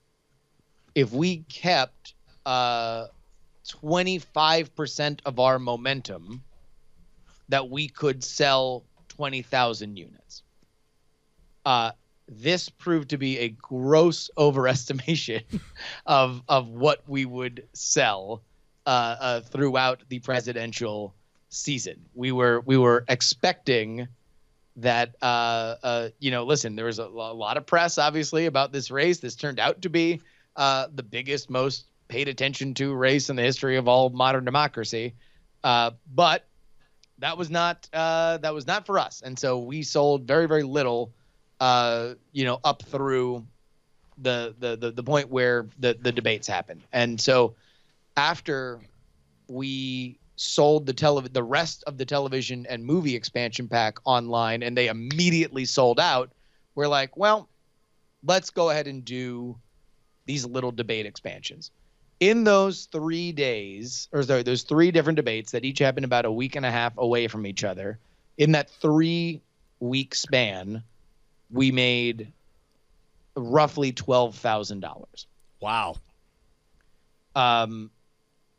if we kept 25% of our momentum, that we could sell 20,000 units. This proved to be a gross overestimation of what we would sell throughout the presidential season. We were expecting that listen, there was a lot of press obviously about this race. This turned out to be the biggest, most paid attention to race in the history of all modern democracy. But that was not for us. And so we sold very, very little up through the point where the debates happened. And so after we sold the rest of the television and movie expansion pack online, and they immediately sold out, we're like, well, let's go ahead and do these little debate expansions. In those 3 days, those 3 different debates that each happened about a week and a half away from each other, in that 3-week span, we made roughly $12,000. wow.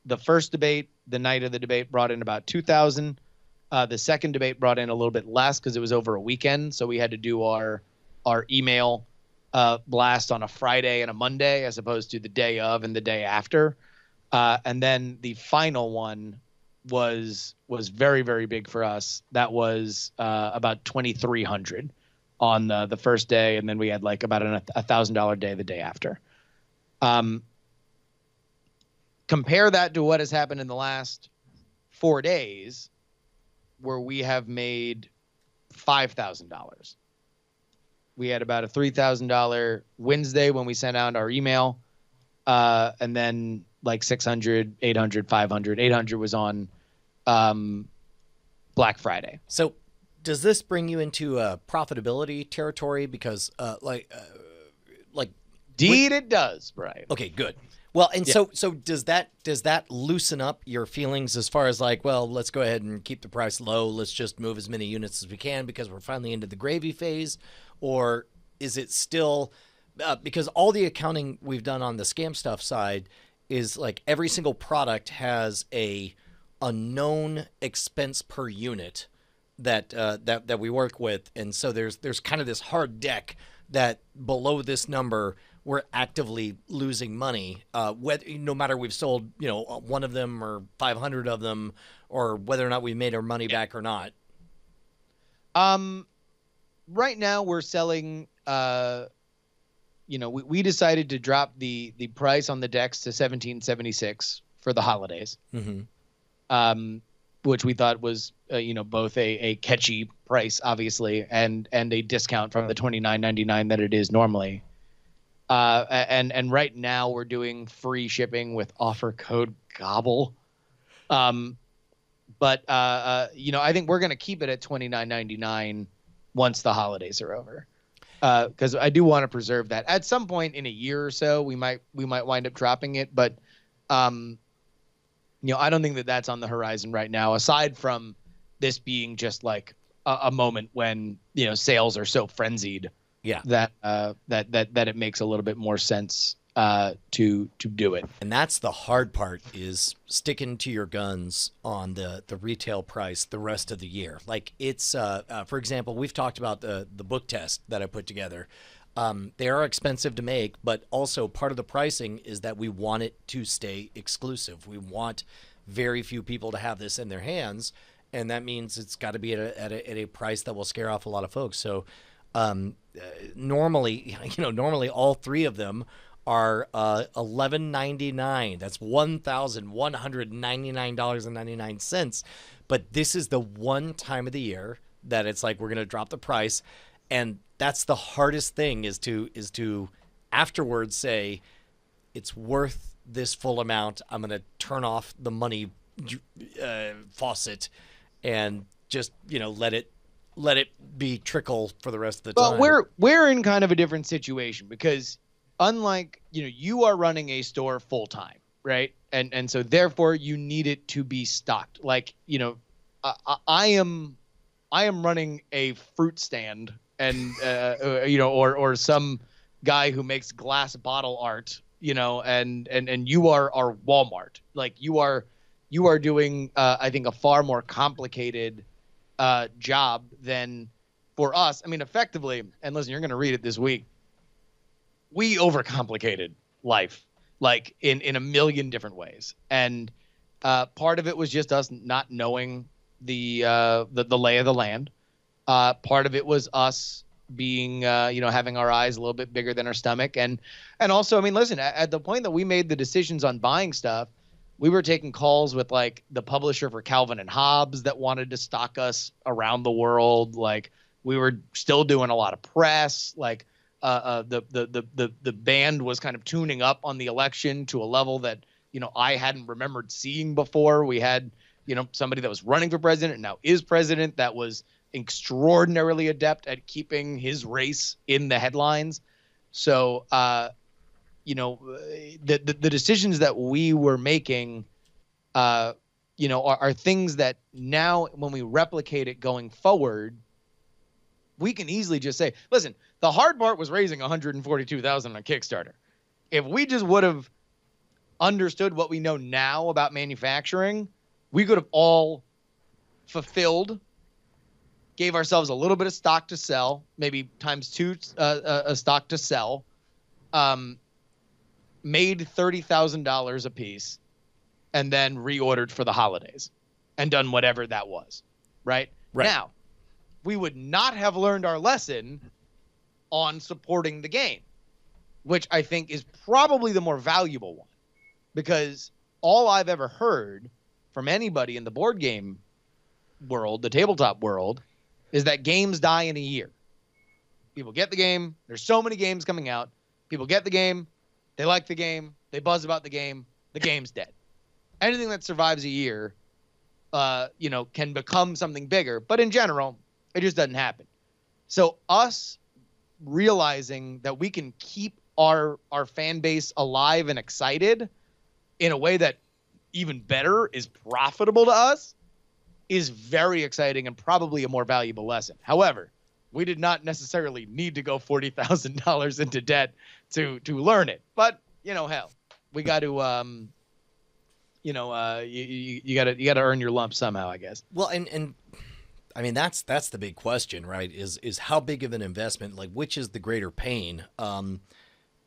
The first debate, the night of the debate, brought in about 2,000. The second debate brought in a little bit less because it was over a weekend, so we had to do our email blast on a Friday and a Monday as opposed to the day of and the day after. And then the final one was very, very big for us. That was about 2,300 on the first day, and then we had like about a $1,000 day the day after. Compare that to what has happened in the last 4 days, where we have made $5,000. We had about a $3,000 Wednesday when we sent out our email, and then like 600, 800, 500. 800 was on Black Friday. So does this bring you into profitability territory? Because Indeed, it does, Brian. okay, good. Well, and so does that loosen up your feelings as far as like, well, let's go ahead and keep the price low. Let's just move as many units as we can because we're finally into the gravy phase, or is it still because all the accounting we've done on the scam stuff side is like every single product has a known expense per unit that we work with, and so there's kind of this hard deck that below this number we're actively losing money, whether no matter we've sold one of them or 500 of them, or whether or not we made our money back or not. Right now we're selling. We decided to drop the price on the decks to $17.76 for the holidays, which we thought was both a catchy price, obviously, and a discount from the $29.99 that it is normally. And right now we're doing free shipping with offer code GOBBLE. But I think we're going to keep it at $29.99 once the holidays are over. Because I do want to preserve that. At some point in a year or so, we might wind up dropping it, but I don't think that that's on the horizon right now. Aside from this being just like a moment when sales are so frenzied, that it makes a little bit more sense to do it. And that's the hard part, is sticking to your guns on the retail price the rest of the year. Like it's for example, we've talked about the book test that I put together. They are expensive to make, but also part of the pricing is that we want it to stay exclusive. We want very few people to have this in their hands, and that means it's got to be at a price that will scare off a lot of folks. So normally all three of them are $11.99. That's $1,199.99. But this is the one time of the year that it's like we're going to drop the price, and that's the hardest thing is to afterwards say it's worth this full amount. I'm going to turn off the money faucet and just let it be trickle for the rest of the time. Well, we're in kind of a different situation because unlike, you are running a store full time, right? And so therefore you need it to be stocked. Like, I am running a fruit stand and, or some guy who makes glass bottle art, and you are our Walmart. Like you are doing, I think, a far more complicated job than for us. I mean, effectively, and listen, you're going to read it this week, we overcomplicated life, like in a million different ways. And part of it was just us not knowing the lay of the land. Part of it was us being, having our eyes a little bit bigger than our stomach. And also, I mean, listen, at the point that we made the decisions on buying stuff, we were taking calls with like the publisher for Calvin and Hobbes that wanted to stock us around the world. Like we were still doing a lot of press. Like the band was kind of tuning up on the election to a level that, I hadn't remembered seeing before. We had, somebody that was running for president and now is president that was extraordinarily adept at keeping his race in the headlines. So, the decisions that we were making, are things that now when we replicate it going forward, we can easily just say, listen, the hard part was raising $142,000 on Kickstarter. If we just would have understood what we know now about manufacturing, we could have all fulfilled, gave ourselves a little bit of stock to sell, maybe times two a stock to sell, made $30,000 a piece, and then reordered for the holidays and done whatever that was. Right? Now, we would not have learned our lesson on supporting the game, which I think is probably the more valuable one, because all I've ever heard from anybody in the board game world, the tabletop world, is that games die in a year. People get the game. There's so many games coming out. People get the game. They like the game. They buzz about the game. The game's dead. Anything that survives a year, can become something bigger. But in general, it just doesn't happen. So us realizing that we can keep our fan base alive and excited in a way that even better is profitable to us is very exciting and probably a more valuable lesson. However, we did not necessarily need to go $40,000 into debt to learn it. But, hell, we got to you got to earn your lump somehow, I guess. Well, and I mean that's the big question, right? Is how big of an investment, like which is the greater pain?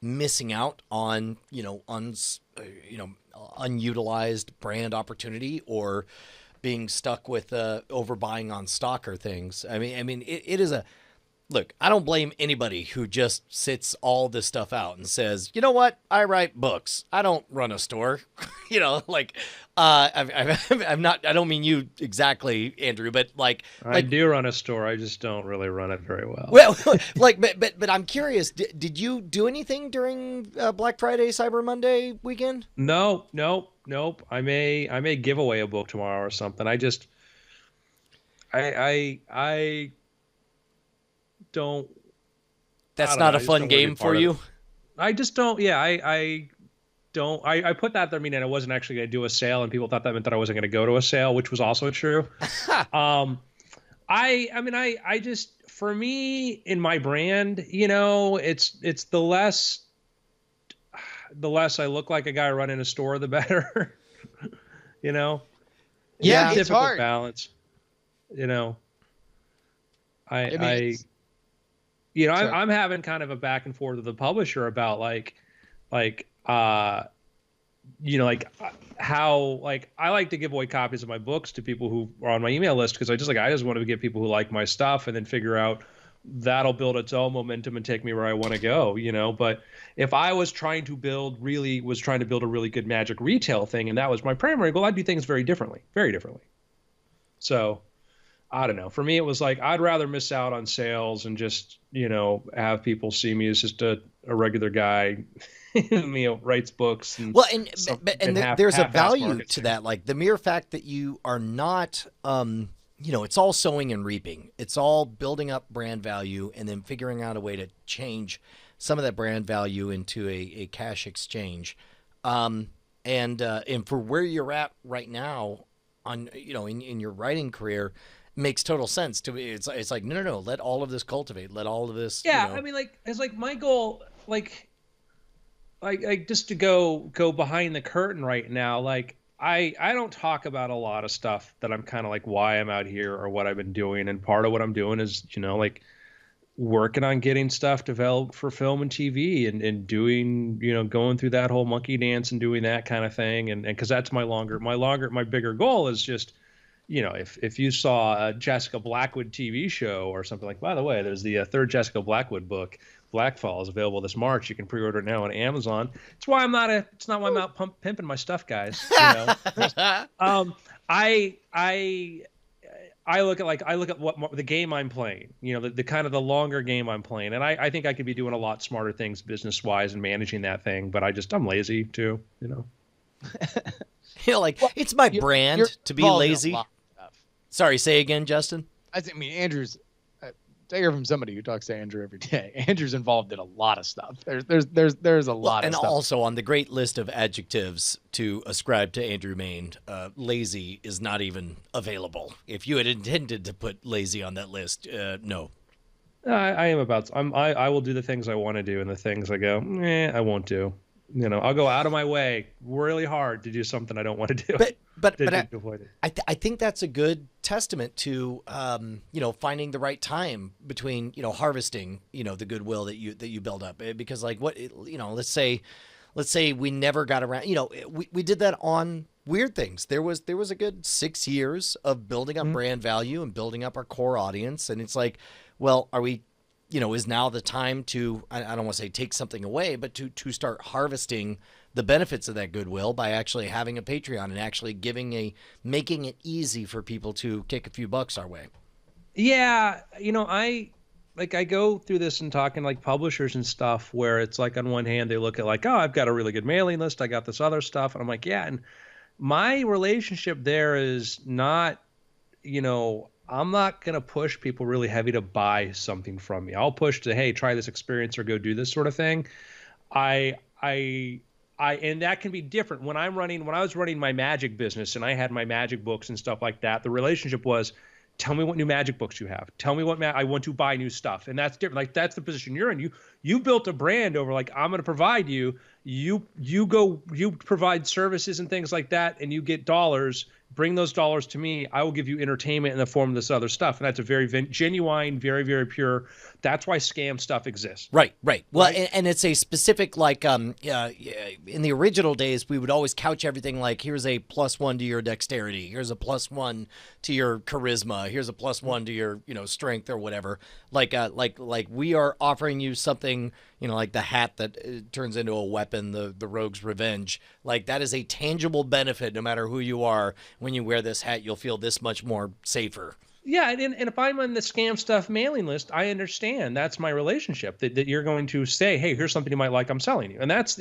Missing out on unutilized brand opportunity, or being stuck with overbuying on stock or things. I mean it is a look. I don't blame anybody who just sits all this stuff out and says, you know what, I write books, I don't run a store. I'm not. I don't mean you exactly, Andrew, but I do run a store. I just don't really run it very well. Well, but I'm curious. Did you do anything during Black Friday, Cyber Monday weekend? Nope. I may give away a book tomorrow or something. I don't. That's not a fun game for you. I just don't. Yeah, I don't. I put that there meaning I wasn't actually going to do a sale, and people thought that meant that I wasn't going to go to a sale, which was also true. I just, for me in my brand, it's the less I look like a guy running a store, the better. Yeah, it's difficult hard. balance. Sorry. I'm having kind of a back and forth with the publisher about how I like to give away copies of my books to people who are on my email list, because I just want to get people who like my stuff, and then figure out that'll build its own momentum and take me where I want to go, But if I was trying to build a really good Magic retail thing, and that was my primary goal, I'd do things very differently. So I don't know. For me, it was like, I'd rather miss out on sales and just, have people see me as just a regular guy who writes books. And, there's a value to that. Like the mere fact that you are not, it's all sowing and reaping. It's all building up brand value and then figuring out a way to change some of that brand value into a cash exchange. And for where you're at right now on, in your writing career, makes total sense to me. It's like, no, let all of this cultivate. Let all of this. Yeah. I mean, it's like my goal, just to go behind the curtain right now. I don't talk about a lot of stuff that I'm kind of like why I'm out here or what I've been doing. And part of what I'm doing is, working on getting stuff developed for film and TV and doing, going through that whole monkey dance and doing that kind of thing. And cause that's my bigger goal is just, if you saw a Jessica Blackwood TV show or something by the way, there's the third Jessica Blackwood book, Blackfall, is available this March. You can pre-order it now on Amazon. It's why I'm out pimping my stuff, guys. I look at what the game I'm playing, the kind of the longer game I'm playing. And I think I could be doing a lot smarter things business wise and managing that thing, but I'm lazy too, it's my brand to be lazy. Sorry, say again, Justin. I mean, Andrew's. I hear from somebody who talks to Andrew every day. Andrew's involved in a lot of stuff. There's a lot of stuff. And also on the great list of adjectives to ascribe to Andrew Mayne, lazy is not even available. If you had intended to put lazy on that list, no. I will do the things I want to do, and the things I go, I won't do. I'll go out of my way really hard to do something I don't want to do. But I think that's a good testament to finding the right time between harvesting the goodwill that you build up, because let's say we never got around, we did that on Weird Things. There was a good 6 years of building up brand value and building up our core audience, and it's like, well, are we is now the time to, I don't want to say take something away, but to start harvesting the benefits of that goodwill by actually having a Patreon and actually making it easy for people to kick a few bucks our way. Yeah. I go through this and talking publishers and stuff where it's on one hand, they look at I've got a really good mailing list. I got this other stuff. And I'm like, yeah. And my relationship there is not, I'm not going to push people really heavy to buy something from me. I'll push to, hey, try this experience or go do this sort of thing. And that can be different when I was running my magic business and I had my magic books and stuff like that. The relationship was, tell me what new magic books you have. Tell me what I want to buy new stuff. And that's different. Like that's the position you're in. You built a brand over like, I'm going to provide you provide services and things like that. And you get dollars, bring those dollars to me. I will give you entertainment in the form of this other stuff. And that's a very genuine, very, very pure. That's why scam stuff exists. Right. Well, and it's a specific, like, in the original days, we would always couch everything like, here's a +1 to your dexterity. Here's a +1 to your charisma. Here's a +1 to your, strength or whatever. Like we are offering you something, like the hat that turns into a weapon, the Rogue's Revenge. Like that is a tangible benefit no matter who you are. When you wear this hat, you'll feel this much more safer. Yeah, and if I'm on the scam stuff mailing list, I understand that's my relationship that you're going to say, hey, here's something you might like, I'm selling you, and that's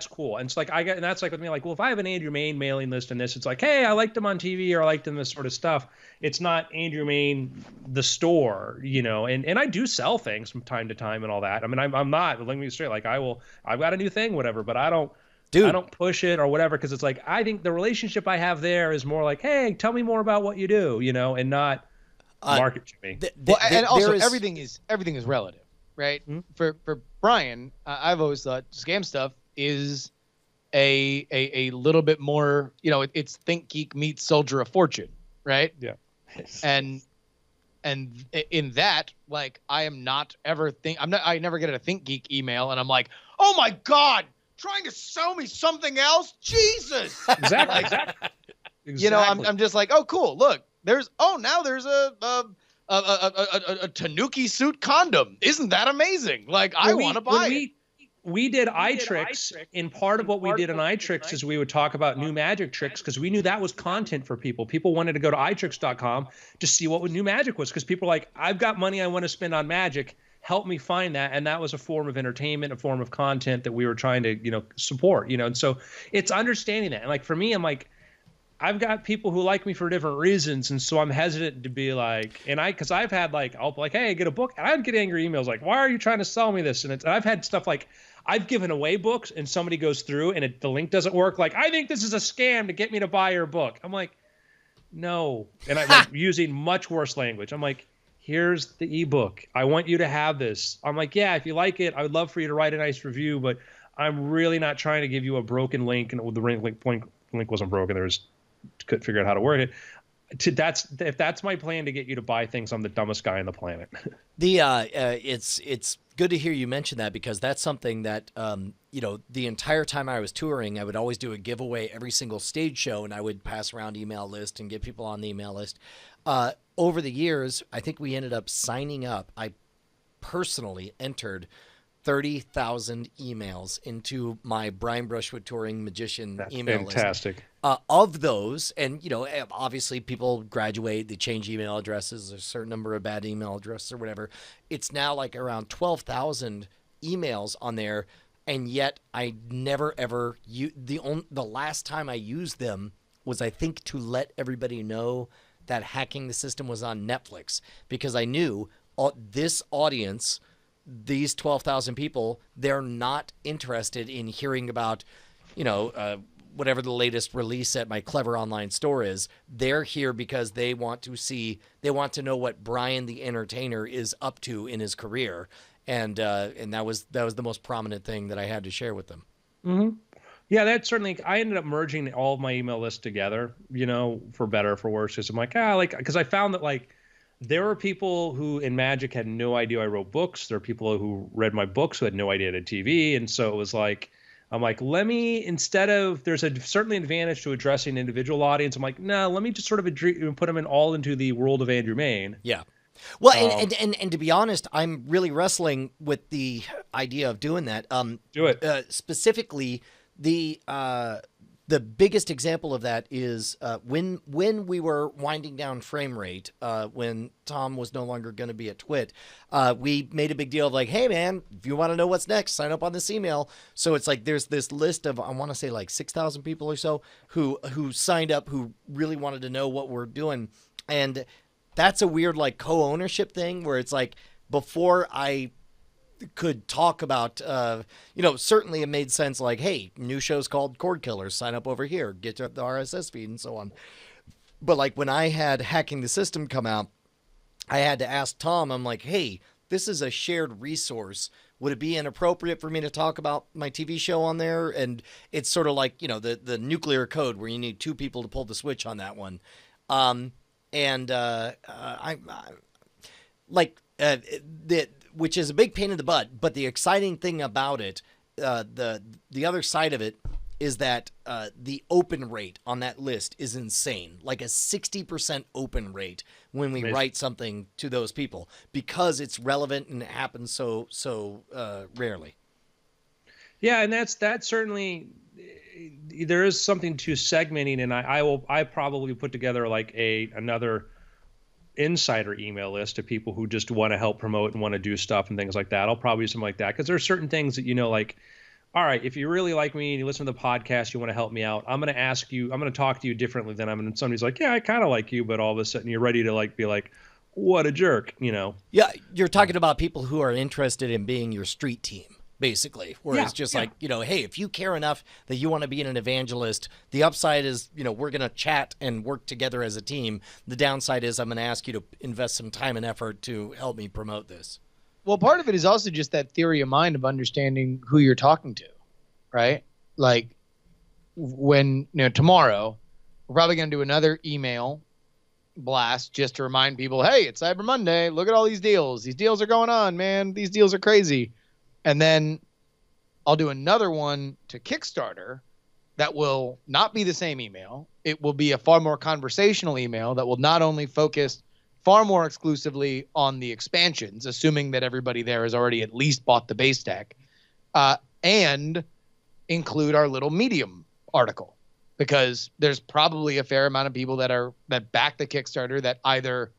cool. And it's like and that's like with me, like, well, if I have an Andrew Main mailing list and this, it's like, hey, I liked him on TV or I liked him this sort of stuff. It's not Andrew Main the store, and I do sell things from time to time and all that. I mean, I'm not, let me straight, like I've got a new thing, whatever, but I don't push it or whatever because it's like I think the relationship I have there is more like, hey, tell me more about what you do, and not market to me. And also everything is relative, right? Mm-hmm. For Brian, I've always thought scam stuff is a little bit more, it's Think Geek meets Soldier of Fortune, right? Yeah. and in that, like, I never get a Think Geek email and I'm like, oh my God, trying to sell me something else? Jesus. Exactly. I'm just like, oh, cool. Look, now there's a Tanuki suit condom. Isn't that amazing? Like, I want to buy it. We did iTricks, and part of what we did in iTricks is we would talk about new magic tricks because we knew that was content for people. People wanted to go to iTricks.com to see what new magic was because people were like, I've got money I want to spend on magic. Help me find that. And that was a form of entertainment, a form of content that we were trying to, support, and so it's understanding that. And like, for me, I'm like, I've got people who like me for different reasons. And so I'm hesitant to be like, because I've had like, I'll be like, hey, get a book. And I'd get angry emails like, why are you trying to sell me this? And I've had stuff like, I've given away books and somebody goes through and the link doesn't work. Like, I think this is a scam to get me to buy your book. I'm like, no. And I'm like, using much worse language. I'm like, here's the ebook. I want you to have this. I'm like, yeah, if you like it, I would love for you to write a nice review, but I'm really not trying to give you a broken link. And the link wasn't broken. Couldn't figure out how to word it. If that's my plan to get you to buy things, I'm the dumbest guy on the planet. It's good to hear you mention that because that's something that the entire time I was touring, I would always do a giveaway every single stage show, and I would pass around email list and get people on the email list. Over the years, I think we ended up signing up. I personally entered 30,000 emails into my Brian Brushwood Touring Magician email list. Fantastic. Of those, and obviously people graduate, they change email addresses, there's a certain number of bad email addresses or whatever. It's now like around 12,000 emails on there, and yet I never ever the last time I used them was, I think, to let everybody know that Hacking the System was on Netflix, because I knew this audience, these 12,000 people, they're not interested in hearing about, whatever the latest release at my Clever Online store is. They're here because they want to know what Brian the Entertainer is up to in his career. And that was the most prominent thing that I had to share with them. Mm-hmm. Yeah, that certainly, I ended up merging all of my email lists together, for better or for worse. Because I'm like, because I found that like, there were people who in Magic had no idea I wrote books. There are people who read my books who had no idea I did TV. And so it was like, I'm like, there's certainly an advantage to addressing an individual audience. I'm like, no, let me just sort of put them all into the world of Andrew Main. Yeah. Well, and to be honest, I'm really wrestling with the idea of doing that. Do it. Specifically, the biggest example of that is when we were winding down Frame Rate, when Tom was no longer going to be at Twit, we made a big deal of like, hey man, if you want to know what's next, sign up on this email. So it's like there's this list of, I want to say like 6,000 people or so who signed up, who really wanted to know what we're doing. And that's a weird like co-ownership thing where it's like, before I could talk about, certainly it made sense. Like, hey, new show's called Cord Killers. Sign up over here, get the RSS feed, and so on. But like when I had Hacking the System come out, I had to ask Tom. I'm like, hey, this is a shared resource. Would it be inappropriate for me to talk about my TV show on there? And it's sort of like, the nuclear code where you need two people to pull the switch on that one. Which is a big pain in the butt. But the exciting thing about it, the other side of it, is that the open rate on that list is insane, like a 60% open rate when we write something to those people, because it's relevant and it happens so rarely. Yeah, and that's certainly, there is something to segmenting, and I probably put together like another insider email list of people who just want to help promote and want to do stuff and things like that. I'll probably do something like that, because there are certain things that like, all right, if you really like me and you listen to the podcast, you want to help me out, I'm going to talk to you differently than somebody's like, yeah, I kind of like you, but all of a sudden you're ready to be like, what a jerk, Yeah, you're talking about people who are interested in being your street team, basically. Whereas like, hey, if you care enough that you want to be an evangelist, the upside is, we're going to chat and work together as a team. The downside is I'm going to ask you to invest some time and effort to help me promote this. Well, part of it is also just that theory of mind of understanding who you're talking to, right? Like when, tomorrow, we're probably going to do another email blast just to remind people, hey, it's Cyber Monday. Look at all these deals. These deals are going on, man. These deals are crazy. And then I'll do another one to Kickstarter that will not be the same email. It will be a far more conversational email that will not only focus far more exclusively on the expansions, assuming that everybody there has already at least bought the base deck, and include our little Medium article, because there's probably a fair amount of people that back the Kickstarter that either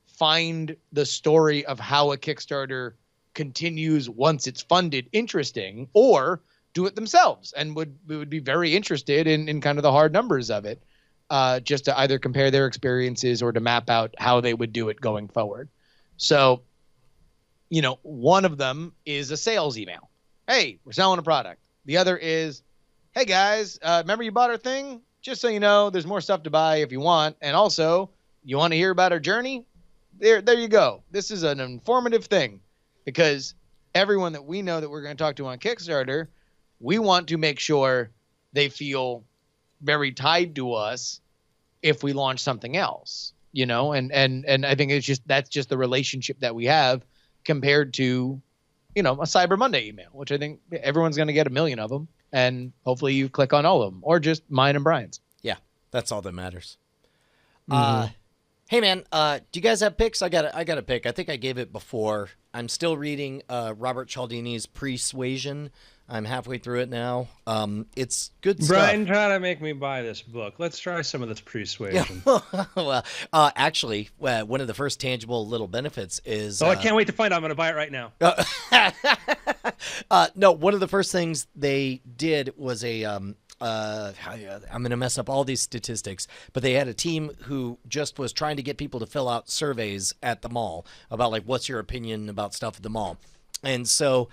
find the story of how a Kickstarter continues once it's funded interesting, or do it themselves and would be very interested in kind of the hard numbers of it. Just to either compare their experiences or to map out how they would do it going forward. So, one of them is a sales email. Hey, we're selling a product. The other is, hey guys, remember you bought our thing? Just so you know, there's more stuff to buy if you want. And also, you want to hear about our journey? There you go. This is an informative thing, because everyone that we know that we're going to talk to on Kickstarter, we want to make sure they feel very tied to us if we launch something else, and I think that's just the relationship that we have compared to, a Cyber Monday email, which I think everyone's going to get a million of them, and hopefully you click on all of them, or just mine and Brian's. Yeah, that's all that matters. Hey man, do you guys have picks? I got a pick. I think I gave it before. I'm still reading Robert Cialdini's Persuasion. I'm halfway through it now. It's good stuff. Brian, try to make me buy this book. Let's try some of this Persuasion. Yeah. Well, actually, one of the first tangible little benefits is... I can't wait to find out. I'm going to buy it right now. No, one of the first things they did was I'm going to mess up all these statistics, but they had a team who just was trying to get people to fill out surveys at the mall about, like, what's your opinion about stuff at the mall. And so...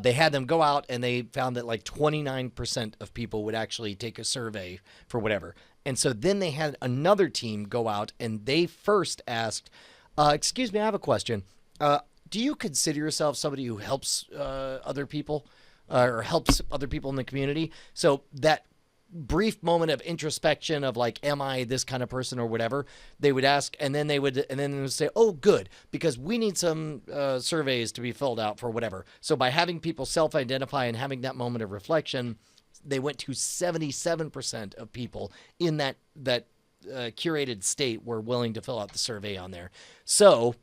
they had them go out, and they found that like 29% of people would actually take a survey for whatever. And so then they had another team go out, and they first asked, excuse me, I have a question. Do you consider yourself somebody who helps other people or helps other people in the community? So that brief moment of introspection of like, am I this kind of person or whatever, they would ask, and then they would say, oh, good, because we need some surveys to be filled out for whatever. So by having people self-identify and having that moment of reflection, they went to 77% of people in that curated state were willing to fill out the survey on there. So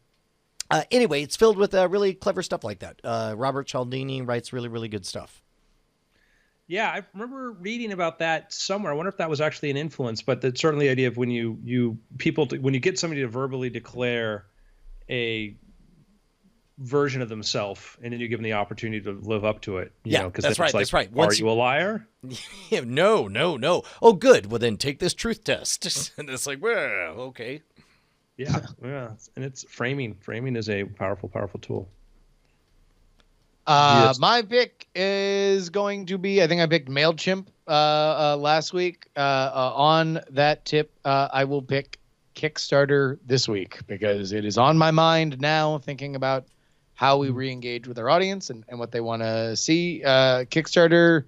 anyway, it's filled with really clever stuff like that. Robert Cialdini writes really, really good stuff. Yeah, I remember reading about that somewhere. I wonder if that was actually an influence, but that's certainly the idea of when you get somebody to verbally declare a version of themselves, and then you give them the opportunity to live up to it. That's right. That's right. Are you a liar? No. Oh, good. Well, then take this truth test. And it's like, well, okay. Yeah. And it's framing. Framing is a powerful, powerful tool. Yes. My pick is going to be, I think I picked MailChimp last week. On that tip, I will pick Kickstarter this week because it is on my mind now, thinking about how we re-engage with our audience and what they want to see. Kickstarter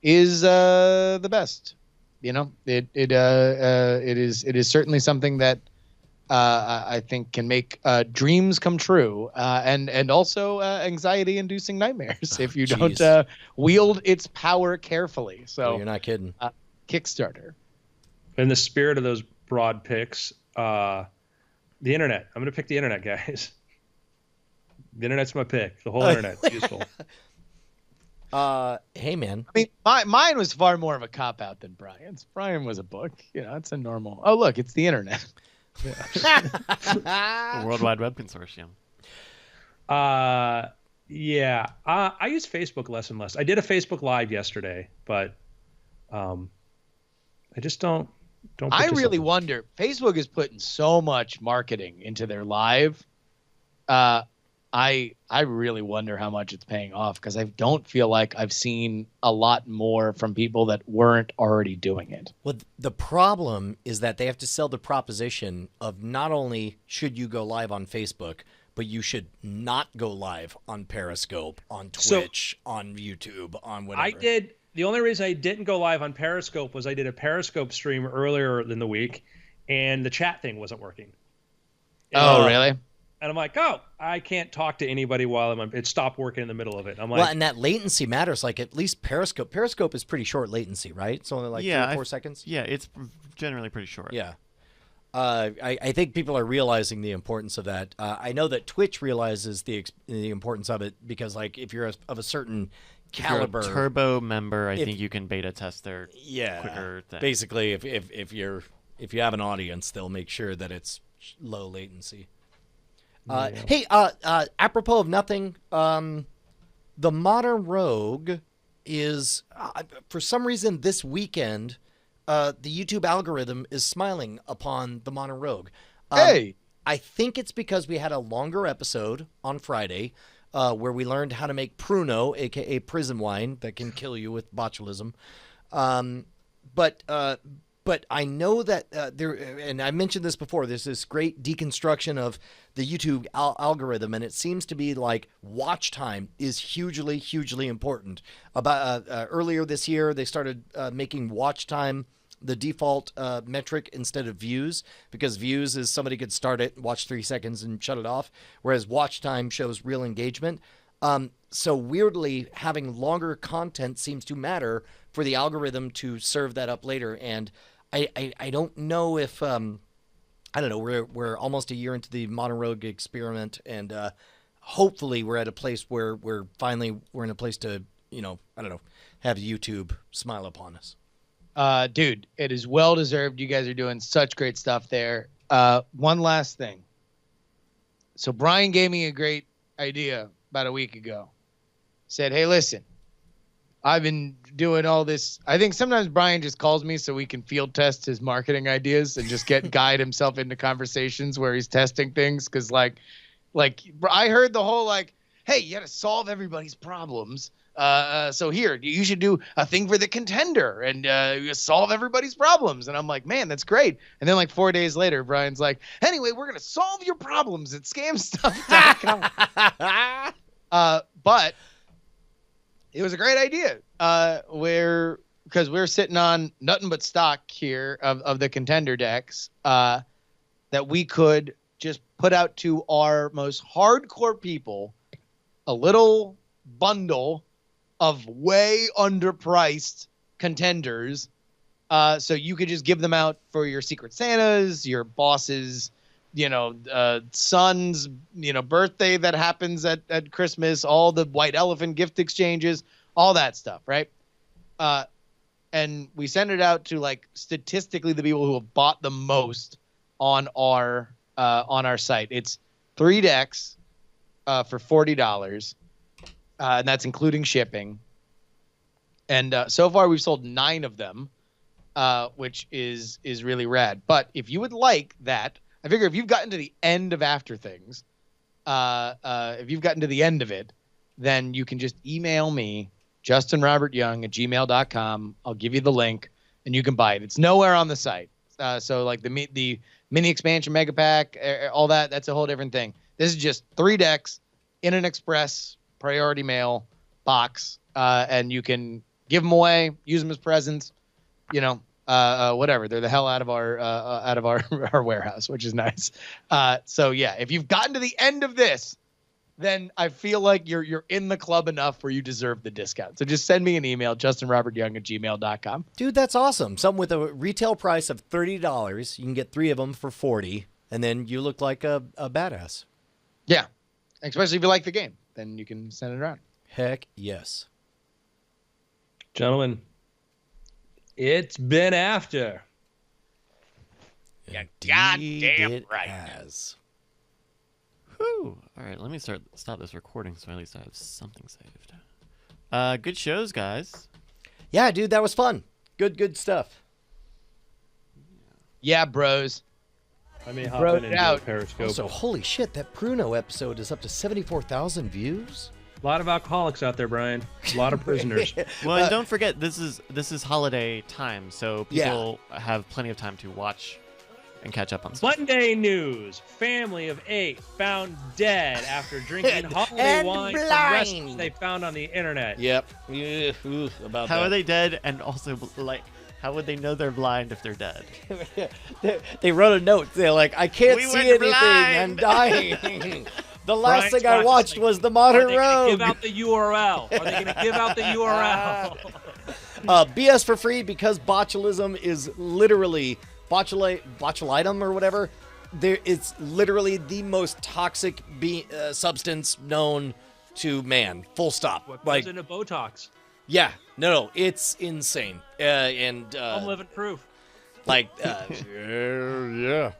is the best. You know, it is certainly something that I think can make dreams come true, and also anxiety-inducing nightmares if you Jeez. don't wield its power carefully. So You're not kidding. Kickstarter. In the spirit of those broad picks, the internet. I'm going to pick the internet, guys. The internet's my pick. The whole internet's useful. Hey, man. I mean, mine was far more of a cop-out than Brian's. Brian was a book. You know, it's a normal. Oh, look, it's the internet. The World Wide Web Consortium. Yeah. I use Facebook less and less. I did a Facebook Live yesterday, but I just don't. I really wonder. Facebook is putting so much marketing into their live. I really wonder how much it's paying off because I don't feel like I've seen a lot more from people that weren't already doing it. Well, the problem is that they have to sell the proposition of not only should you go live on Facebook, but you should not go live on Periscope, on Twitch, on YouTube, on whatever. The only reason I didn't go live on Periscope was I did a Periscope stream earlier in the week, and the chat thing wasn't working. Oh, really? And I'm like, oh, I can't talk to anybody while I'm on. It stopped working in the middle of it. I'm like, Well, and that latency matters. Like at least Periscope is pretty short latency, right? It's only like 3 or 4 seconds. Yeah, it's generally pretty short. Yeah. I think people are realizing the importance of that. I know that Twitch realizes the importance of it because, like, if you're of a certain caliber, If you're a Turbo member, I think you can beta test their quicker thing. Basically, if you have an audience, they'll make sure that it's low latency. Hey, apropos of nothing, the Modern Rogue is for some reason this weekend. The YouTube algorithm is smiling upon the Modern Rogue. Hey! I think it's because we had a longer episode on Friday where we learned how to make Pruno, a.k.a. prison wine that can kill you with botulism. But I know that there, and I mentioned this before, there's this great deconstruction of the YouTube algorithm, and it seems to be like watch time is hugely, hugely important. About earlier this year, they started making watch time the default metric instead of views, because views is somebody could start it, watch 3 seconds, and shut it off, whereas watch time shows real engagement. So weirdly, having longer content seems to matter for the algorithm to serve that up later, and I don't know if I don't know. We're almost a year into the Modern Rogue experiment, and hopefully we're at a place where we're in a place to have YouTube smile upon us. Dude, it is well deserved. You guys are doing such great stuff there. One last thing. So Brian gave me a great idea about a week ago. Said, hey, listen, I've been doing all this. I think sometimes Brian just calls me so we can field test his marketing ideas and just guide himself into conversations where he's testing things. Cause like I heard the whole, hey, you got to solve everybody's problems. So here, you should do a thing for the contender and you solve everybody's problems. And I'm like, man, that's great. And then 4 days later, Brian's like, anyway, we're going to solve your problems at scamstuff.com. But it was a great idea because we're sitting on nothing but stock here of the contender decks that we could just put out to our most hardcore people a little bundle of way underpriced contenders. So you could just give them out for your Secret Santas, your bosses, son's, birthday that happens at Christmas, all the white elephant gift exchanges, all that stuff. Right. And we send it out to statistically the people who have bought the most on our site. It's 3 decks for $40. And that's including shipping. And so far we've sold 9 of them, which is really rad. But if you would like that, I figure if you've gotten to the end of After Things, if you've gotten to the end of it, then you can just email me, justinrobertyoung@gmail.com. I'll give you the link, and you can buy it. It's nowhere on the site. So like the mini expansion mega pack, all that, that's a whole different thing. This is just 3 decks in an express priority mail box, and you can give them away, use them as presents, whatever. They're the hell out of our warehouse, which is nice. So yeah, if you've gotten to the end of this, then I feel like you're in the club enough where you deserve the discount. So just send me an email, justinrobertyoung@gmail.com. Dude, that's awesome. Something with a retail price of $30. You can get 3 of them for $40, and then you look like a badass. Yeah, especially if you like the game, then you can send it around. Heck yes. Gentlemen, it's been after. Goddamn right. Has. Whew. All right, let me stop this recording so at least I have something saved. Good shows, guys. Yeah, dude, that was fun. Good stuff. Yeah, bros. I may hop Wrote in it and out. do a Periscope. Also, holy shit, that Pruno episode is up to 74,000 views. A lot of alcoholics out there, Brian. A lot of prisoners. Well, and don't forget this is holiday time, so people have plenty of time to watch and catch up on stuff. Monday news. Family of 8 found dead after drinking holiday And wine from blind. recipes they found on the internet. Yep. Yeah, about How that. are they dead? And also, like, how would they know they're blind if they're dead? They wrote a note. They're like, I can't We see went anything. blind." I'm dying. The last Brian's thing I got watched something. was The Modern Are they gonna Rogue. give out the URL? Are they going to give out the URL? BS for free because botulism is literally botulitum or whatever. It's literally the most toxic substance known to man. Full stop. What Like, goes into Botox? yeah, no, it's insane. I'm living proof. like, yeah.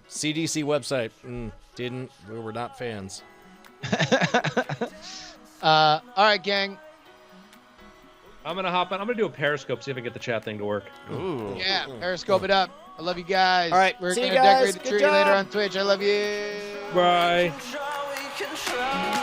CDC website we were not fans. All right, gang. I'm going to hop on. I'm going to do a Periscope, see if I can get the chat thing to work. Ooh. Yeah, Periscope it up. I love you guys. All right, we're see you gonna guys. decorate the Good tree job. later on Twitch. I love you. Bye. Sure we can try.